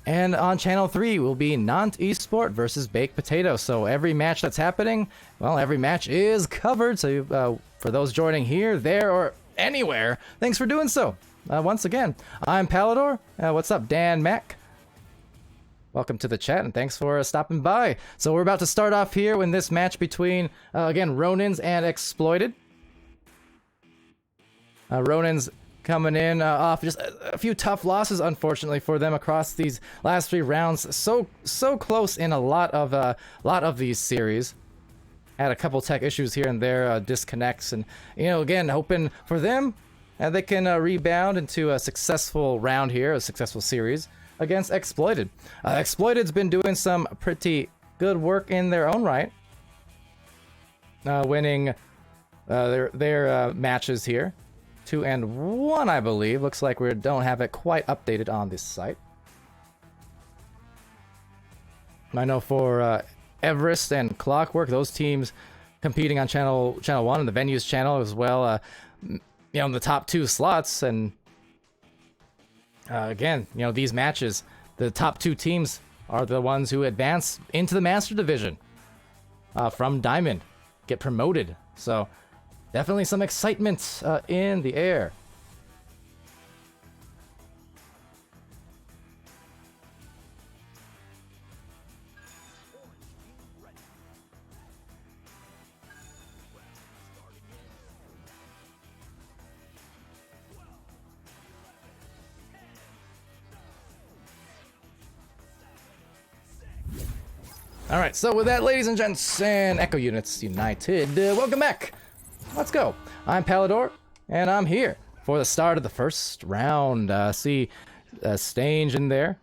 And on Channel 3 will be Nant Esport versus Baked Potato. So every match that's happening, well, every match is covered. So for those joining here, there, or anywhere, thanks for doing so. Once again, I'm Palador. What's up, Dan Mack? Welcome to the chat, and thanks for stopping by. So we're about to start off here in this match between, again, Ronins and Exploited. Ronins coming in off just a few tough losses, unfortunately, for them across these last 3 rounds. So close in a lot of these series. Had a couple tech issues here and there, disconnects, and, you know, again, hoping for them they can rebound into a successful round here, a successful series against Exploited. Exploited's been doing some pretty good work in their own right, winning their matches here, 2-1, I believe. Looks like we don't have it quite updated on this site. I know for Everest and Clockwork, those teams competing on channel 1 and the venues channel as well. You know, in the top 2 slots, and again, you know, these matches, the top 2 teams are the ones who advance into the Master Division from Diamond, get promoted. So definitely some excitement in the air. Alright, so with that, ladies and gents, and Echo Units United, welcome back! Let's go! I'm Palador, and I'm here for the start of the first round. See Stange in there,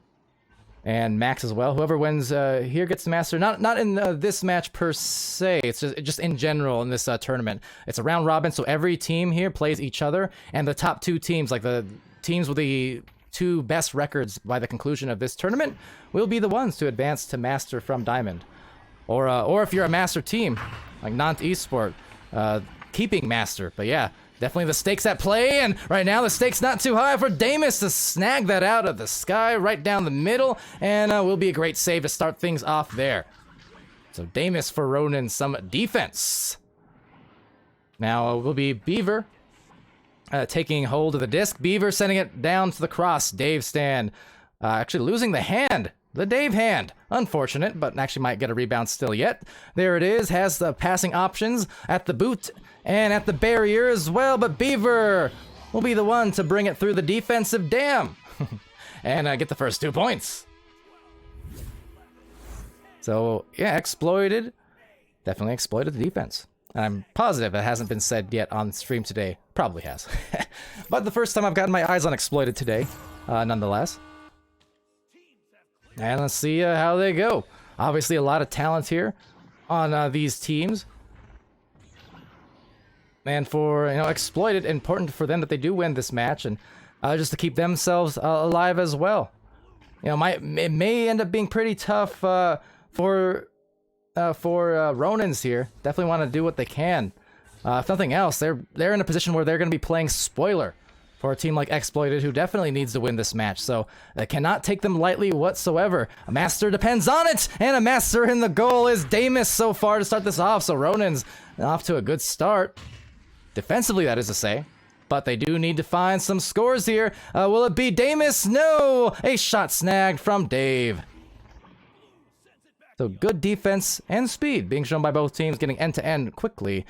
and Max as well. Whoever wins here gets the Master. Not in this match per se, it's just in general in this tournament. It's a round robin, so every team here plays each other, and the top 2 teams, like the teams with the 2 best records by the conclusion of this tournament, will be the ones to advance to Master from Diamond. Or if you're a Master team, like Nant Esport, keeping Master. But yeah, definitely the stakes at play, and right now the stakes not too high for Damus to snag that out of the sky right down the middle, and will be a great save to start things off there. So Damus for Ronin some defense. Now will be Beaver taking hold of the disc. Beaver sending it down to the cross. Dave stand. Actually losing the hand. The Dave hand. Unfortunate, but actually might get a rebound still yet. There it is. Has the passing options at the boot and at the barrier as well. But Beaver will be the one to bring it through the defensive dam. And get the first 2 points. So, yeah, exploited. Definitely exploited the defense. I'm positive it hasn't been said yet on stream today. Probably has. But the first time I've gotten my eyes on exploited today, nonetheless. And let's see how they go. Obviously a lot of talent here on these teams. And for, you know, exploited, important for them that they do win this match, and just to keep themselves alive as well. You know, it may end up being pretty tough for Ronins here. Definitely want to do what they can. If nothing else, they're in a position where they're going to be playing spoiler for a team like Exploited, who definitely needs to win this match. So they cannot take them lightly whatsoever. A Master depends on it, and a Master in the goal is Damus so far to start this off. So Ronin's off to a good start. Defensively, that is to say. But they do need to find some scores here. Will it be Damus? No! A shot snagged from Dave. So good defense and speed being shown by both teams, getting end-to-end quickly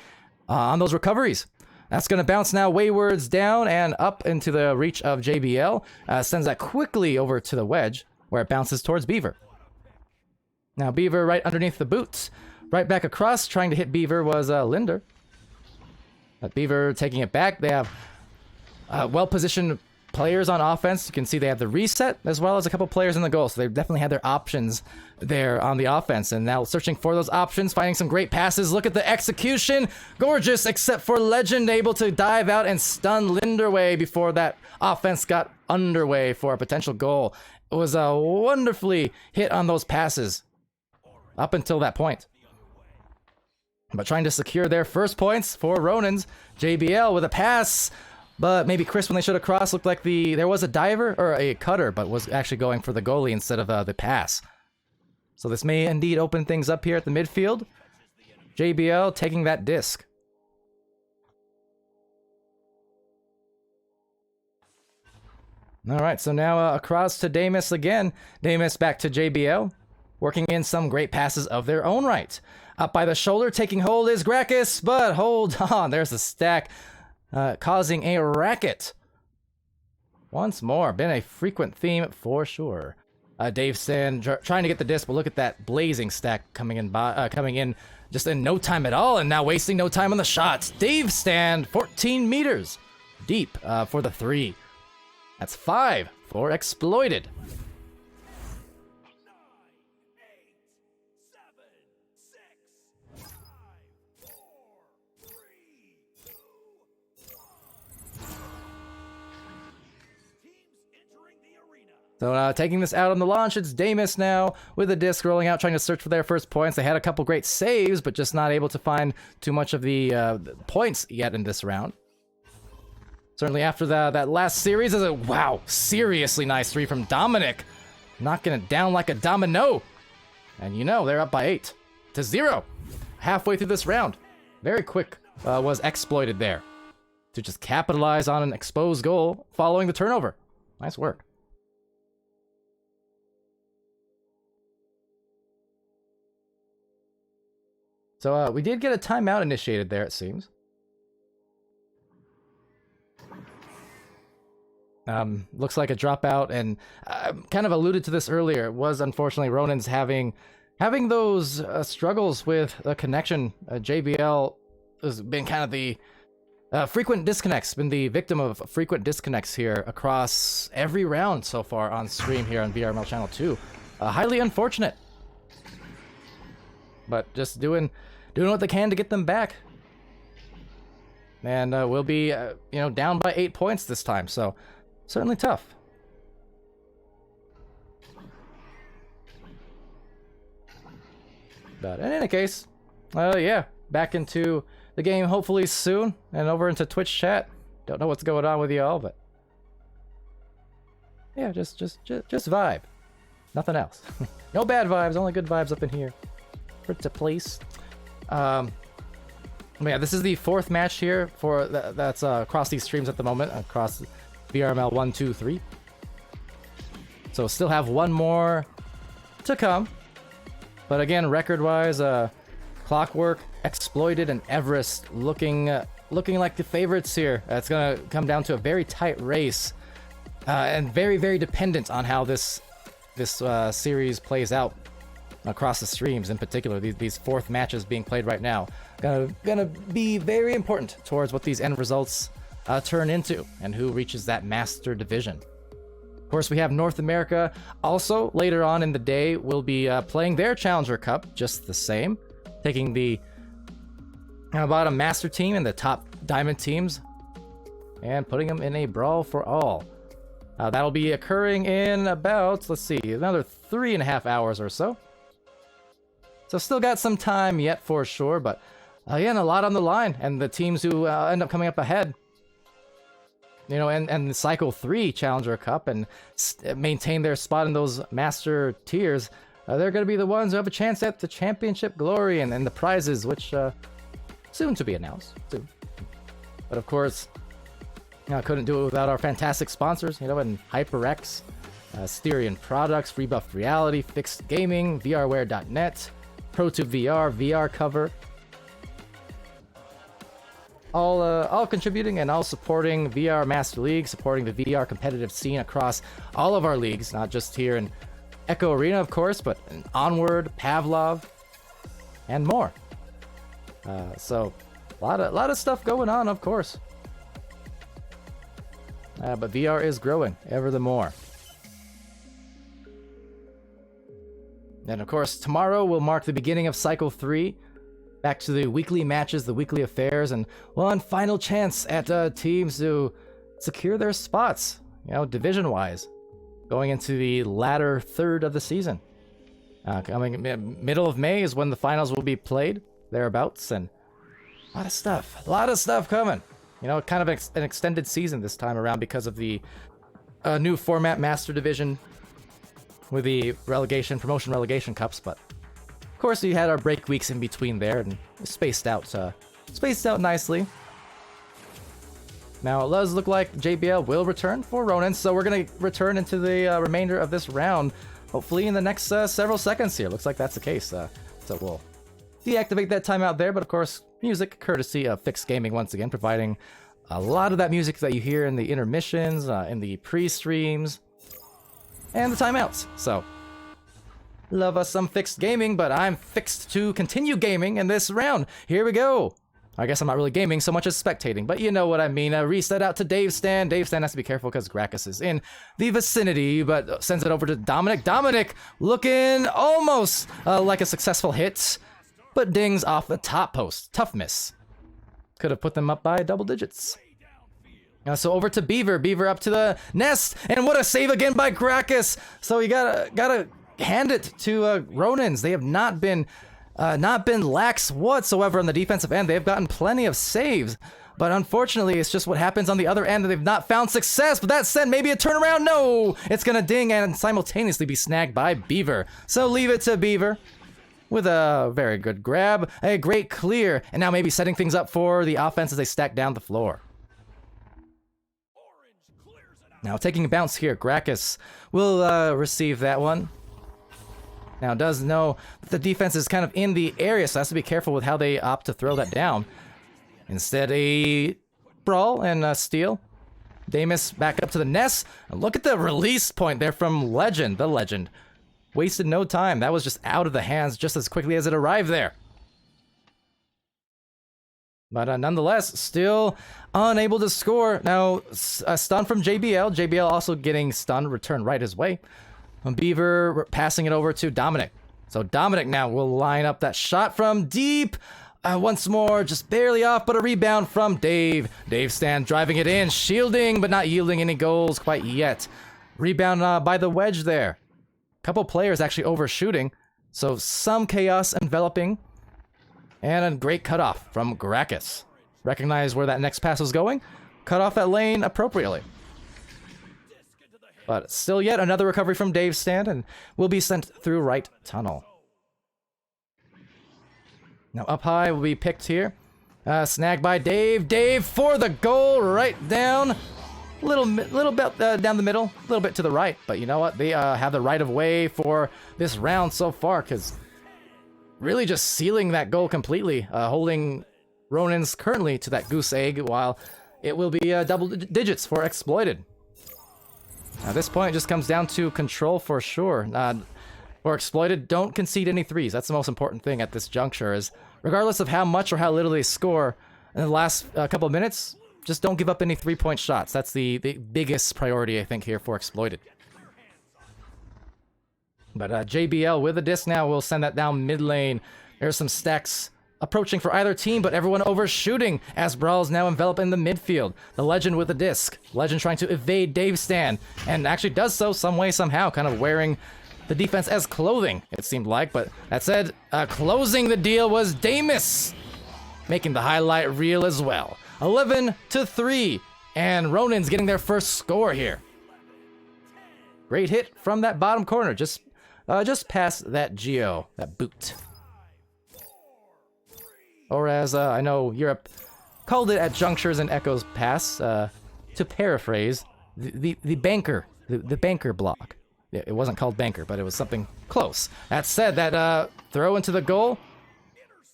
on those recoveries. That's going to bounce now waywards down and up into the reach of JBL. Sends that quickly over to the wedge, where it bounces towards Beaver. Now Beaver right underneath the boots. Right back across, trying to hit Beaver was Linder. But Beaver taking it back. They have well-positioned players on offense. You can see they have the reset as well as a couple players in the goal. So they definitely had their options there on the offense. And now searching for those options, finding some great passes. Look at the execution. Gorgeous, except for Legend able to dive out and stun Linderway before that offense got underway for a potential goal. It was a wonderfully hit on those passes up until that point. But trying to secure their first points for Ronins. JBL with a pass. But maybe Chris, when they showed a cross, looked like there was a diver or a cutter, but was actually going for the goalie instead of the pass. So this may indeed open things up here at the midfield. JBL taking that disc. All right, so now across to Damus again. Damus back to JBL, working in some great passes of their own right. Up by the shoulder, taking hold is Gracchus, but hold on, there's a stack. Causing a racket. Once more, been a frequent theme for sure. Dave Sand trying to get the disc, but look at that blazing stack coming in just in no time at all, and now wasting no time on the shots. Dave Stand 14 meters deep for the 3. That's 5 for Exploited. So taking this out on the launch, it's Damus now with the disc rolling out, trying to search for their first points. They had a couple great saves, but just not able to find too much of the points yet in this round. Certainly after that last series, is a wow, seriously nice 3 from Dominic. Knocking it down like a domino. And you know, they're up by 8-0. Halfway through this round. Very quick was exploited there to just capitalize on an exposed goal following the turnover. Nice work. So we did get a timeout initiated there, it seems. Looks like a dropout, and kind of alluded to this earlier. It was unfortunately Ronan's having those struggles with the connection. JBL has been kind of the frequent disconnects, been the victim of frequent disconnects here across every round so far on stream here on VRML Channel 2. Highly unfortunate, but just doing what they can to get them back. And we'll be down by 8 points this time, so certainly tough. But in any case, yeah, back into the game hopefully soon, and over into Twitch chat. Don't know what's going on with y'all, but yeah, just vibe. Nothing else. No bad vibes, only good vibes up in here. Pretty please. Yeah, this is the 4th match here for that's across these streams at the moment, across VRML 1, 2, 3. So still have one more to come. But again, record-wise, Clockwork, Exploited, and Everest looking like the favorites here. It's gonna come down to a very tight race, and very, very dependent on how this series plays out across the streams. In particular, these 4th matches being played right now, gonna be very important towards what these end results turn into and who reaches that master division. Of course, we have North America also later on in the day will be playing their Challenger Cup just the same, taking the bottom master team and the top diamond teams and putting them in a brawl for all. That'll be occurring in about, let's see, another 3.5 hours or so. So still got some time yet for sure, but again, a lot on the line, and the teams who end up coming up ahead, and the Cycle 3 Challenger Cup and maintain their spot in those master tiers, they're going to be the ones who have a chance at the championship glory and the prizes, which soon to be announced. Soon. But of course, I couldn't do it without our fantastic sponsors, and HyperX, Styrian Products, Rebuffed Reality, Fixed Gaming, VRware.net, Pro2VR, VR Cover. All contributing and all supporting VR Master League, supporting the VR competitive scene across all of our leagues, not just here in Echo Arena, of course, but in Onward, Pavlov, and more. So, a lot of stuff going on, of course. But VR is growing ever the more. And of course, tomorrow will mark the beginning of Cycle 3. Back to the weekly matches, the weekly affairs, and one final chance at teams to secure their spots, division-wise, going into the latter third of the season. Coming middle of May is when the finals will be played, thereabouts, and a lot of stuff coming. Kind of an extended season this time around because of the new format, Master Division, with the promotion relegation cups, but of course, we had our break weeks in between there, and spaced out nicely. Now, it does look like JBL will return for Ronan, so we're going to return into the remainder of this round, hopefully in the next several seconds here. Looks like that's the case, so we'll deactivate that timeout there, but of course, music courtesy of Fixed Gaming once again, providing a lot of that music that you hear in the intermissions, in the pre-streams, and the timeouts, so love us some Fixed Gaming, but I'm fixed to continue gaming in this round. Here we go. I guess I'm not really gaming so much as spectating, but you know what I mean. Reset out to Dave Stan. Dave Stan has to be careful because Gracchus is in the vicinity, but sends it over to Dominic. Dominic looking almost like a successful hit, but dings off the top post. Tough miss. Could have put them up by double digits. So over to Beaver. Beaver up to the nest, and what a save again by Gracchus. So you gotta hand it to Ronins. They have not been lax whatsoever on the defensive end. They've gotten plenty of saves, but unfortunately, it's just what happens on the other end that they've not found success. But that said, maybe a turnaround. No, it's gonna ding and simultaneously be snagged by Beaver. So leave it to Beaver with a very good grab, a great clear, and now maybe setting things up for the offense as they stack down the floor. Now taking a bounce here, Gracchus will receive that one. Now does know that the defense is kind of in the area, so has to be careful with how they opt to throw that down. Instead, a brawl and a steal. Damus back up to the nest. And look at the release point there from Legend, the Legend. Wasted no time. That was just out of the hands just as quickly as it arrived there. But nonetheless, still unable to score. Now, a stun from JBL. JBL also getting stunned, return right his way. Beaver passing it over to Dominic. So Dominic now will line up that shot from deep. Once more, just barely off, but a rebound from Dave. Dave Stan driving it in, shielding, but not yielding any goals quite yet. Rebound by the wedge there. Couple players actually overshooting, so some chaos enveloping. And a great cutoff from Gracchus. Recognize where that next pass was going. Cut off that lane appropriately. But still yet another recovery from Dave's stand and will be sent through right tunnel. Now up high will be picked here. Snagged by Dave. Dave for the goal right down. Little bit down the middle. A little bit to the right. But you know what? They have the right of way for this round so far because really just sealing that goal completely, holding Ronin's currently to that goose egg, while it will be double digits for Exploited. At this point, it just comes down to control for sure. For Exploited, don't concede any threes. That's the most important thing at this juncture, is regardless of how much or how little they score in the last couple of minutes, just don't give up any three-point shots. That's the biggest priority, I think, here for Exploited. But JBL with a disc now will send that down mid lane. There's some stacks approaching for either team, but everyone overshooting as Brawl's now enveloped in the midfield. The Legend with a disc. Legend trying to evade Dave's stand, and actually does so some way, somehow, kind of wearing the defense as clothing, it seemed like. But that said, closing the deal was Damus, making the highlight reel as well. 11-3, and Ronin's getting their first score here. Great hit from that bottom corner, just past that Geo, that boot. Or as I know Europe called it at junctures and echoes pass, to paraphrase, the banker, the banker block. Yeah, it wasn't called banker, but it was something close. That said, that throw into the goal,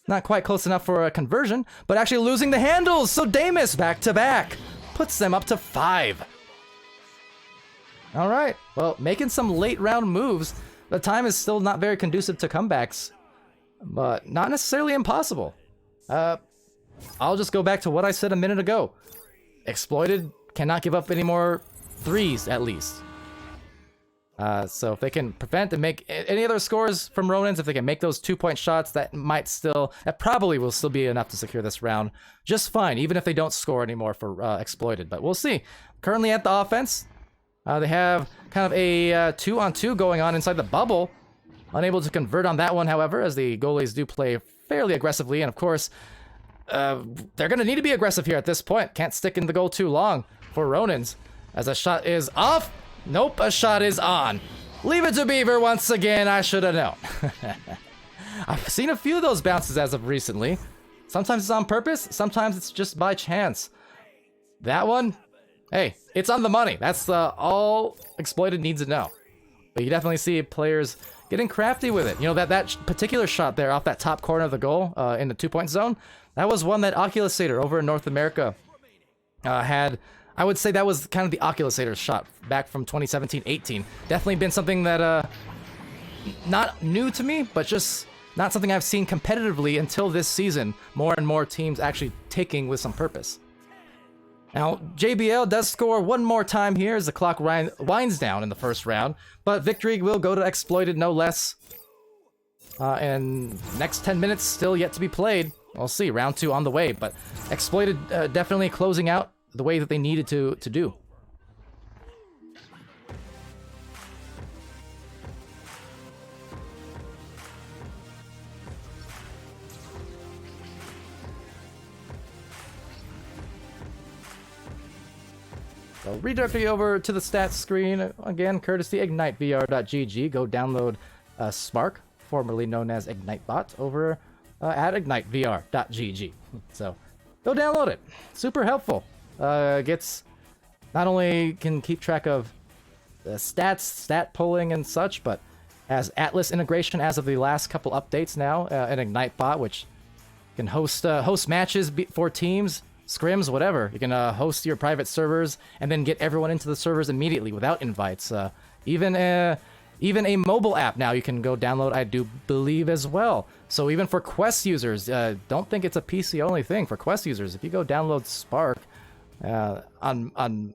not quite close enough for a conversion, but actually losing the handles. So Damus back to back puts them up to 5. All right, well, making some late round moves. The time is still not very conducive to comebacks, but not necessarily impossible. I'll just go back to what I said a minute ago. Exploited cannot give up any more threes, at least. So if they can prevent and make any other scores from Ronins, if they can make those 2-point shots, that probably will still be enough to secure this round just fine, even if they don't score anymore for Exploited. But we'll see. Currently at the offense, they have kind of a 2-on-2 going on inside the bubble. Unable to convert on that one, however, as the goalies do play fairly aggressively. And of course, they're going to need to be aggressive here at this point. Can't stick in the goal too long for Ronins, as a shot is off. Nope, a shot is on. Leave it to Beaver once again. I should have known. I've seen a few of those bounces as of recently. Sometimes it's on purpose, sometimes it's just by chance. That one, hey, it's on the money. That's all Exploited needs to know. But you definitely see players getting crafty with it. You know, that particular shot there off that top corner of the goal in the 2-point zone, that was one that Oculusator over in North America had. I would say that was kind of the Oculusator shot back from 2017-18. Definitely been something that, not new to me, but just not something I've seen competitively until this season. More and more teams actually taking with some purpose. Now, JBL does score one more time here as the clock winds down in the first round, but victory will go to Exploited no less. And next 10 minutes still yet to be played. We'll see, round 2 on the way, but Exploited definitely closing out the way that they needed to do. So redirecting you over to the stats screen again, courtesy IgniteVR.gg. Go download Spark, formerly known as IgniteBot, over at IgniteVR.gg. So go download it. Super helpful. Gets not only can keep track of stats, stat pulling and such, but has Atlas integration as of the last couple updates now, an IgniteBot, which can host matches for teams. Scrims, whatever. You can host your private servers and then get everyone into the servers immediately without invites. Even a mobile app now you can go download, I do believe, as well. So even for Quest users, don't think it's a PC only thing. For Quest users, if you go download Spark on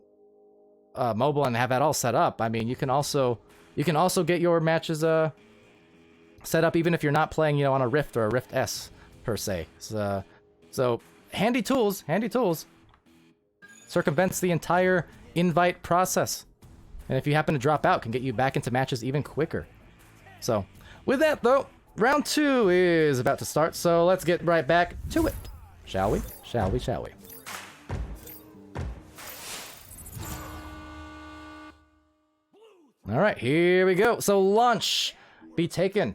mobile and have that all set up, I mean, you can also get your matches set up even if you're not playing, on a Rift or a Rift S per se. So handy tools. Circumvents the entire invite process. And if you happen to drop out, can get you back into matches even quicker. So, with that though, round 2 is about to start, so let's get right back to it. Shall we? Alright, here we go. So launch be taken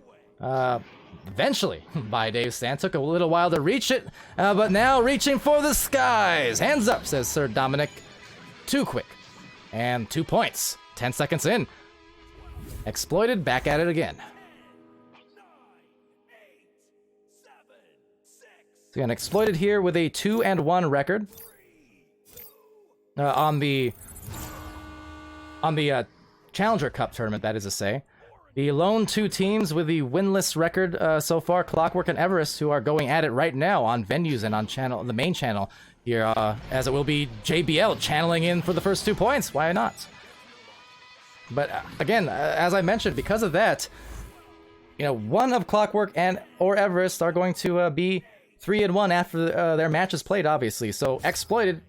eventually by Dave Stan. Took a little while to reach it, but now reaching for the skies. Hands up, says Sir Dominic. Too quick. And 2 points. 10 seconds in. Exploited, back at it again. So again, Exploited here with a 2-1 record. On the Challenger Cup tournament, that is to say. The lone 2 teams with the winless record so far, Clockwork and Everest, who are going at it right now on venues and on the main channel here, as it will be JBL channeling in for the first 2 points. Why not? But again, as I mentioned, because of that, one of Clockwork and or Everest are going to be 3-1 after their match is played, obviously. So Exploited,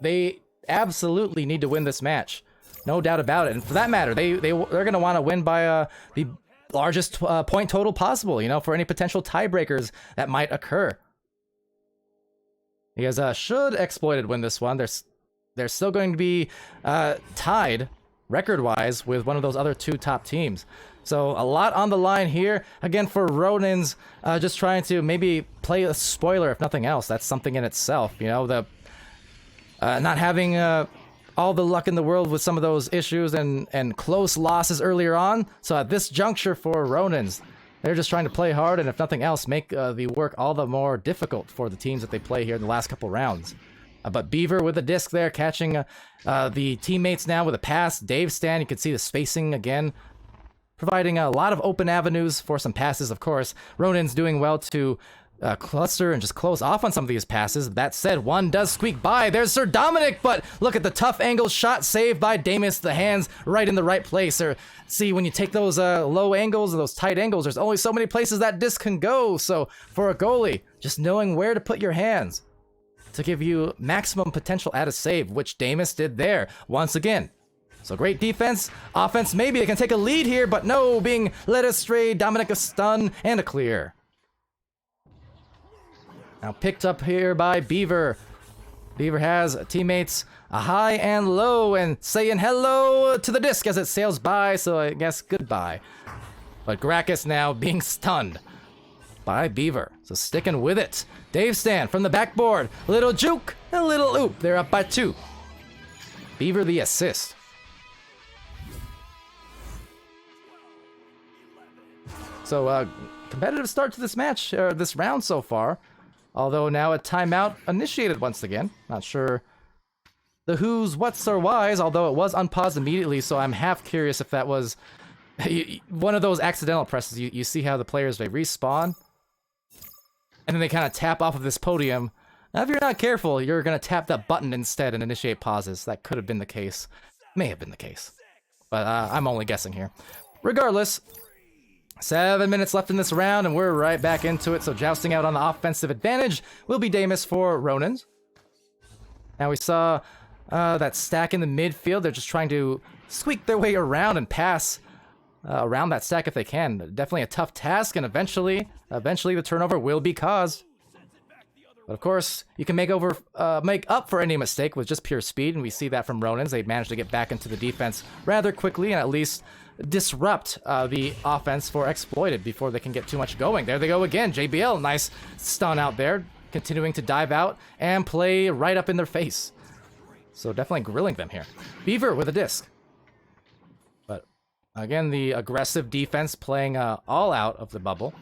they absolutely need to win this match. No doubt about it. And for that matter, they're going to want to win by the largest point total possible, for any potential tiebreakers that might occur. Because should Exploited win this one, they're still going to be tied record-wise with one of those other 2 top teams. So a lot on the line here. Again, for Ronins, just trying to maybe play a spoiler, if nothing else. That's something in itself. The not having all the luck in the world with some of those issues and close losses earlier on. So at this juncture for Ronins, they're just trying to play hard and, if nothing else, make the work all the more difficult for the teams that they play here in the last couple rounds. But Beaver with the disc there, catching the teammates now with a pass. Dave Stan, you can see the spacing again, providing a lot of open avenues for some passes, of course. Ronin's doing well to cluster and just close off on some of these passes. That said, one does squeak by. There's Sir Dominic, but look at the tough angle shot saved by Damus. The hands right in the right place. Or see, when you take those low angles or those tight angles, there's only so many places that disc can go. So for a goalie, just knowing where to put your hands to give you maximum potential at a save, which Damus did there once again. So great defense, offense. Maybe they can take a lead here, but no, being led astray. Dominic a stun and a clear. Now picked up here by Beaver. Beaver has teammates a high and low and saying hello to the disc as it sails by, so I guess goodbye. But Gracchus now being stunned by Beaver, so sticking with it. Dave Stan from the backboard. A little juke, a little oop. They're up by 2. Beaver the assist. So competitive start to this match, this round so far. Although now a timeout initiated once again. Not sure the who's, what's, or why's, although it was unpaused immediately, so I'm half curious if that was one of those accidental presses. You see how the players, they respawn, and then they kind of tap off of this podium. Now, if you're not careful, you're going to tap that button instead and initiate pauses. That could have been the case. May have been the case. But I'm only guessing here. Regardless, 7 minutes left in this round, and we're right back into it. So jousting out on the offensive advantage will be Damus for Ronins. Now we saw that stack in the midfield. They're just trying to squeak their way around and pass around that stack if they can. Definitely a tough task, and eventually the turnover will be caused. But of course, you can make up for any mistake with just pure speed, and we see that from Ronins. They managed to get back into the defense rather quickly and at least disrupt the offense for Exploited before they can get too much going. There they go again. JBL, nice stun out there, continuing to dive out and play right up in their face. So definitely grilling them here. Beaver with a disc. But again, the aggressive defense playing all out of the bubble.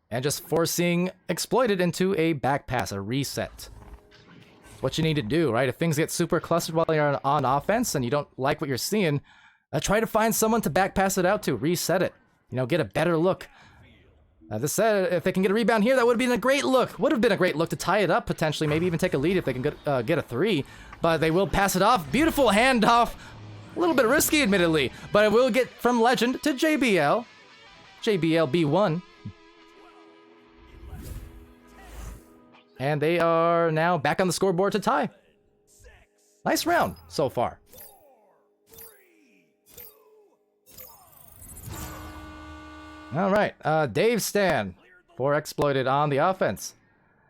And just forcing Exploited into a back pass, a reset. What you need to do, right? If things get super clustered while you're on offense and you don't like what you're seeing, try to find someone to back pass it out to, reset it. You know, get a better look. This said, if they can get a rebound here, that would have been a great look. Would have been a great look to tie it up, potentially. Maybe even take a lead if they can get a 3. But they will pass it off. Beautiful handoff. A little bit risky, admittedly. But it will get from Legend to JBL. JBL B1. And they are now back on the scoreboard to tie. Nice round so far. All right, Dave Stan for Exploited on the offense.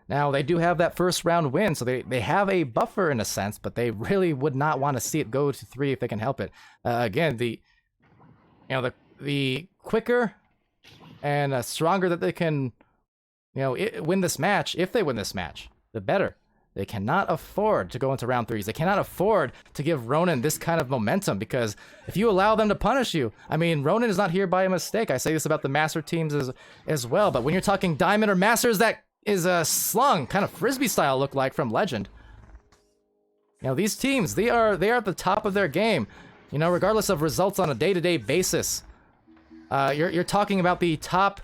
Now, they do have that first round win, so they have a buffer in a sense, but they really would not want to see it go to 3 if they can help it. Again, the quicker and stronger that they can, win this match, if they win this match, the better. They cannot afford to go into round 3s. They cannot afford to give Ronin this kind of momentum, because if you allow them to punish you, I mean, Ronin is not here by a mistake. I say this about the Master teams as well, but when you're talking Diamond or Masters, that is a slung, kind of Frisbee style look like from Legend. These teams, they are at the top of their game, regardless of results on a day-to-day basis. You're talking about the top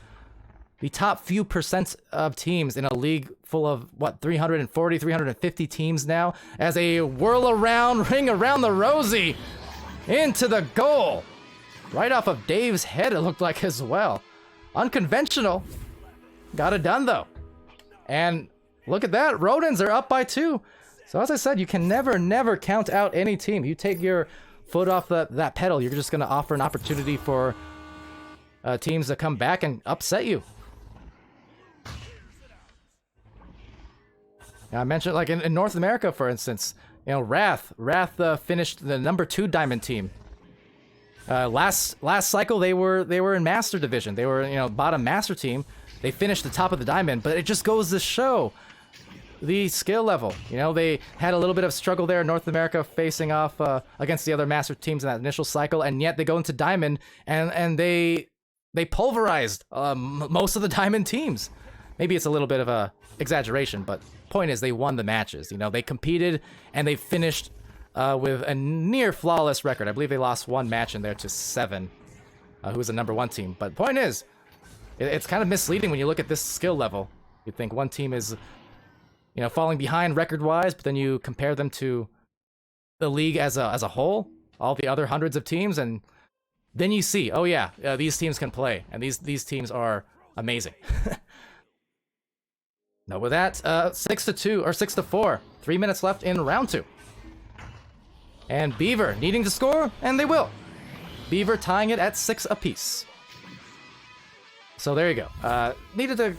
few percent of teams in a league full of, 340, 350 teams now, as a whirl around, ring around the rosy, into the goal. Right off of Dave's head, it looked like as well. Unconventional. Got it done, though. And look at that, Rodents are up by 2. So as I said, you can never count out any team. You take your foot off that pedal, you're just going to offer an opportunity for teams to come back and upset you. I mentioned, like in North America, for instance, Wrath finished the number 2 Diamond team. Last cycle they were in Master Division. They were bottom Master team. They finished the top of the Diamond, but it just goes to show the skill level. They had a little bit of struggle there in North America facing off against the other Master teams in that initial cycle, and yet they go into Diamond and they pulverized most of the Diamond teams. Maybe it's a little bit of a exaggeration, but point is they won the matches. They competed and they finished with a near flawless record. I believe they lost 1 match in there to 7, who was the number 1 team. But point is, it's kind of misleading when you look at this skill level. You think one team is, falling behind record-wise, but then you compare them to the league as a whole, all the other hundreds of teams, and then you see, oh yeah, these teams can play, and these teams are amazing. Now with that, 6-2 or 6-4, 3 minutes left in round 2. And Beaver needing to score, and they will. Beaver tying it at 6 apiece. So there you go. Needed to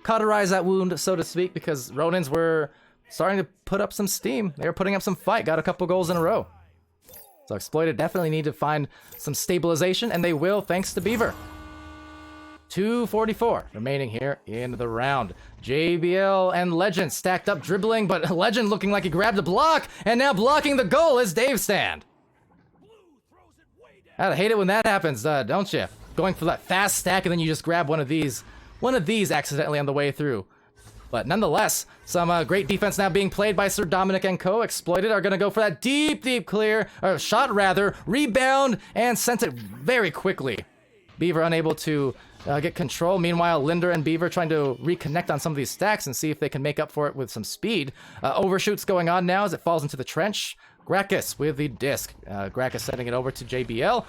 cauterize that wound, so to speak, because Ronins were starting to put up some steam. They were putting up some fight, got a couple goals in a row. So Exploited definitely need to find some stabilization, and they will, thanks to Beaver. 2:44 remaining here in the round. JBL and Legend stacked up dribbling, but Legend looking like he grabbed a block, and now blocking the goal is Dave Stand. I hate it when that happens, don't you? Going for that fast stack, and then you just grab one of these accidentally on the way through. But nonetheless, some great defense now being played by Sir Dominic and co. Exploited are going to go for that deep clear, or shot rather, rebound, and sent it very quickly. Beaver unable to get control. Meanwhile, Linder and Beaver trying to reconnect on some of these stacks and see if they can make up for it with some speed. Overshoots going on now as it falls into the trench. Gracchus with the disc. Gracchus sending it over to JBL.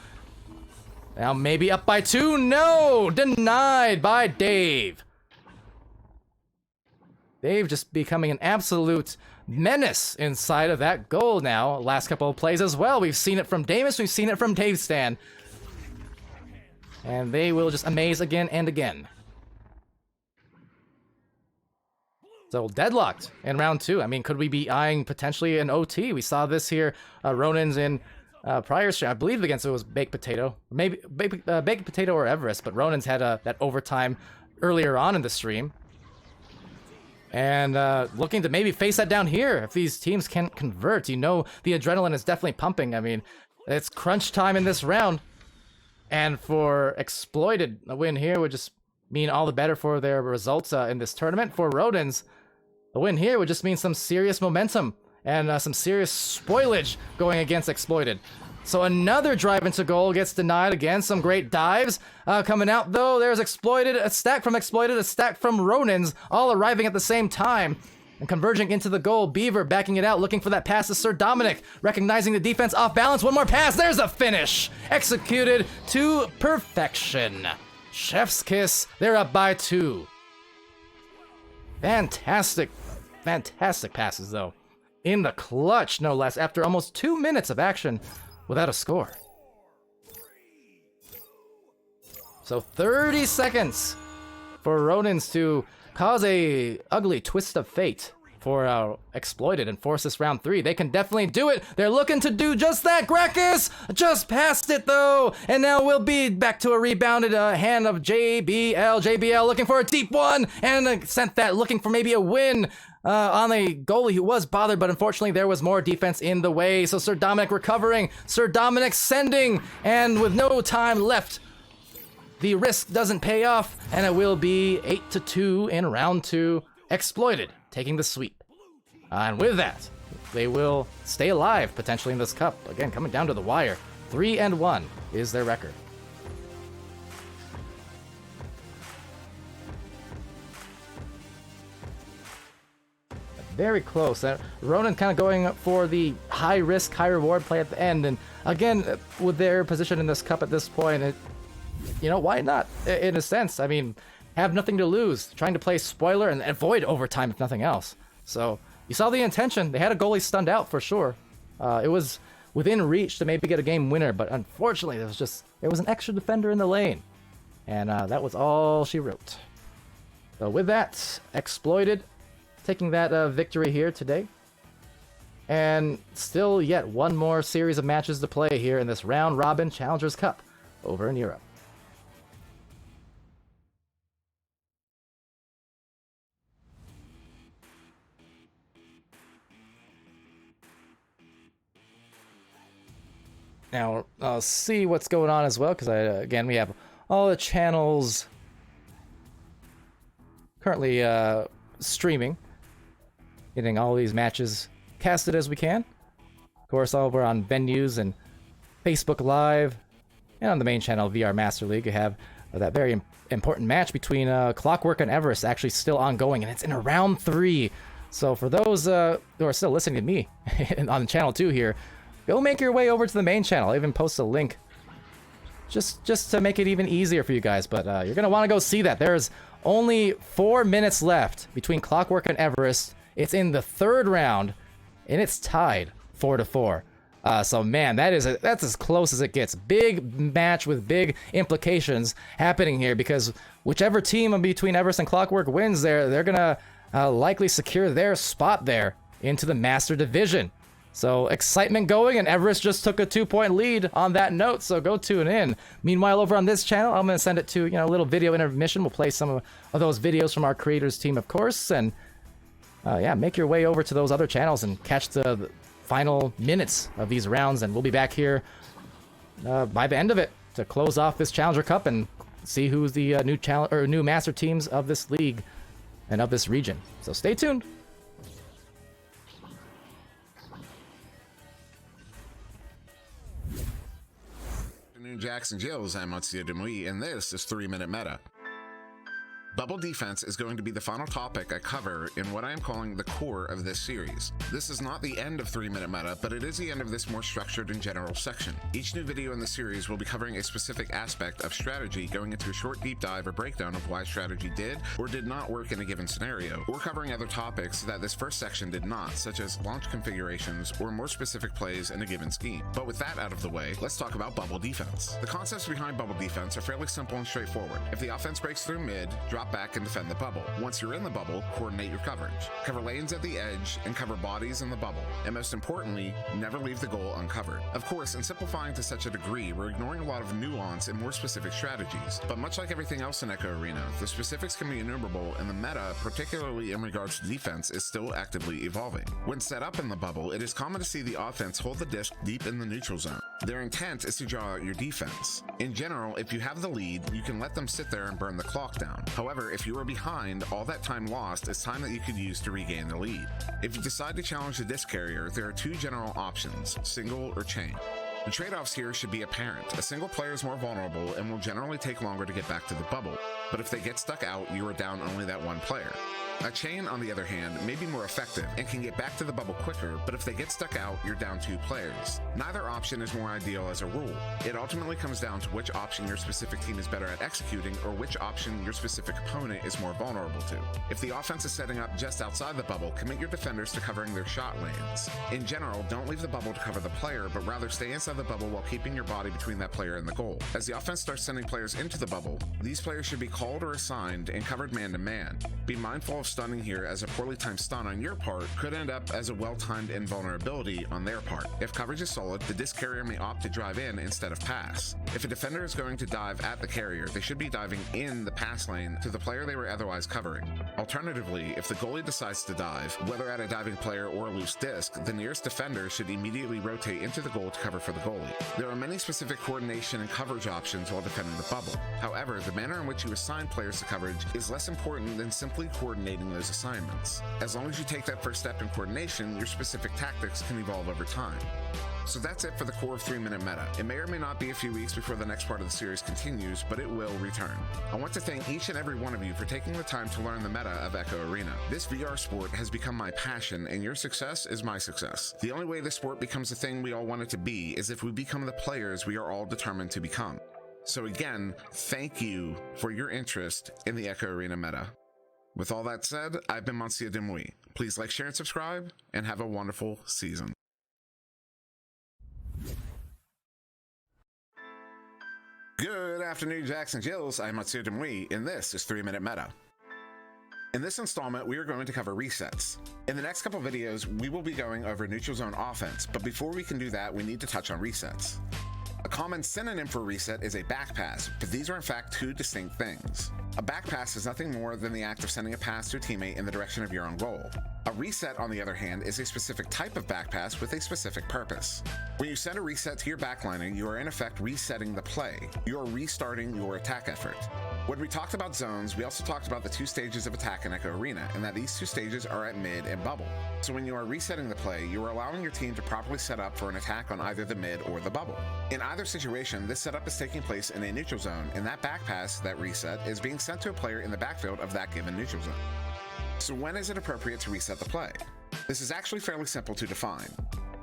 Now maybe up by 2. No! Denied by Dave. Dave just becoming an absolute menace inside of that goal now. Last couple of plays as well. We've seen it from Damus, we've seen it from Dave Stan. And they will just amaze again and again. So deadlocked in round 2. I mean, could we be eyeing potentially an OT? We saw this here. Ronin's in prior stream, I believe against it was Baked Potato. Maybe Baked Potato or Everest, but Ronin's had that overtime earlier on in the stream. And looking to maybe face that down here if these teams can convert. You know the adrenaline is definitely pumping. I mean, it's crunch time in this round. And for Exploited, a win here would just mean all the better for their results in this tournament. For Rodens, a win here would just mean some serious momentum and some serious spoilage going against Exploited. So another drive into goal gets denied again. Some great dives coming out, though. There's Exploited, a stack from Exploited, a stack from Ronins, all arriving at the same time and converging into the goal. Beaver backing it out, looking for that pass to Sir Dominic, recognizing the defense off balance. One more pass. There's a finish. Executed to perfection. Chef's kiss. They're up by 2. Fantastic, fantastic passes, though. In the clutch, no less, after almost 2 minutes of action without a score. So 30 seconds for Ronins to cause a ugly twist of fate for Exploited and force this round 3. They can definitely do it. They're looking to do just that. Gracchus just passed it, though. And now we'll be back to a rebounded hand of JBL. JBL looking for a deep one and sent that, looking for maybe a win on a goalie who was bothered, but unfortunately there was more defense in the way. So Sir Dominic recovering, Sir Dominic sending, and with no time left, the risk doesn't pay off, and it will be 8-2 in round 2. Exploited taking the sweep. And with that, they will stay alive potentially in this cup. Again, coming down to the wire. 3-1 is their record. Very close. Ronin kind of going for the high risk, high reward play at the end. And again, with their position in this cup at this point, you know, why not? In a sense, I mean, have nothing to lose. Trying to play spoiler and avoid overtime if nothing else. So you saw the intention. They had a goalie stunned out for sure. It was within reach to maybe get a game winner, but unfortunately, there was an extra defender in the lane. And that was all she wrote. So with that, Exploited taking that victory here today. And still yet one more series of matches to play here in this round robin Challengers Cup over in Europe. Now, I'll see what's going on as well, because again, we have all the channels currently streaming, getting all these matches casted as we can. Of course, over on venues and Facebook Live, and on the main channel, VR Master League, you have that very important match between Clockwork and Everest actually still ongoing, and it's in a round 3. So for those who are still listening to me on channel 2 here, go make your way over to the main channel. I'll even post a link just to make it even easier for you guys. But you're going to want to go see that. There's only 4 minutes left between Clockwork and Everest. It's in the 3rd round, and it's tied 4-4. So man, that's as close as it gets. Big match with big implications happening here, because whichever team between Everest and Clockwork wins, they're gonna likely secure their spot there into the Master Division. So excitement going, and Everest just took a 2-point lead on that note. So go tune in. Meanwhile, over on this channel, I'm gonna send it to a little video intermission. We'll play some of those videos from our creators team, of course, and yeah, make your way over to those other channels and catch the final minutes of these rounds, and we'll be back here by the end of it to close off this Challenger Cup and see who's the new master teams of this league and of this region. So stay tuned. Jackson Jills, I'm Matsuya Demui, and this is 3 Minute Meta. Bubble defense is going to be the final topic I cover in what I am calling the core of this series. This is not the end of 3-minute meta, but it is the end of this more structured and general section. Each new video in the series will be covering a specific aspect of strategy, going into a short deep dive or breakdown of why strategy did or did not work in a given scenario, or covering other topics that this first section did not, such as launch configurations or more specific plays in a given scheme. But with that out of the way, let's talk about bubble defense. The concepts behind bubble defense are fairly simple and straightforward. If the offense breaks through mid, drop back and defend the bubble. Once you're in the bubble, coordinate your coverage. Cover lanes at the edge and cover bodies in the bubble. And most importantly, never leave the goal uncovered. Of course, in simplifying to such a degree, we're ignoring a lot of nuance and more specific strategies. But much like everything else in Echo Arena, the specifics can be innumerable, and the meta, particularly in regards to defense, is still actively evolving. When set up in the bubble, it is common to see the offense hold the disc deep in the neutral zone. Their intent is to draw out your defense. In general, if you have the lead, you can let them sit there and burn the clock down. However, if you are behind, all that time lost is time that you could use to regain the lead. If you decide to challenge the disc carrier, there are two general options, single or chain. The trade-offs here should be apparent. A single player is more vulnerable and will generally take longer to get back to the bubble, but if they get stuck out, you are down only that one player. A chain, on the other hand, may be more effective and can get back to the bubble quicker, but if they get stuck out, you're down 2 players. Neither option is more ideal as a rule. It ultimately comes down to which option your specific team is better at executing or which option your specific opponent is more vulnerable to. If the offense is setting up just outside the bubble, commit your defenders to covering their shot lanes. In general, don't leave the bubble to cover the player, but rather stay inside the bubble while keeping your body between that player and the goal. As the offense starts sending players into the bubble, these players should be called or assigned and covered man to man. Be mindful of stunning here, as a poorly timed stun on your part could end up as a well-timed invulnerability on their part. If coverage is solid, the disc carrier may opt to drive in instead of pass. If a defender is going to dive at the carrier, they should be diving in the pass lane to the player they were otherwise covering. Alternatively, if the goalie decides to dive, whether at a diving player or a loose disc, the nearest defender should immediately rotate into the goal to cover for the goalie. There are many specific coordination and coverage options while defending the bubble. However, the manner in which you assign players to coverage is less important than simply coordinating those assignments. As long as you take that first step in coordination, your specific tactics can evolve over time. So that's it for the core of 3-minute meta. It may or may not be a few weeks before the next part of the series continues, but it will return. I want to thank each and every one of you for taking the time to learn the meta of Echo Arena. This VR sport has become my passion, and your success is my success. The only way this sport becomes the thing we all want it to be is if we become the players we are all determined to become. So again, thank you for your interest in the Echo Arena meta. With all that said, I've been Monsieur Demouy. Please like, share, and subscribe, and have a wonderful season. Good afternoon, Jackson Jills. I'm Monsieur Demouy, and this is 3-Minute Meta. In this installment, we are going to cover resets. In the next couple videos, we will be going over neutral zone offense, but before we can do that, we need to touch on resets. A common synonym for reset is a back pass, but these are in fact two distinct things. A back pass is nothing more than the act of sending a pass to a teammate in the direction of your own goal. A reset, on the other hand, is a specific type of back pass with a specific purpose. When you send a reset to your backliner, you are in effect resetting the play. You are restarting your attack effort. When we talked about zones, we also talked about the 2 stages of attack in Echo Arena, and that these 2 stages are at mid and bubble. So when you are resetting the play, you are allowing your team to properly set up for an attack on either the mid or the bubble. In either situation, this setup is taking place in a neutral zone, and that back pass, that reset, is being sent to a player in the backfield of that given neutral zone. So when is it appropriate to reset the play? This is actually fairly simple to define.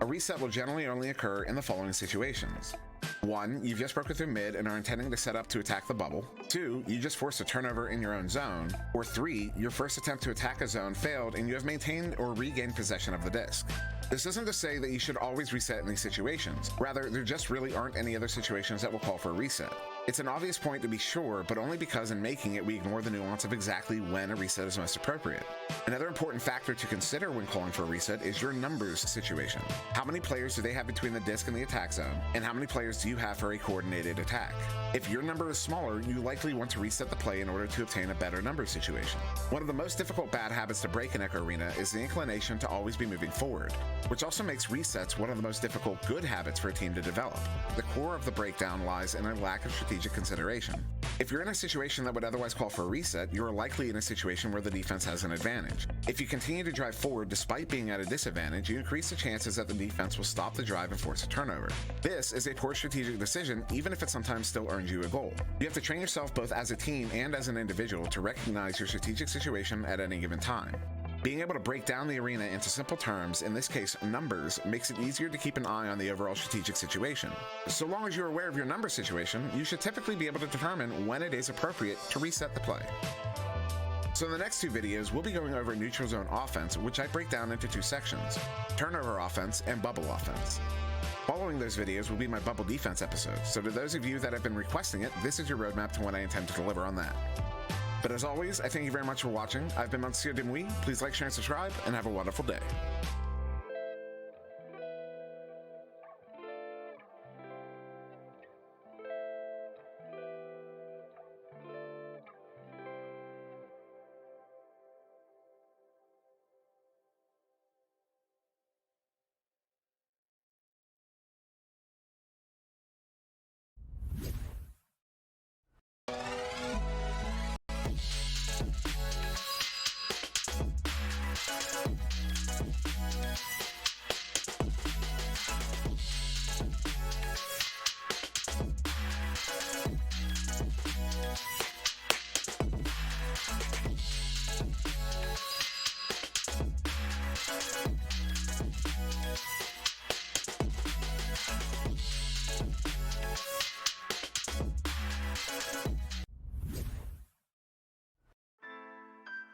A reset will generally only occur in the following situations. 1, you've just broken through mid and are intending to set up to attack the bubble. 2, you just forced a turnover in your own zone. Or 3, your first attempt to attack a zone failed and you have maintained or regained possession of the disc. This isn't to say that you should always reset in these situations. Rather, there just really aren't any other situations that will call for a reset. It's an obvious point to be sure, but only because in making it we ignore the nuance of exactly when a reset is most appropriate. Another important factor to consider when calling for a reset is your numbers situation. How many players do they have between the disc and the attack zone, and how many players do you have for a coordinated attack? If your number is smaller, you likely want to reset the play in order to obtain a better number situation. One of the most difficult bad habits to break in Echo Arena is the inclination to always be moving forward. which also makes resets one of the most difficult good habits for a team to develop. The core of the breakdown lies in a lack of strategic consideration. If you're in a situation that would otherwise call for a reset, you are likely in a situation where the defense has an advantage. If you continue to drive forward despite being at a disadvantage, you increase the chances that the defense will stop the drive and force a turnover. This is a poor strategic decision, even if it sometimes still earns you a goal. You have to train yourself both as a team and as an individual to recognize your strategic situation at any given time. Being able to break down the arena into simple terms, in this case numbers, makes it easier to keep an eye on the overall strategic situation. So long as you're aware of your number situation, you should typically be able to determine when it is appropriate to reset the play. So in the next two videos, we'll be going over neutral zone offense, which I break down into two sections: turnover offense and bubble offense. Following those videos will be my bubble defense episodes, so to those of you that have been requesting it, this is your roadmap to when I intend to deliver on that. But as always, I thank you very much for watching. I've been Monsieur Demouy. Please like, share, and subscribe, and have a wonderful day.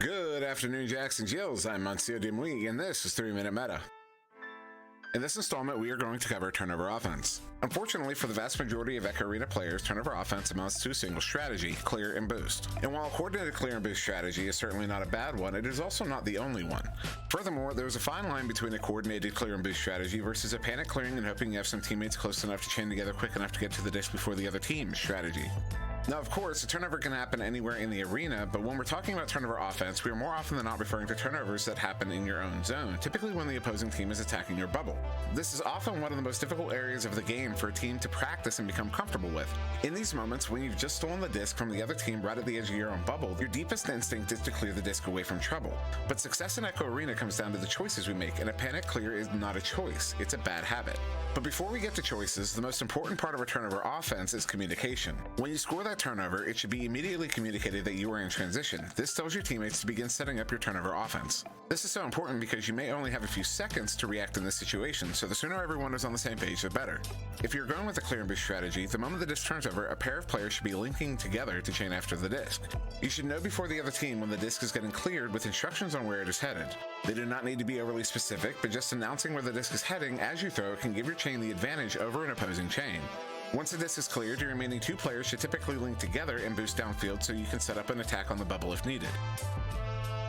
Good afternoon, Jacks and Jills. I'm Monsieur Demouy, and this is 3-Minute Meta. In this installment, we are going to cover turnover offense. Unfortunately, for the vast majority of Echo Arena players, turnover offense amounts to a single strategy: clear and boost. And while a coordinated clear and boost strategy is certainly not a bad one, it is also not the only one. Furthermore, there is a fine line between a coordinated clear and boost strategy versus a panic clearing and hoping you have some teammates close enough to chain together quick enough to get to the disc before the other team strategy. Now, of course, a turnover can happen anywhere in the arena, but when we're talking about turnover offense, we are more often than not referring to turnovers that happen in your own zone, typically when the opposing team is attacking your bubble. This is often one of the most difficult areas of the game for a team to practice and become comfortable with. In these moments, when you've just stolen the disc from the other team right at the edge of your own bubble, your deepest instinct is to clear the disc away from trouble. But success in Echo Arena comes down to the choices we make, and a panic clear is not a choice, it's a bad habit. But before we get to choices, the most important part of a turnover offense is communication. When you score that turnover, it should be immediately communicated that you are in transition. This tells your teammates to begin setting up your turnover offense. This is so important because you may only have a few seconds to react in this situation, so the sooner everyone is on the same page, the better. If you're going with a clear and boost strategy, the moment the disc turns over, a pair of players should be linking together to chain after the disc. You should know before the other team when the disc is getting cleared with instructions on where it is headed. They do not need to be overly specific, but just announcing where the disc is heading as you throw it can give your chain the advantage over an opposing chain. Once the disc is cleared, your remaining two players should typically link together and boost downfield so you can set up an attack on the bubble if needed.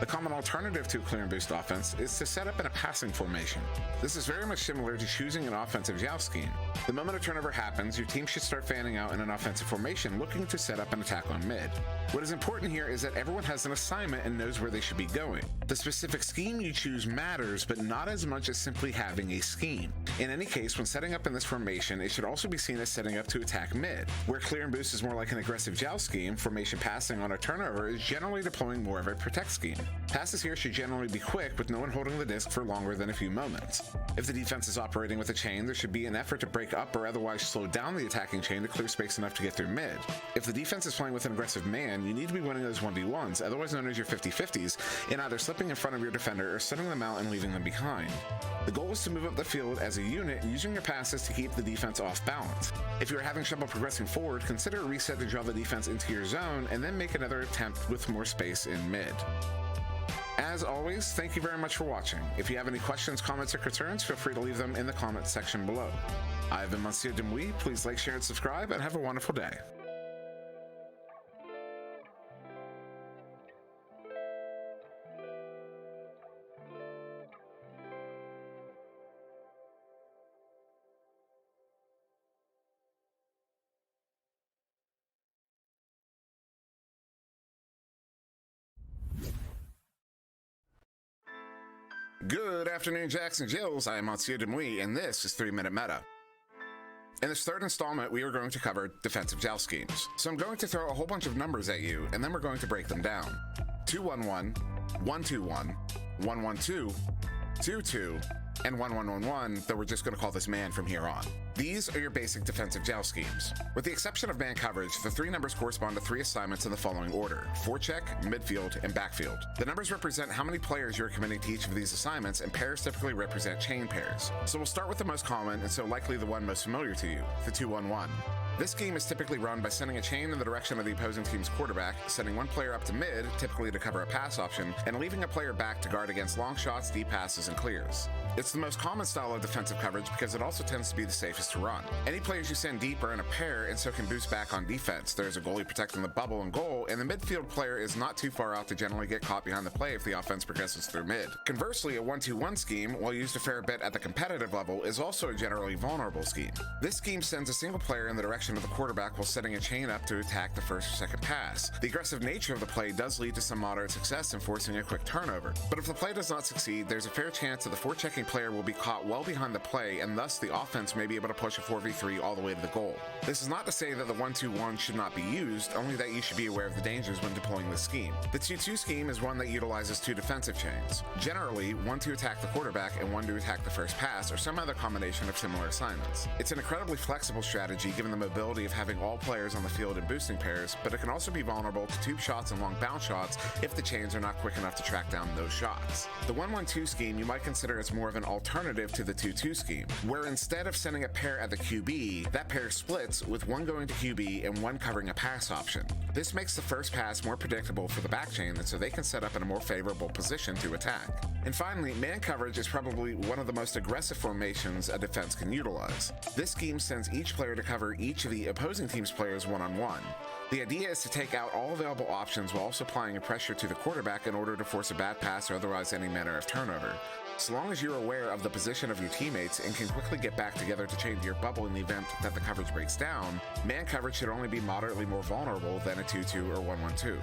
The common alternative to a clear and boost offense is to set up in a passing formation. This is very much similar to choosing an offensive joust scheme. The moment a turnover happens, your team should start fanning out in an offensive formation looking to set up an attack on mid. What is important here is that everyone has an assignment and knows where they should be going. The specific scheme you choose matters, but not as much as simply having a scheme. In any case, when setting up in this formation, it should also be seen as setting up to attack mid. Where clear and boost is more like an aggressive joust scheme, formation passing on a turnover is generally deploying more of a protect scheme. Passes here should generally be quick, with no one holding the disc for longer than a few moments. If the defense is operating with a chain, there should be an effort to break up or otherwise slow down the attacking chain to clear space enough to get through mid. If the defense is playing with an aggressive man, you need to be winning those 1v1s, otherwise known as your 50-50s, in either slipping in front of your defender or setting them out and leaving them behind. The goal is to move up the field as a unit using your passes to keep the defense off balance. If you are having trouble progressing forward, consider a reset to draw the defense into your zone and then make another attempt with more space in mid. As always, thank you very much for watching. If you have any questions, comments, or concerns, feel free to leave them in the comments section below. I have been Monsieur Demouy. Please like, share, and subscribe, and have a wonderful day. Good afternoon, Jackson Jills. I am Monsieur Demouy, and this is 3 Minute Meta. In this third installment, we are going to cover defensive joust schemes. So I'm going to throw a whole bunch of numbers at you, and then we're going to break them down. 2-1-1, 1-2-1, 1-1-2, 2-2, and 1-1-1-1, though we're just going to call this man from here on. These are your basic defensive joust schemes. With the exception of man coverage, the three numbers correspond to three assignments in the following order: forecheck, midfield, and backfield. The numbers represent how many players you're committing to each of these assignments, and pairs typically represent chain pairs. So we'll start with the most common, and so likely the one most familiar to you, the 2-1-1. This scheme is typically run by sending a chain in the direction of the opposing team's quarterback, sending one player up to mid, typically to cover a pass option, and leaving a player back to guard against long shots, deep passes, and clears. It's the most common style of defensive coverage because it also tends to be the safest to run. Any players you send deep are in a pair and so can boost back on defense. There's a goalie protecting the bubble and goal, and the midfield player is not too far out to generally get caught behind the play if the offense progresses through mid. Conversely, a 1-2-1 scheme, while used a fair bit at the competitive level, is also a generally vulnerable scheme. This scheme sends a single player in the direction of the quarterback while setting a chain up to attack the first or second pass. The aggressive nature of the play does lead to some moderate success in forcing a quick turnover, but if the play does not succeed, there's a fair chance that the forechecking player will be caught well behind the play, and thus the offense may be able to push a 4v3 all the way to the goal. This is not to say that the 1-2-1 should not be used, only that you should be aware of the dangers when deploying this scheme. The 2-2 scheme is one that utilizes two defensive chains, generally one to attack the quarterback and one to attack the first pass, or some other combination of similar assignments. It's an incredibly flexible strategy given the mobility of having all players on the field in boosting pairs, but it can also be vulnerable to tube shots and long bounce shots if the chains are not quick enough to track down those shots. The 1-1-2 scheme you might consider as more of an alternative to the 2-2 scheme, where instead of sending a pair at the QB, that pair splits with one going to QB and one covering a pass option. This makes the first pass more predictable for the back chain, and so they can set up in a more favorable position to attack. And finally, man coverage is probably one of the most aggressive formations a defense can utilize. This scheme sends each player to cover each of the opposing team's players one-on-one. The idea is to take out all available options while also applying a pressure to the quarterback in order to force a bad pass or otherwise any manner of turnover. So long as you're aware of the position of your teammates and can quickly get back together to change your bubble in the event that the coverage breaks down, man coverage should only be moderately more vulnerable than a 2-2 or 1-1-2.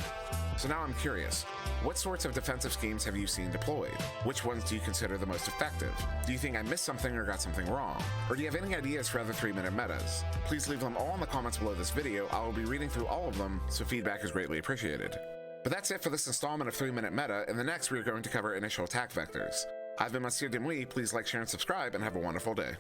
So now I'm curious, what sorts of defensive schemes have you seen deployed? Which ones do you consider the most effective? Do you think I missed something or got something wrong? Or do you have any ideas for other 3-minute metas? Please leave them all in the comments below this video. I will be reading through all of them, so feedback is greatly appreciated. But that's it for this installment of 3-minute meta. In the next, we are going to cover initial attack vectors. I've been Monsieur Demouy. Please like, share, and subscribe, and have a wonderful day.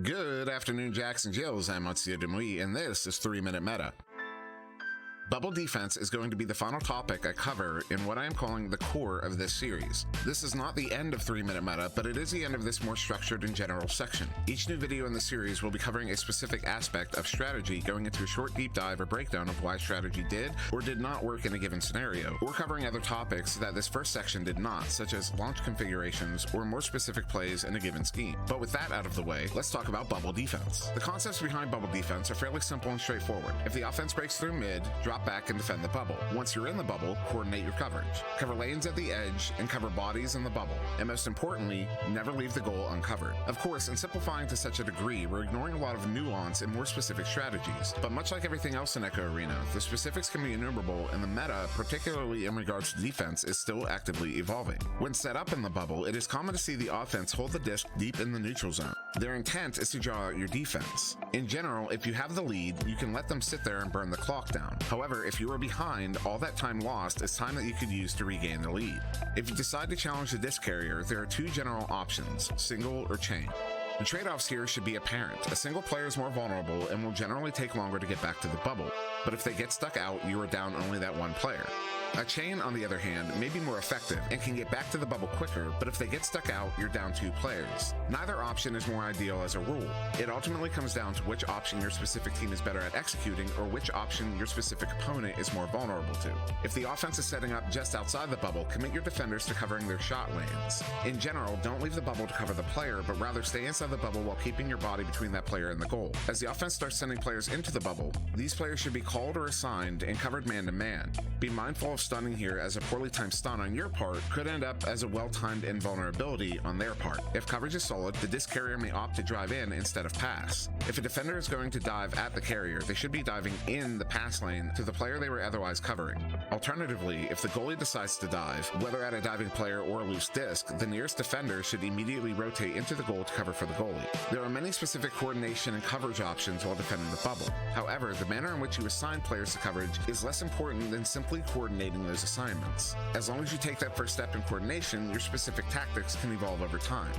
Good afternoon, Jackson Jills. I'm Monsieur Demouy, and this is 3-minute meta. Bubble defense is going to be the final topic I cover in what I am calling the core of this series. This is not the end of 3-minute meta, but it is the end of this more structured and general section. Each new video in the series will be covering a specific aspect of strategy, going into a short deep dive or breakdown of why strategy did or did not work in a given scenario, or covering other topics that this first section did not, such as launch configurations or more specific plays in a given scheme. But with that out of the way, let's talk about bubble defense. The concepts behind bubble defense are fairly simple and straightforward. If the offense breaks through mid, drop back and defend the bubble. Once you're in the bubble, coordinate your coverage. Cover lanes at the edge and cover bodies in the bubble. And most importantly, never leave the goal uncovered. Of course, in simplifying to such a degree, we're ignoring a lot of nuance and more specific strategies. But much like everything else in Echo Arena, the specifics can be innumerable, and the meta, particularly in regards to defense, is still actively evolving. When set up in the bubble, it is common to see the offense hold the disc deep in the neutral zone. Their intent is to draw out your defense. In general, if you have the lead, you can let them sit there and burn the clock down. However, if you are behind, all that time lost is time that you could use to regain the lead. If you decide to challenge the disc carrier, there are two general options, single or chain. The trade-offs here should be apparent. A single player is more vulnerable and will generally take longer to get back to the bubble, but if they get stuck out, you are down only that one player. A chain, on the other hand, may be more effective and can get back to the bubble quicker, but if they get stuck out, you're down 2 players. Neither option is more ideal as a rule. It ultimately comes down to which option your specific team is better at executing or which option your specific opponent is more vulnerable to. If the offense is setting up just outside the bubble, commit your defenders to covering their shot lanes. In general, don't leave the bubble to cover the player, but rather stay inside the bubble while keeping your body between that player and the goal. As the offense starts sending players into the bubble, these players should be called or assigned and covered man-to-man. Be mindful of stunning here, as a poorly timed stun on your part could end up as a well-timed invulnerability on their part. If coverage is solid, the disc carrier may opt to drive in instead of pass. If a defender is going to dive at the carrier, they should be diving in the pass lane to the player they were otherwise covering. Alternatively, if the goalie decides to dive, whether at a diving player or a loose disc, the nearest defender should immediately rotate into the goal to cover for the goalie. There are many specific coordination and coverage options while defending the bubble. However, the manner in which you assign players to coverage is less important than simply coordinating those assignments. As long as you take that first step in coordination, your specific tactics can evolve over time.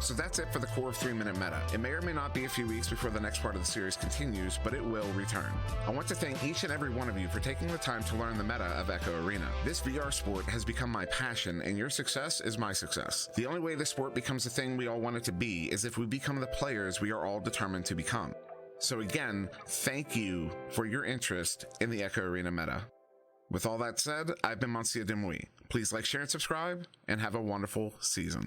So that's it for the core 3-minute meta. It may or may not be a few weeks before the next part of the series continues, but it will return. I want to thank each and every one of you for taking the time to learn the meta of Echo Arena. This VR sport has become my passion, and your success is my success. The only way this sport becomes the thing we all want it to be is if we become the players we are all determined to become. So again, thank you for your interest in the Echo Arena meta. With all that said, I've been Monsieur Demouy. Please like, share, and subscribe, and have a wonderful season.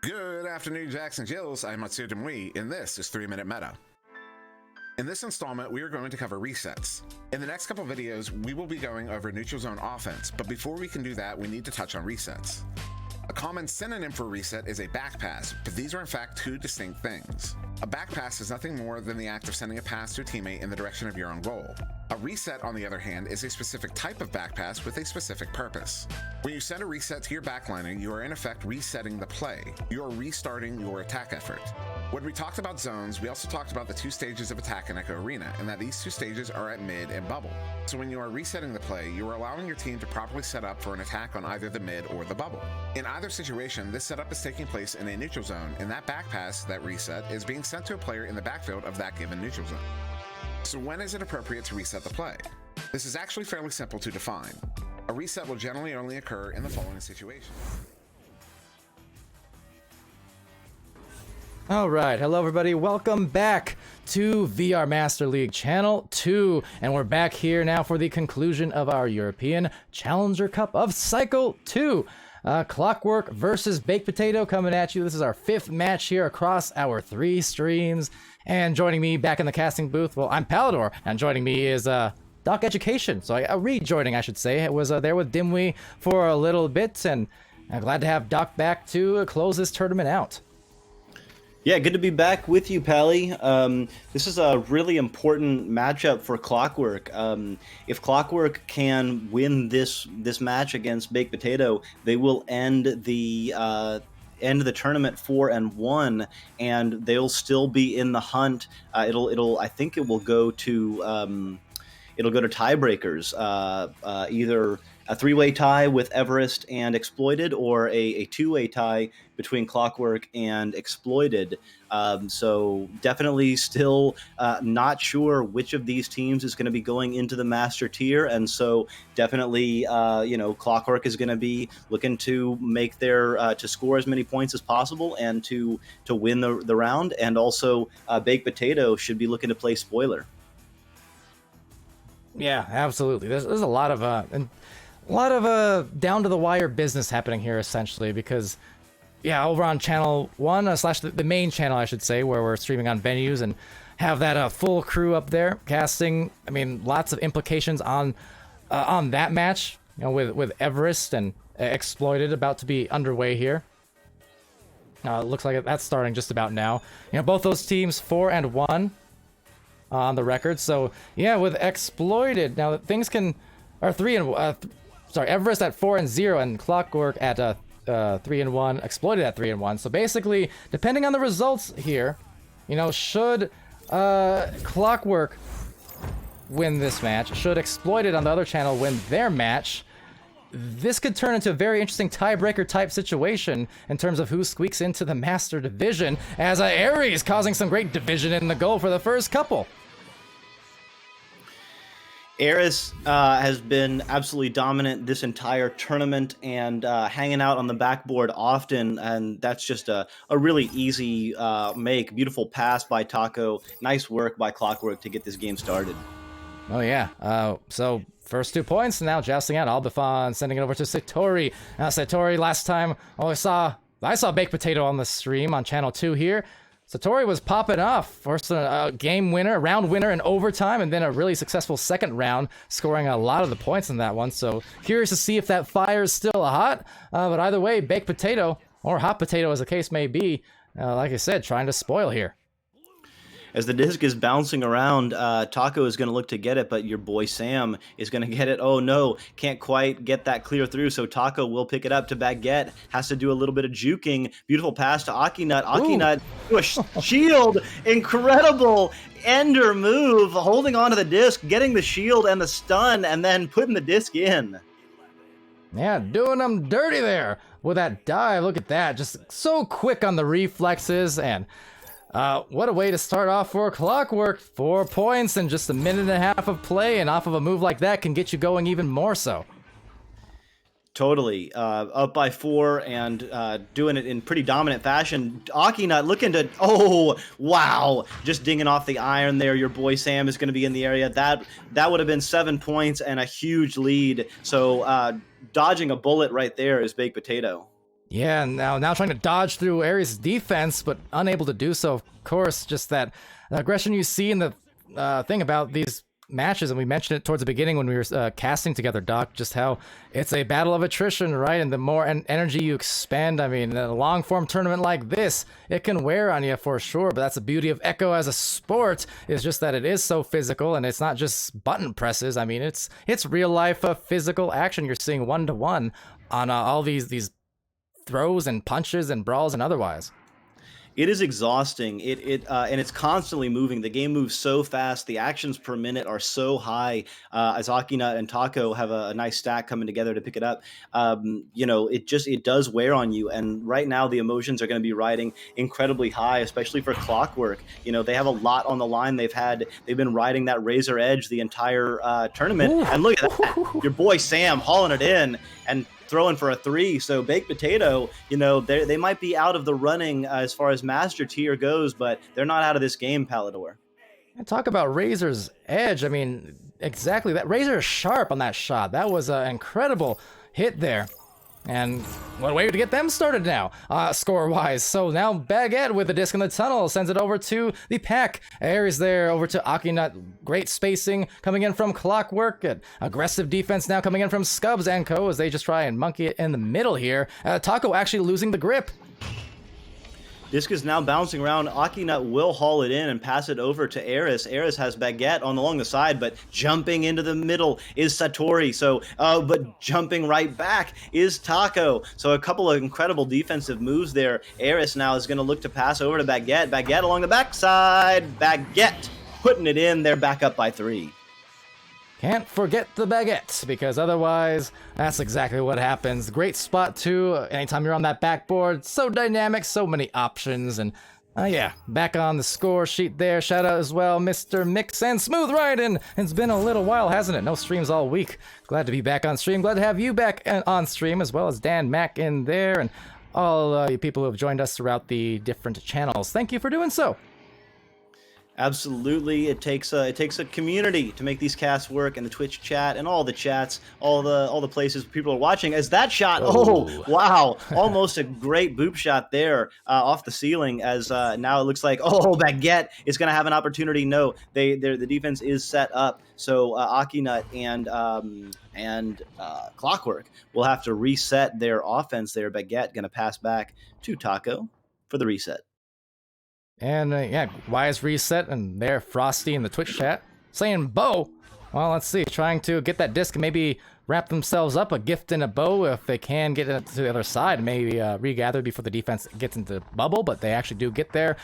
Good afternoon, Jackson Jills. I'm Monsieur Demouy, and this is 3-Minute Meta. In this installment, we are going to cover resets. In the next couple videos, we will be going over neutral zone offense, but before we can do that, we need to touch on resets. A common synonym for reset is a back pass, but these are in fact 2 distinct things. A back pass is nothing more than the act of sending a pass to a teammate in the direction of your own goal. A reset, on the other hand, is a specific type of back pass with a specific purpose. When you send a reset to your backliner, you are in effect resetting the play. You are restarting your attack effort. When we talked about zones, we also talked about the 2 stages of attack in Echo Arena, and that these 2 stages are at mid and bubble. So when you are resetting the play, you are allowing your team to properly set up for an attack on either the mid or the bubble. In either situation, this setup is taking place in a neutral zone, and that back pass, that reset, is being sent to a player in the backfield of that given neutral zone. So when is it appropriate to reset the play? This is actually fairly simple to define. A reset will generally only occur in the following situations. Alright, hello everybody, welcome back to VR Master League Channel 2, and we're back here now for the conclusion of our European Challenger Cup of Cycle 2. Clockwork versus Baked Potato coming at you. This is our 5th match here across our 3 streams, and joining me back in the casting booth, well, I'm Palador, and joining me is Doc Education, so rejoining I should say. I was there with Dimwee for a little bit, and I'm glad to have Doc back to close this tournament out. Yeah, good to be back with you, Pally. This is a really important matchup for Clockwork. If Clockwork can win this match against Baked Potato, they will end the tournament 4-1, and they'll still be in the hunt. I think it will go to tiebreakers, either a 3-way tie with Everest and Exploited, or a 2-way tie between Clockwork and Exploited. So definitely still not sure which of these teams is going to be going into the Master Tier, and so definitely Clockwork is going to be looking to make their to score as many points as possible and to win the round, and also Baked Potato should be looking to play spoiler. Yeah, absolutely. There's a lot of down to the wire business happening here, essentially, because over on channel 1 slash the main channel, I should say, where we're streaming on venues and have that full crew up there casting. I mean, lots of implications on that match, with Everest and Exploited about to be underway here. Looks like that's starting just about now. Both those teams 4-1 on the record. So yeah, with Exploited now things are Everest at 4-0 and Clockwork at 3-1, Exploited at 3-1. So basically, depending on the results here, should Clockwork win this match, should Exploited on the other channel win their match, this could turn into a very interesting tiebreaker type situation in terms of who squeaks into the Master Division, as Ares causing some great division in the goal for the first couple. Eris has been absolutely dominant this entire tournament and hanging out on the backboard often, and that's just a really easy make. Beautiful pass by Taco. Nice work by Clockwork to get this game started. Oh yeah, so first 2 points, now jousting out Albifon, sending it over to Satori. Now Satori, last time, I saw Baked Potato on the stream on channel 2 here. Satori was popping off. First a game winner, a round winner in overtime, and then a really successful second round, scoring a lot of the points in that one. So curious to see if that fire is still hot. But either way, Baked Potato, or Hot Potato as the case may be, like I said, trying to spoil here. As the disc is bouncing around, Taco is going to look to get it, but your boy Sam is going to get it. Oh no, can't quite get that clear through, so Taco will pick it up to Baguette. Has to do a little bit of juking. Beautiful pass to Akinut. Akinut, a shield. Incredible ender move, holding onto the disc, getting the shield and the stun, and then putting the disc in. Yeah, doing them dirty there with that dive. Look at that, just so quick on the reflexes, and what a way to start off for Clockwork. 4 points in just a minute and a half of play, and off of a move like that can get you going even more so. Totally. Up by 4 and doing it in pretty dominant fashion. Akinut looking to, oh, wow. Just dinging off the iron there. Your boy Sam is going to be in the area. That would have been 7 points and a huge lead. So dodging a bullet right there is Baked Potato. Yeah, now trying to dodge through Ares' defense, but unable to do so. Of course, just that aggression you see in the thing about these matches, and we mentioned it towards the beginning when we were casting together, Doc, just how it's a battle of attrition, right? And the more energy you expend, I mean, in a long-form tournament like this, it can wear on you for sure, but that's the beauty of Echo as a sport, is just that it is so physical, and it's not just button presses. I mean, it's real-life physical action you're seeing one-to-one on all these throws and punches and brawls and otherwise. It is exhausting. And it's constantly moving. The game moves so fast. The actions per minute are so high. As Akinut and Taco have a nice stack coming together to pick it up. It does wear on you. And right now the emotions are going to be riding incredibly high, especially for Clockwork. They have a lot on the line. They've been riding that razor edge the entire tournament. Ooh. And look at that, your boy Sam hauling it in and throwing for a 3. So Baked Potato, they might be out of the running as far as master tier goes, but they're not out of this game, Palador. And talk about Razor's edge. I mean, exactly that. Razor is sharp on that shot. That was an incredible hit there. And what a way to get them started now, score-wise. So now Baguette with the disc in the tunnel sends it over to the pack. Ares there over to Akinut. Great spacing coming in from Clockwork. Aggressive defense now coming in from Scubs and Co. as they just try and monkey it in the middle here. Taco actually losing the grip. Disc is now bouncing around. Akinut will haul it in and pass it over to Eris. Eris has Baguette along the side, but jumping into the middle is Satori. So, but jumping right back is Taco. So a couple of incredible defensive moves there. Eris now is going to look to pass over to Baguette. Baguette along the backside. Baguette putting it in. They're back up by 3. Can't forget the Baguette, because otherwise, that's exactly what happens. Great spot, too, anytime you're on that backboard. So dynamic, so many options, and yeah, back on the score sheet there. Shout out as well, Mr. Mix and Smooth Riding. It's been a little while, hasn't it? No streams all week. Glad to be back on stream. Glad to have you back on stream, as well as Dan Mack in there, and all you people who have joined us throughout the different channels. Thank you for doing so. Absolutely, it takes a community to make these casts work, and the Twitch chat and all the chats, all the places people are watching. As that shot, oh wow, almost a great boop shot there off the ceiling. As now it looks like Baguette is going to have an opportunity. No, the defense is set up, so Akinut and Clockwork will have to reset their offense there. Baguette going to pass back to Taco for the reset. And yeah, wise reset, and there Frosty in the Twitch chat saying bow. Well, let's see, trying to get that disc, maybe wrap themselves up, a gift and a bow if they can get it to the other side, maybe regather before the defense gets into bubble, but they actually do get there.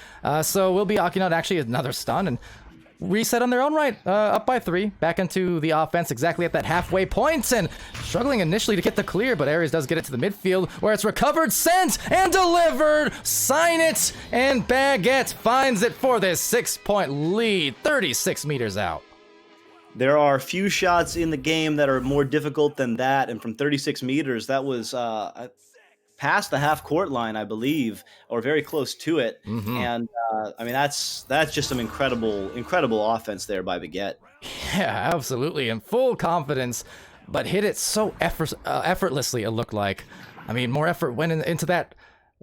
So will be Akinut actually another stun, and reset on their own right, up by 3, back into the offense exactly at that halfway point, and struggling initially to get the clear, but Ares does get it to the midfield, where it's recovered, sent, and delivered. Sign it, and Baguette finds it for this 6-point lead, 36 meters out. There are few shots in the game that are more difficult than that, and from 36 meters, that was past the half-court line, I believe, or very close to it. And I mean, that's just some incredible offense there by Baguette. Yeah, absolutely, in full confidence, but hit it so effortlessly, it looked like. I mean, more effort went into that,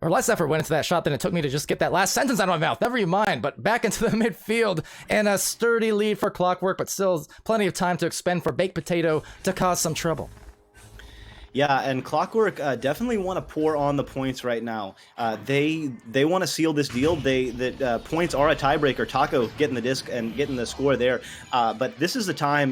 or less effort went into that shot than it took me to just get that last sentence out of my mouth. Never you mind, but back into the midfield, and a sturdy lead for Clockwork, but still plenty of time to expend for Baked Potato to cause some trouble. Yeah, and Clockwork definitely want to pour on the points right now. They want to seal this deal. The points are a tiebreaker. Taco getting the disc and getting the score there. But this is the time,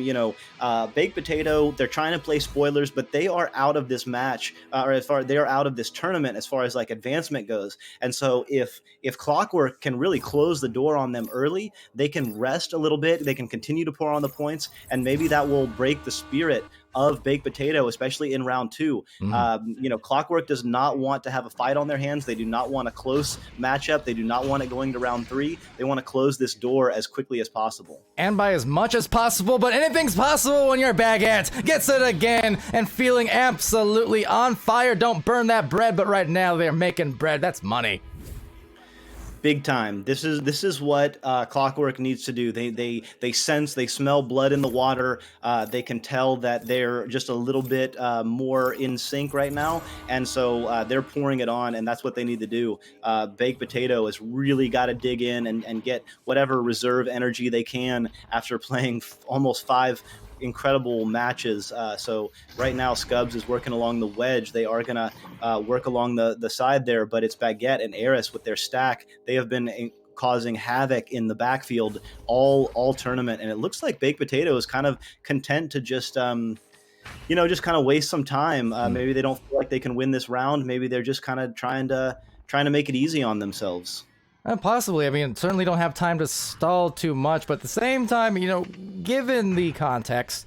Baked Potato, they're trying to play spoilers, but they are out of this match, they are out of this tournament as far as like advancement goes. And so if Clockwork can really close the door on them early, they can rest a little bit. They can continue to pour on the points, and maybe that will break the spirit of Baked Potato, especially in round 2. Clockwork does not want to have a fight on their hands. They do not want a close matchup. They do not want it going to round 3. They want to close this door as quickly as possible. And by as much as possible, but anything's possible when your Baguette gets it again and feeling absolutely on fire. Don't burn that bread, but right now they're making bread. That's money. Big time. This is what Clockwork needs to do. They sense, they smell blood in the water. They can tell that they're just a little bit more in sync right now, and so they're pouring it on, and that's what they need to do. Baked Potato has really got to dig in and get whatever reserve energy they can after playing almost 5 incredible matches. So right now Scubs is working along the wedge. They are gonna work along the side there, but it's Baguette and Eris with their stack. They have been causing havoc in the backfield all tournament, and it looks like Baked Potato is kind of content to just just kind of waste some time. Maybe they don't feel like they can win this round. Maybe they're just kind of trying to make it easy on themselves. Possibly. I mean, certainly don't have time to stall too much, but at the same time, given the context,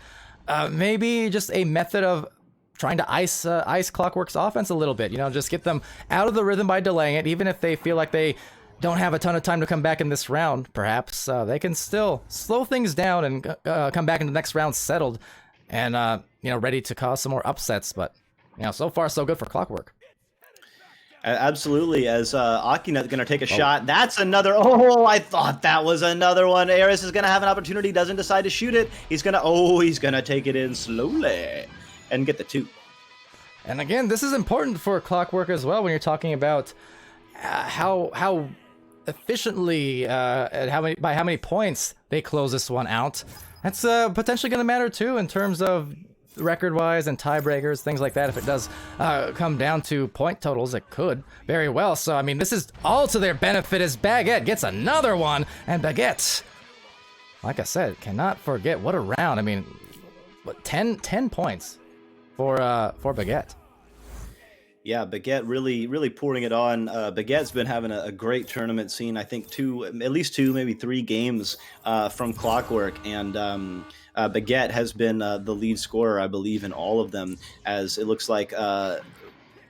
maybe just a method of trying to ice Clockwork's offense a little bit. Just get them out of the rhythm by delaying it, even if they feel like they don't have a ton of time to come back in this round. Perhaps they can still slow things down and come back in the next round settled and ready to cause some more upsets. But so far so good for Clockwork. Absolutely, as Akinet's going to take a shot. That's another. Oh, I thought that was another one. Eris is going to have an opportunity, doesn't decide to shoot it. He's going to take it in slowly and get the 2. And again, this is important for Clockwork as well when you're talking about how efficiently and by how many points they close this one out. That's potentially going to matter too in terms of record-wise and tiebreakers, things like that. If it does come down to point totals, it could very well. So, I mean, this is all to their benefit as Baguette gets another one. And Baguette, like I said, cannot forget what a round. I mean, 10 points for Baguette. Yeah, Baguette really pouring it on. Baguette's been having a great tournament scene. I think at least 2, maybe 3 games from Clockwork, and Baguette has been the lead scorer, I believe, in all of them, as it looks like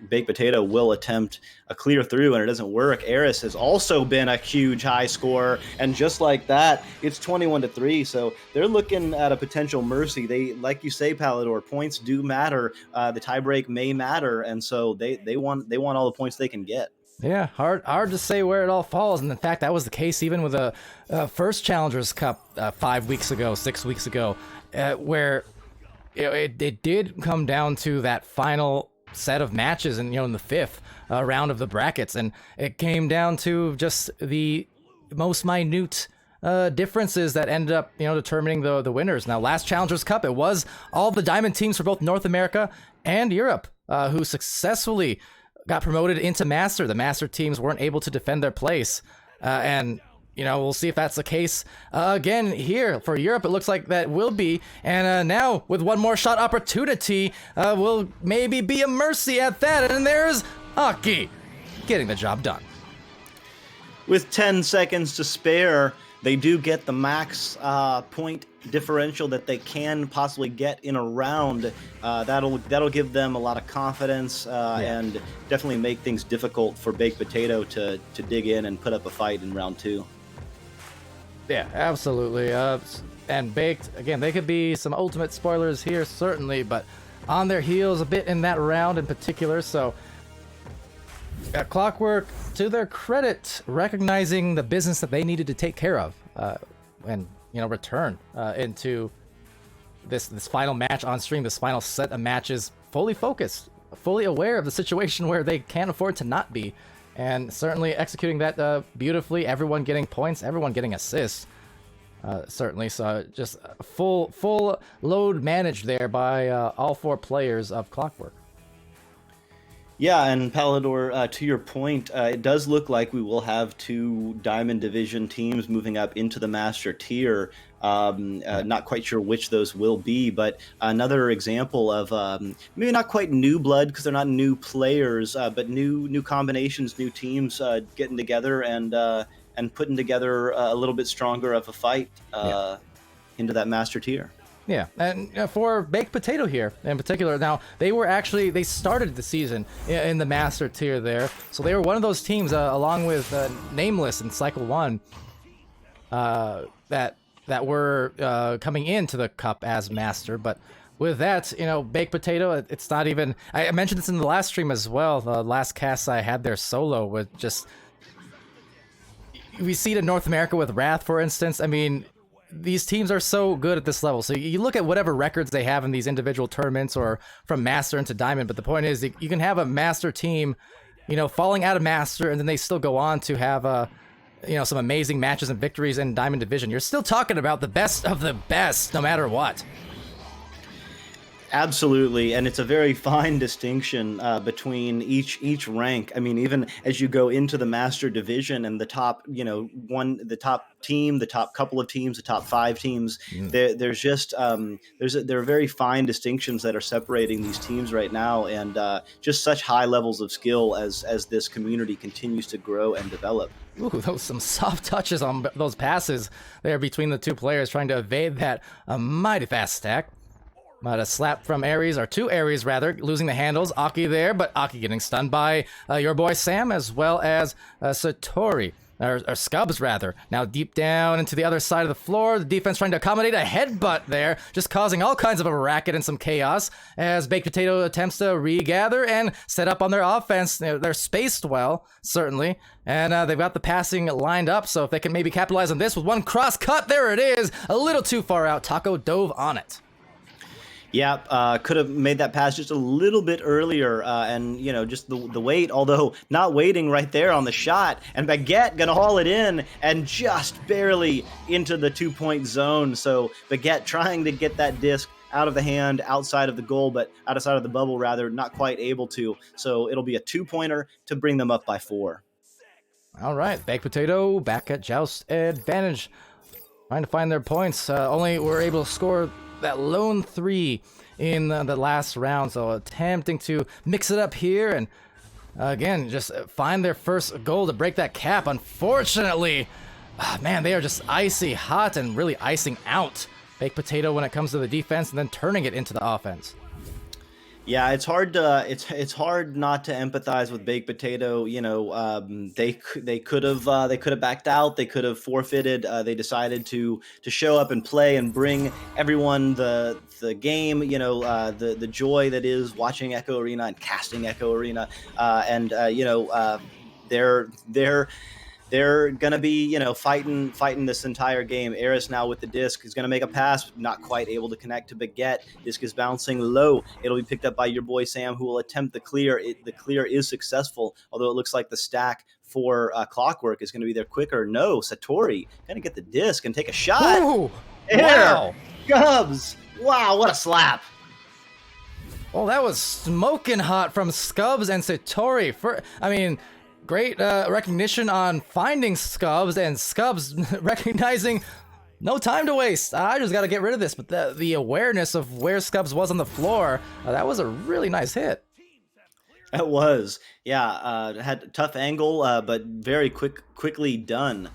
Baked Potato will attempt a clear through, and it doesn't work. Eris has also been a huge high scorer, and just like that, it's 21-3. So they're looking at a potential mercy. They, like you say, Palador, points do matter. The tiebreak may matter, and so they want all the points they can get. Yeah, hard to say where it all falls, and in fact, that was the case even with the first Challengers Cup 6 weeks ago, where it did come down to that final set of matches, and in the 5th round of the brackets, and it came down to just the most minute differences that ended up determining the winners. Now, last Challengers Cup, it was all the diamond teams for both North America and Europe who successfully got promoted into Master. The Master teams weren't able to defend their place, and we'll see if that's the case again here for Europe. It looks like that will be, and now with one more shot opportunity, will maybe be a mercy at that, and there's Aki getting the job done. With 10 seconds to spare, they do get the max point differential that they can possibly get in a round. That'll give them a lot of confidence and definitely make things difficult for Baked Potato to dig in and put up a fight in round 2. Yeah, absolutely. and Baked, again, they could be some ultimate spoilers here, certainly, but on their heels a bit in that round in particular, so Clockwork, to their credit, recognizing the business that they needed to take care of and, return into this final match on stream, this final set of matches, fully focused, fully aware of the situation where they can't afford to not be, and certainly executing that beautifully, everyone getting points, everyone getting assists. Certainly, so just full load managed there by all 4 players of Clockwork. Yeah, and Palador, to your point, it does look like we will have 2 Diamond Division teams moving up into the Master Tier. Not quite sure which those will be, but another example of maybe not quite new blood because they're not new players, but new combinations, new teams getting together and putting together a little bit stronger of a fight into that Master Tier. Yeah, and for Baked Potato here in particular, now they started the season in the Master Tier there, so they were one of those teams along with Nameless in Cycle 1 that were coming into the Cup as Master, but with that, Baked Potato, it's not even, I mentioned this in the last stream as well, the last cast I had there solo with just, we see it in North America with Wrath, for instance. I mean, these teams are so good at this level. So you look at whatever records they have in these individual tournaments or from Master into Diamond, but the point is you can have a Master team, falling out of Master, and then they still go on to have some amazing matches and victories in Diamond Division. You're still talking about the best of the best, no matter what. Absolutely, and it's a very fine distinction between each rank. I mean, even as you go into the Master Division and the top, the top team, the top couple of teams, the top 5 teams, there's just there are very fine distinctions that are separating these teams right now, and just such high levels of skill as this community continues to grow and develop. Ooh, those some soft touches on those passes there between the 2 players trying to evade that mighty fast stack. But a slap from Ares, or 2 Ares rather, losing the handles. Aki there, but Aki getting stunned by your boy Sam, as well as Satori, or Scubs rather. Now deep down into the other side of the floor, the defense trying to accommodate a headbutt there, just causing all kinds of a racket and some chaos, as Baked Potato attempts to regather and set up on their offense. They're spaced well, certainly, and they've got the passing lined up, so if they can maybe capitalize on this with one cross cut, there it is, a little too far out. Taco dove on it. Yeah, could have made that pass just a little bit earlier, and just the wait, although not waiting right there on the shot, and Baguette gonna haul it in and just barely into the 2-point zone. So Baguette trying to get that disc out of the hand, outside of the goal, but outside of the bubble rather, not quite able to. So it'll be a 2-pointer to bring them up by 4. All right, Baked Potato back at Joust advantage, trying to find their points. Only were able to score that lone 3 in the last round, so attempting to mix it up here and again just find their first goal to break that cap. Unfortunately, man, they are just icy hot and really icing out Baked Potato when it comes to the defense and then turning it into the offense. Yeah, it's hard to it's hard not to empathize with Baked Potato. They could have backed out. They could have forfeited. They decided to show up and play and bring everyone the game. The joy that is watching Echo Arena and casting Echo Arena. They're gonna be, fighting this entire game. Eris now with the disc is gonna make a pass, not quite able to connect to Baguette. Disc is bouncing low. It'll be picked up by your boy Sam, who will attempt the clear. The clear is successful, although it looks like the stack for Clockwork is gonna be there quicker. No, Satori gonna get the disc and take a shot. Ooh, wow, Scubs! Wow, what a slap! Well, that was smoking hot from Scubs and Satori. Great recognition on finding Scubs, and Scubs recognizing no time to waste. I just got to get rid of this. But the awareness of where Scubs was on the floor, that was a really nice hit. It was. Yeah, had a tough angle, but very quickly done.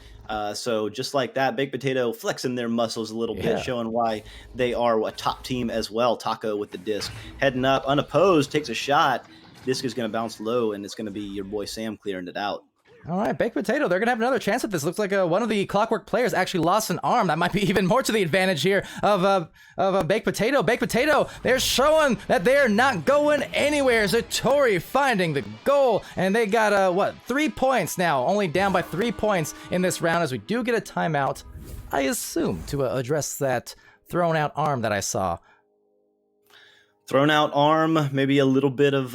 So just like that, Baked Potato flexing their muscles a little bit, showing why they are a top team as well. Taco with the disc. Heading up, unopposed, takes a shot. Disc is going to bounce low, and it's going to be your boy Sam clearing it out. All right, Baked Potato, they're going to have another chance at this. Looks like one of the Clockwork players actually lost an arm. That might be even more to the advantage here of Baked Potato. Baked Potato, they're showing that they're not going anywhere. Zatori finding the goal, and they got, 3 points now. Only down by 3 points in this round as we do get a timeout, I assume, to address that thrown out arm that I saw. Thrown out arm, maybe a little bit of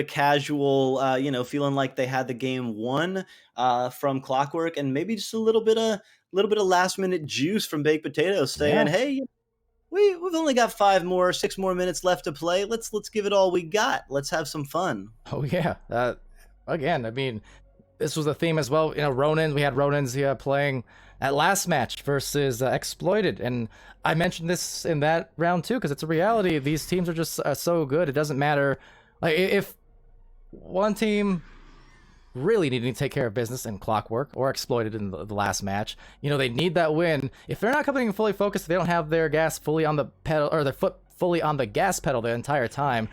casual, feeling like they had the game won from Clockwork, and maybe just a little bit of last minute juice from Baked Potato, saying, "Hey, we've only got 6 more minutes left to play. Let's give it all we got. Let's have some fun." Oh yeah, again, I mean, this was a theme as well. Ronin, we had Ronins playing at last match versus Exploited, and I mentioned this in that round too because it's a reality. These teams are just so good. It doesn't matter, like if one team really needing to take care of business in Clockwork or Exploited in the last match, they need that win. If they're not coming in fully focused, if they don't have their gas fully on the pedal or their foot fully on the gas pedal the entire time,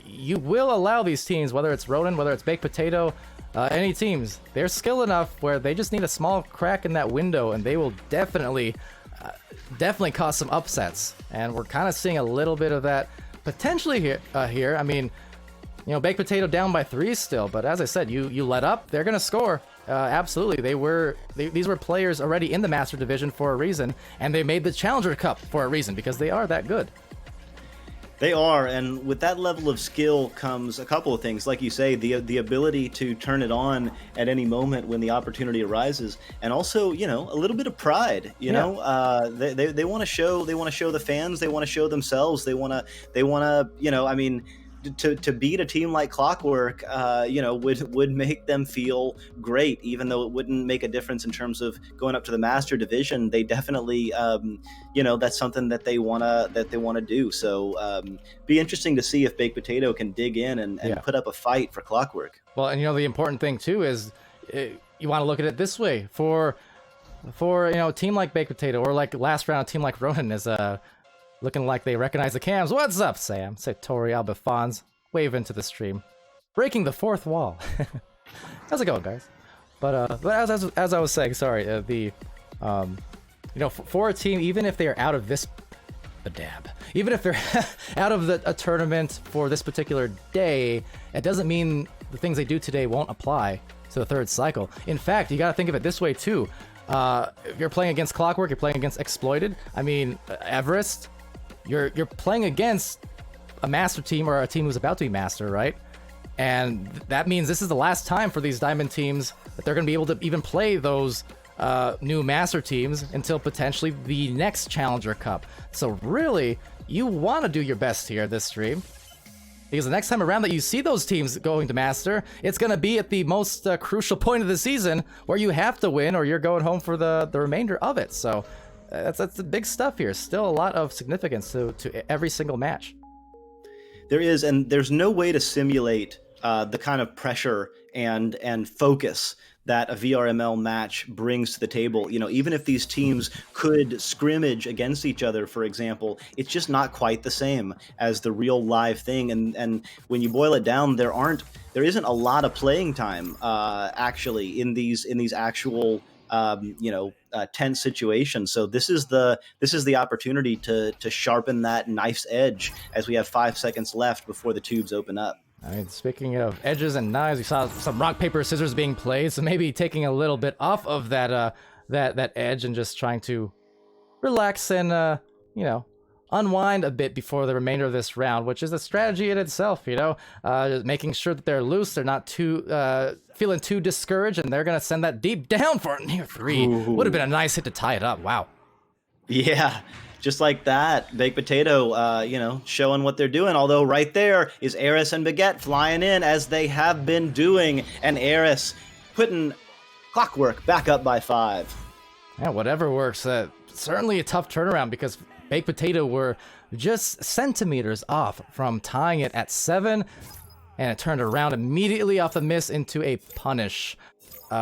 you will allow these teams, whether it's Ronin, whether it's Baked Potato, any teams, they're skilled enough where they just need a small crack in that window and they will definitely cause some upsets. And we're kind of seeing a little bit of that potentially here. I mean, Baked Potato down by 3 still, but as I said, you let up, they're gonna score. Absolutely, these were players already in the Master Division for a reason, and they made the Challenger Cup for a reason because they are that good. They are, and with that level of skill comes a couple of things. Like you say, the ability to turn it on at any moment when the opportunity arises, and also, a little bit of pride. They want to show the fans, they want to show themselves, they want to, to beat a team like Clockwork, would make them feel great, even though it wouldn't make a difference in terms of going up to the Master Division. They definitely, that's something that they wanna do. So, be interesting to see if Baked Potato can dig in and put up a fight for Clockwork. Well, and the important thing too is you want to look at it this way for a team like Baked Potato or like last round a team like Ronin is looking like they recognize the cams. What's up, Sam? Satori Albifons, wave into the stream. Breaking the fourth wall. How's it going, guys? But as I was saying, sorry, for a team, even if they're out of this even if they're out of a tournament for this particular day, it doesn't mean the things they do today won't apply to the third cycle. In fact, you got to think of it this way too. If you're playing against Clockwork, you're playing against Exploited. I mean, Everest. You're playing against a master team or a team who's about to be master, right? And that means this is the last time for these Diamond teams that they're going to be able to even play those new master teams until potentially the next Challenger Cup. So really, you want to do your best here this stream, because the next time around that you see those teams going to master, it's going to be at the most crucial point of the season where you have to win or you're going home for the remainder of it. So that's the big stuff here. Still a lot of significance to every single match. There is, and there's no way to simulate the kind of pressure and focus that a VRML match brings to the table. Even if these teams could scrimmage against each other, for example, it's just not quite the same as the real live thing. And when you boil it down, there isn't a lot of playing time actually in these actual tense situations. So this is the opportunity to sharpen that knife's edge as we have 5 seconds left before the tubes open up. I mean, speaking of edges and knives, we saw some rock, paper, scissors being played, so maybe taking a little bit off of that edge and just trying to relax and unwind a bit before the remainder of this round, which is a strategy in itself. Just making sure that they're loose, they're not too feeling too discouraged, and they're gonna send that deep down for a near 3. Would have been a nice hit to tie it up. Wow. Yeah. Just like that, Baked Potato, showing what they're doing. Although right there is Eris and Baguette flying in as they have been doing, and Eris putting Clockwork back up by 5. Yeah, whatever works. Certainly a tough turnaround because Baked Potato were just centimeters off from tying it at 7, and it turned around immediately off the miss into a punish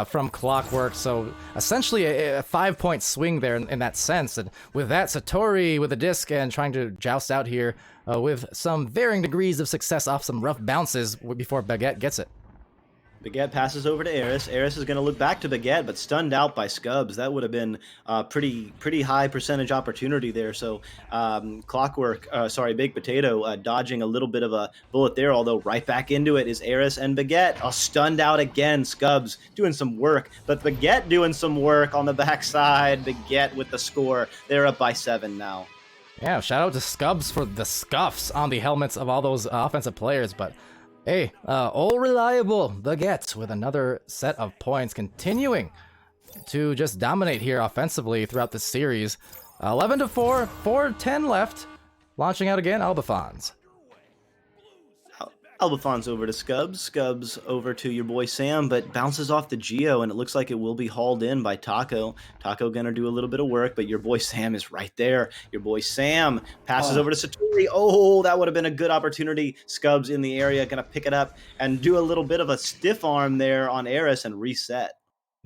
from Clockwork. So essentially a 5-point swing there in that sense. And with that, Satori with a disc and trying to joust out here with some varying degrees of success off some rough bounces before Baguette gets it. Baguette passes over to Eris. Eris is going to look back to Baguette, but stunned out by Scubs. That would have been a pretty high percentage opportunity there. So Baked Potato dodging a little bit of a bullet there, although right back into it is Eris and Baguette. Stunned out again. Scubs doing some work, but Baguette doing some work on the backside. Baguette with the score. They're up by 7 now. Yeah, shout out to Scubs for the scuffs on the helmets of all those offensive players, but hey, all reliable Baguette with another set of points, continuing to just dominate here offensively throughout the series. 11-4, 4-10 left. Launching out again, Albafons. Albafons over to Scubs. Scubs over to your boy Sam, but bounces off the Geo, and it looks like it will be hauled in by Taco. Taco gonna do a little bit of work, but your boy Sam is right there. Your boy Sam passes over to Satori. Oh, that would have been a good opportunity. Scubs in the area, gonna pick it up and do a little bit of a stiff arm there on Eris and reset.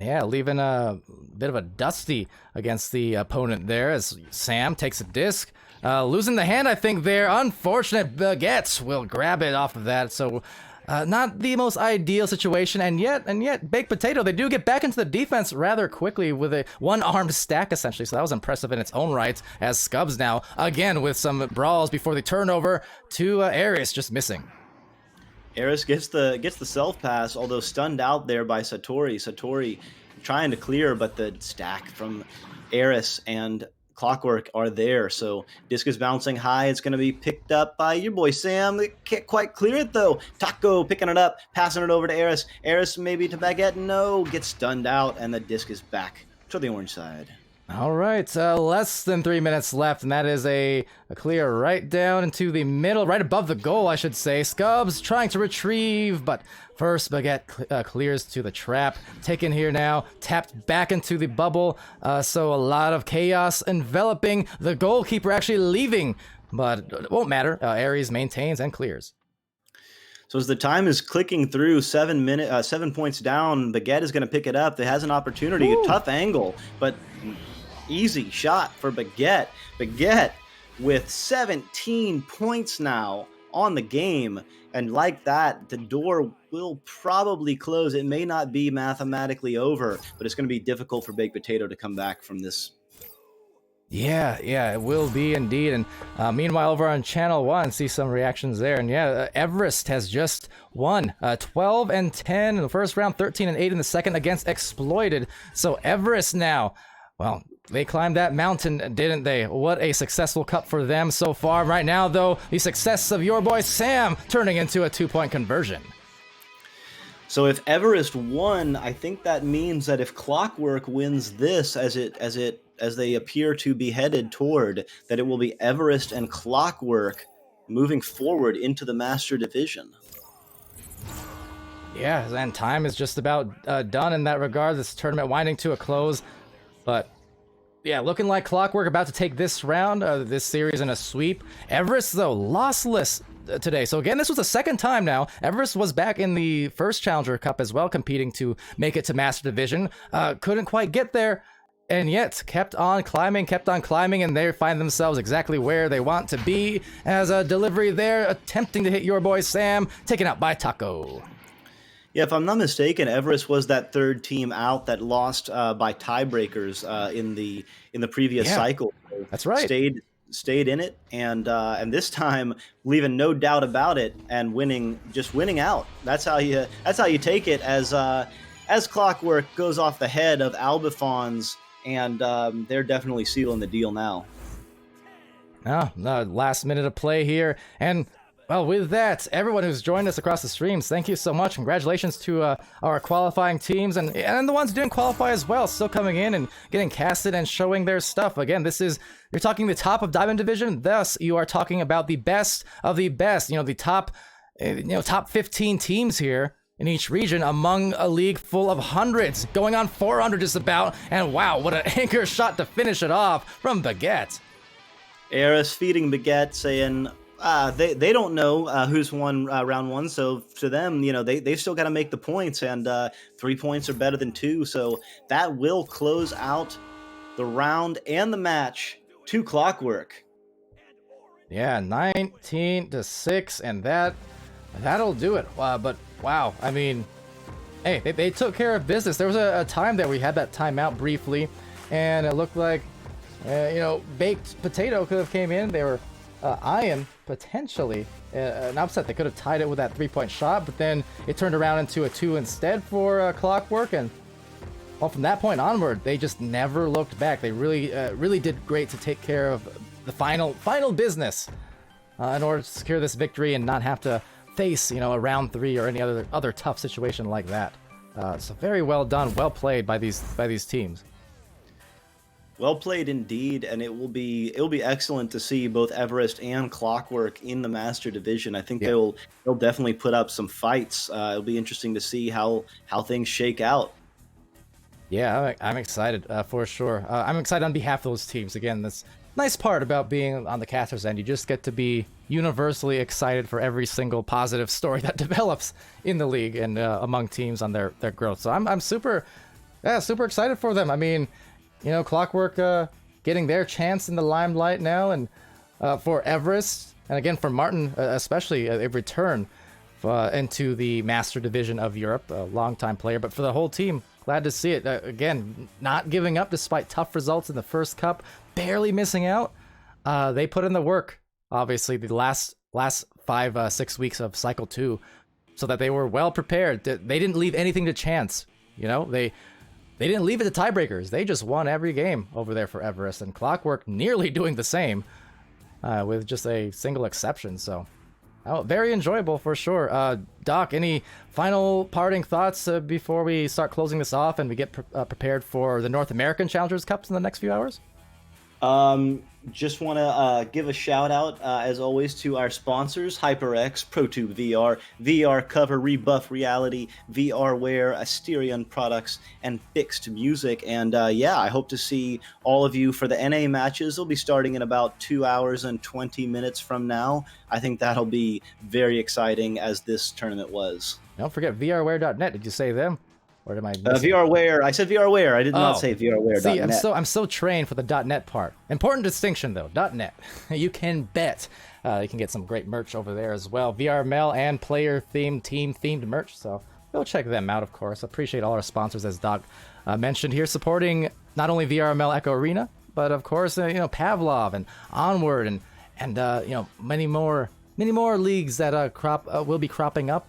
Yeah, leaving a bit of a dusty against the opponent there as Sam takes a disc. Losing the hand, I think, there. Unfortunate. Baguette will grab it off of that. So, not the most ideal situation. And yet, Baked Potato, they do get back into the defense rather quickly with a one-armed stack, essentially. So that was impressive in its own right. As Scubs now, again, with some brawls before the turnover to Aries, just missing. Eris gets the self pass, although stunned out there by Satori. Satori trying to clear, but the stack from Eris and Clockwork are there, so disc is bouncing high. It's going to be picked up by your boy Sam. They can't quite clear it though. Taco picking it up, passing it over to Eris. Eris maybe to Baguette. No, gets stunned out, and the disc is back to the orange side. All right, less than 3 minutes left, and that is a clear right down into the middle, right above the goal, I should say. Scubs trying to retrieve, but first Baguette clears to the trap. Taken here now, tapped back into the bubble, so a lot of chaos enveloping. The goalkeeper actually leaving, but it won't matter. Aries maintains and clears. So as the time is clicking through, 7 points down, Baguette is going to pick it up. It has an opportunity, a tough angle, but easy shot for Baguette. Baguette with 17 points now on the game. And like that, the door will probably close. It may not be mathematically over, but it's going to be difficult for Baked Potato to come back from this. Yeah, it will be indeed. And meanwhile, over on Channel 1, see some reactions there. And yeah, Everest has just won 12-10 in the first round, 13-8 in the second against Exploited. So Everest now, well, they climbed that mountain, didn't they? What a successful cup for them so far. Right now, though, the success of your boy Sam turning into a 2-point conversion. So if Everest won, I think that means that if Clockwork wins this, as they appear to be headed toward, that it will be Everest and Clockwork moving forward into the Master Division. Yeah, and time is just about done in that regard. This tournament winding to a close, but yeah, looking like Clockwork about to take this round, this series in a sweep. Everest, though, lossless today. So again, this was the second time now. Everest was back in the first Challenger Cup as well, competing to make it to Master Division. Couldn't quite get there, and yet kept on climbing, and they find themselves exactly where they want to be as a delivery there, attempting to hit your boy Sam, taken out by Taco. Yeah, if I'm not mistaken, Everest was that third team out that lost by tiebreakers in the previous cycle. So that's right. Stayed in it, and this time leaving no doubt about it and winning out. That's how you take it as Clockwork goes off the head of Albafons, and they're definitely sealing the deal now. Last minute of play here, and well, with that, everyone who's joined us across the streams, thank you so much. Congratulations to our qualifying teams and the ones who didn't qualify as well, still coming in and getting casted and showing their stuff. Again, you're talking the top of Diamond Division, thus you are talking about the best of the best, the top 15 teams here in each region among a league full of hundreds, going on 400 just about, and wow, what an anchor shot to finish it off from Baguette. Eris feeding Baguette, saying they don't know who's won round one, so to them, they've still got to make the points, and 3 points are better than 2, so that will close out the round and the match to Clockwork. Yeah, 19-6, and that'll do it. But wow, I mean, hey, they took care of business. There was a time that we had that timeout briefly, and it looked like, baked potato could have came in. They were eyeing potentially an upset. They could have tied it with that 3-point shot, but then it turned around into a 2 instead for Clockwork, and well, from that point onward, they just never looked back. They really did great to take care of the final business in order to secure this victory and not have to face, a round 3 or any other tough situation like that. So very well done, well played by these teams. Well played indeed, and it'll be excellent to see both Everest and Clockwork in the Master Division. I think they'll definitely put up some fights. It'll be interesting to see how things shake out. Yeah, I'm excited for sure. I'm excited on behalf of those teams. Again, this nice part about being on the caster's end, you just get to be universally excited for every single positive story that develops in the league and among teams on their growth. So I'm super excited for them. I mean, Clockwork getting their chance in the limelight now, and for Everest, and again for Martin especially, a return into the Master Division of Europe, a longtime player, but for the whole team, glad to see it. Again, not giving up despite tough results in the first cup, barely missing out. They put in the work, obviously, the last 5-6 weeks of Cycle 2, so that they were well prepared. They didn't leave anything to chance. They didn't leave it to tiebreakers. They just won every game over there for Everest, and Clockwork nearly doing the same with just a single exception. So, very enjoyable for sure. Doc, any final parting thoughts before we start closing this off and we get prepared for the North American Challengers Cups in the next few hours? Just want to give a shout out, as always, to our sponsors: HyperX, ProTube VR, VR Cover, Rebuff Reality, VRware, Asterion Products, and Fixed Music. And I hope to see all of you for the NA matches. They'll be starting in about 2 hours and 20 minutes from now. I think that'll be very exciting, as this tournament was. Don't forget VRware.net. Did you say them? Or am I VRware. I said VRware. I did not say VRware.net. See, I'm so trained for the .net part. Important distinction though. .net. You can bet. You can get some great merch over there as well. VRML and player themed, team themed merch. So go check them out. Of course, appreciate all our sponsors, as Doc mentioned here, supporting not only VRML Echo Arena, but of course Pavlov and Onward and many more leagues that will be cropping up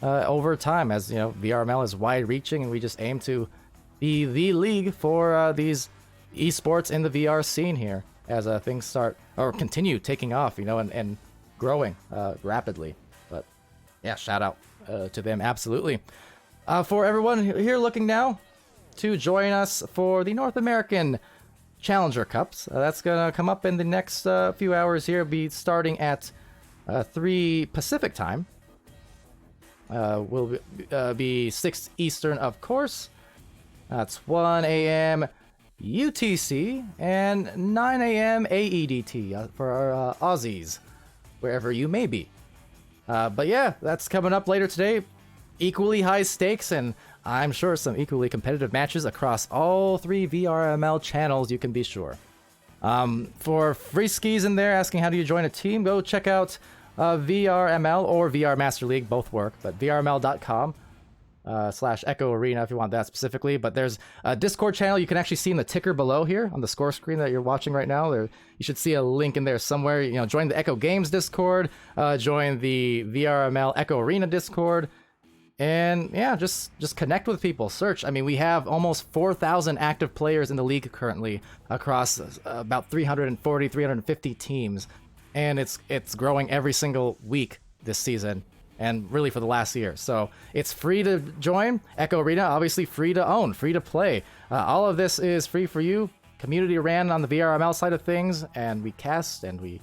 over time, as VRML is wide-reaching, and we just aim to be the league for these esports in the VR scene here as things start or continue taking off, and growing rapidly. But yeah, shout out to them, absolutely. For everyone here looking now to join us for the North American Challenger Cups, that's gonna come up in the next few hours here. Be starting at 3 Pacific time. Will be 6 Eastern, of course. That's 1 a.m. UTC and 9 a.m. AEDT for our Aussies, wherever you may be. But yeah, that's coming up later today. Equally high stakes, and I'm sure some equally competitive matches across all 3 VRML channels, you can be sure. For free skis in there asking how do you join a team, go check out VRML or VR Master League, both work, but vrml.com /Echo Arena if you want that specifically. But there's a Discord channel you can actually see in the ticker below here on the score screen that you're watching right now. There, you should see a link in there somewhere. Join the Echo Games Discord, join the VRML Echo Arena Discord, and yeah, just connect with people. Search. I mean, we have almost 4,000 active players in the league currently across about 340, 350 teams. And it's growing every single week this season, and really for the last year. So it's free to join. Echo Arena, obviously free to own, free to play. All of this is free for you. Community ran on the VRML side of things, and we cast and we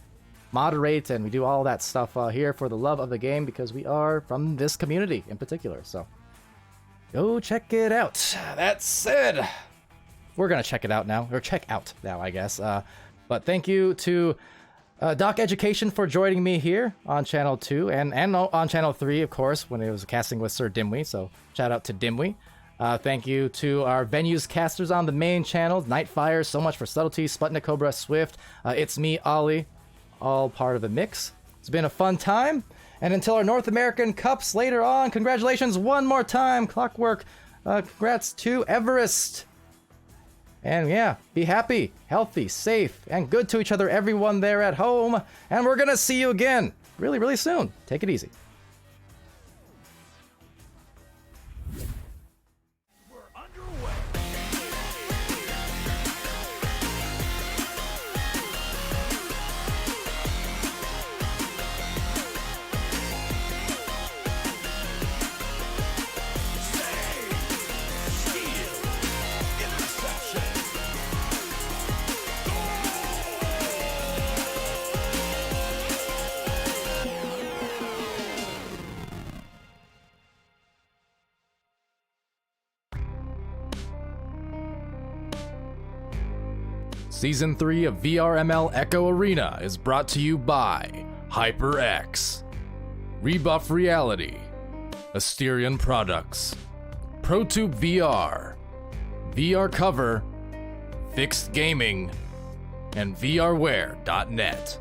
moderate and we do all that stuff here for the love of the game, because we are from this community in particular. So go check it out. That said, we're gonna check it out now, or check out now, I guess. But thank you to Doc Education for joining me here on Channel 2 and on Channel 3, of course, when it was casting with Sir Dimwee, so shout out to Dimwee. Thank you to our venues casters on the main channel, Nightfire, So Much for Subtlety, Sputnik Cobra, Swift, It's Me, Ollie, all part of the mix. It's been a fun time, And until our North American Cups later on, congratulations one more time, Clockwork. Congrats to Everest. And yeah, be happy, healthy, safe, and good to each other, everyone there at home. And we're gonna see you again really, really soon. Take it easy. Season 3 of VRML Echo Arena is brought to you by HyperX, Rebuff Reality, Asterion Products, ProTube VR, VR Cover, Fixed Gaming, and VRware.net.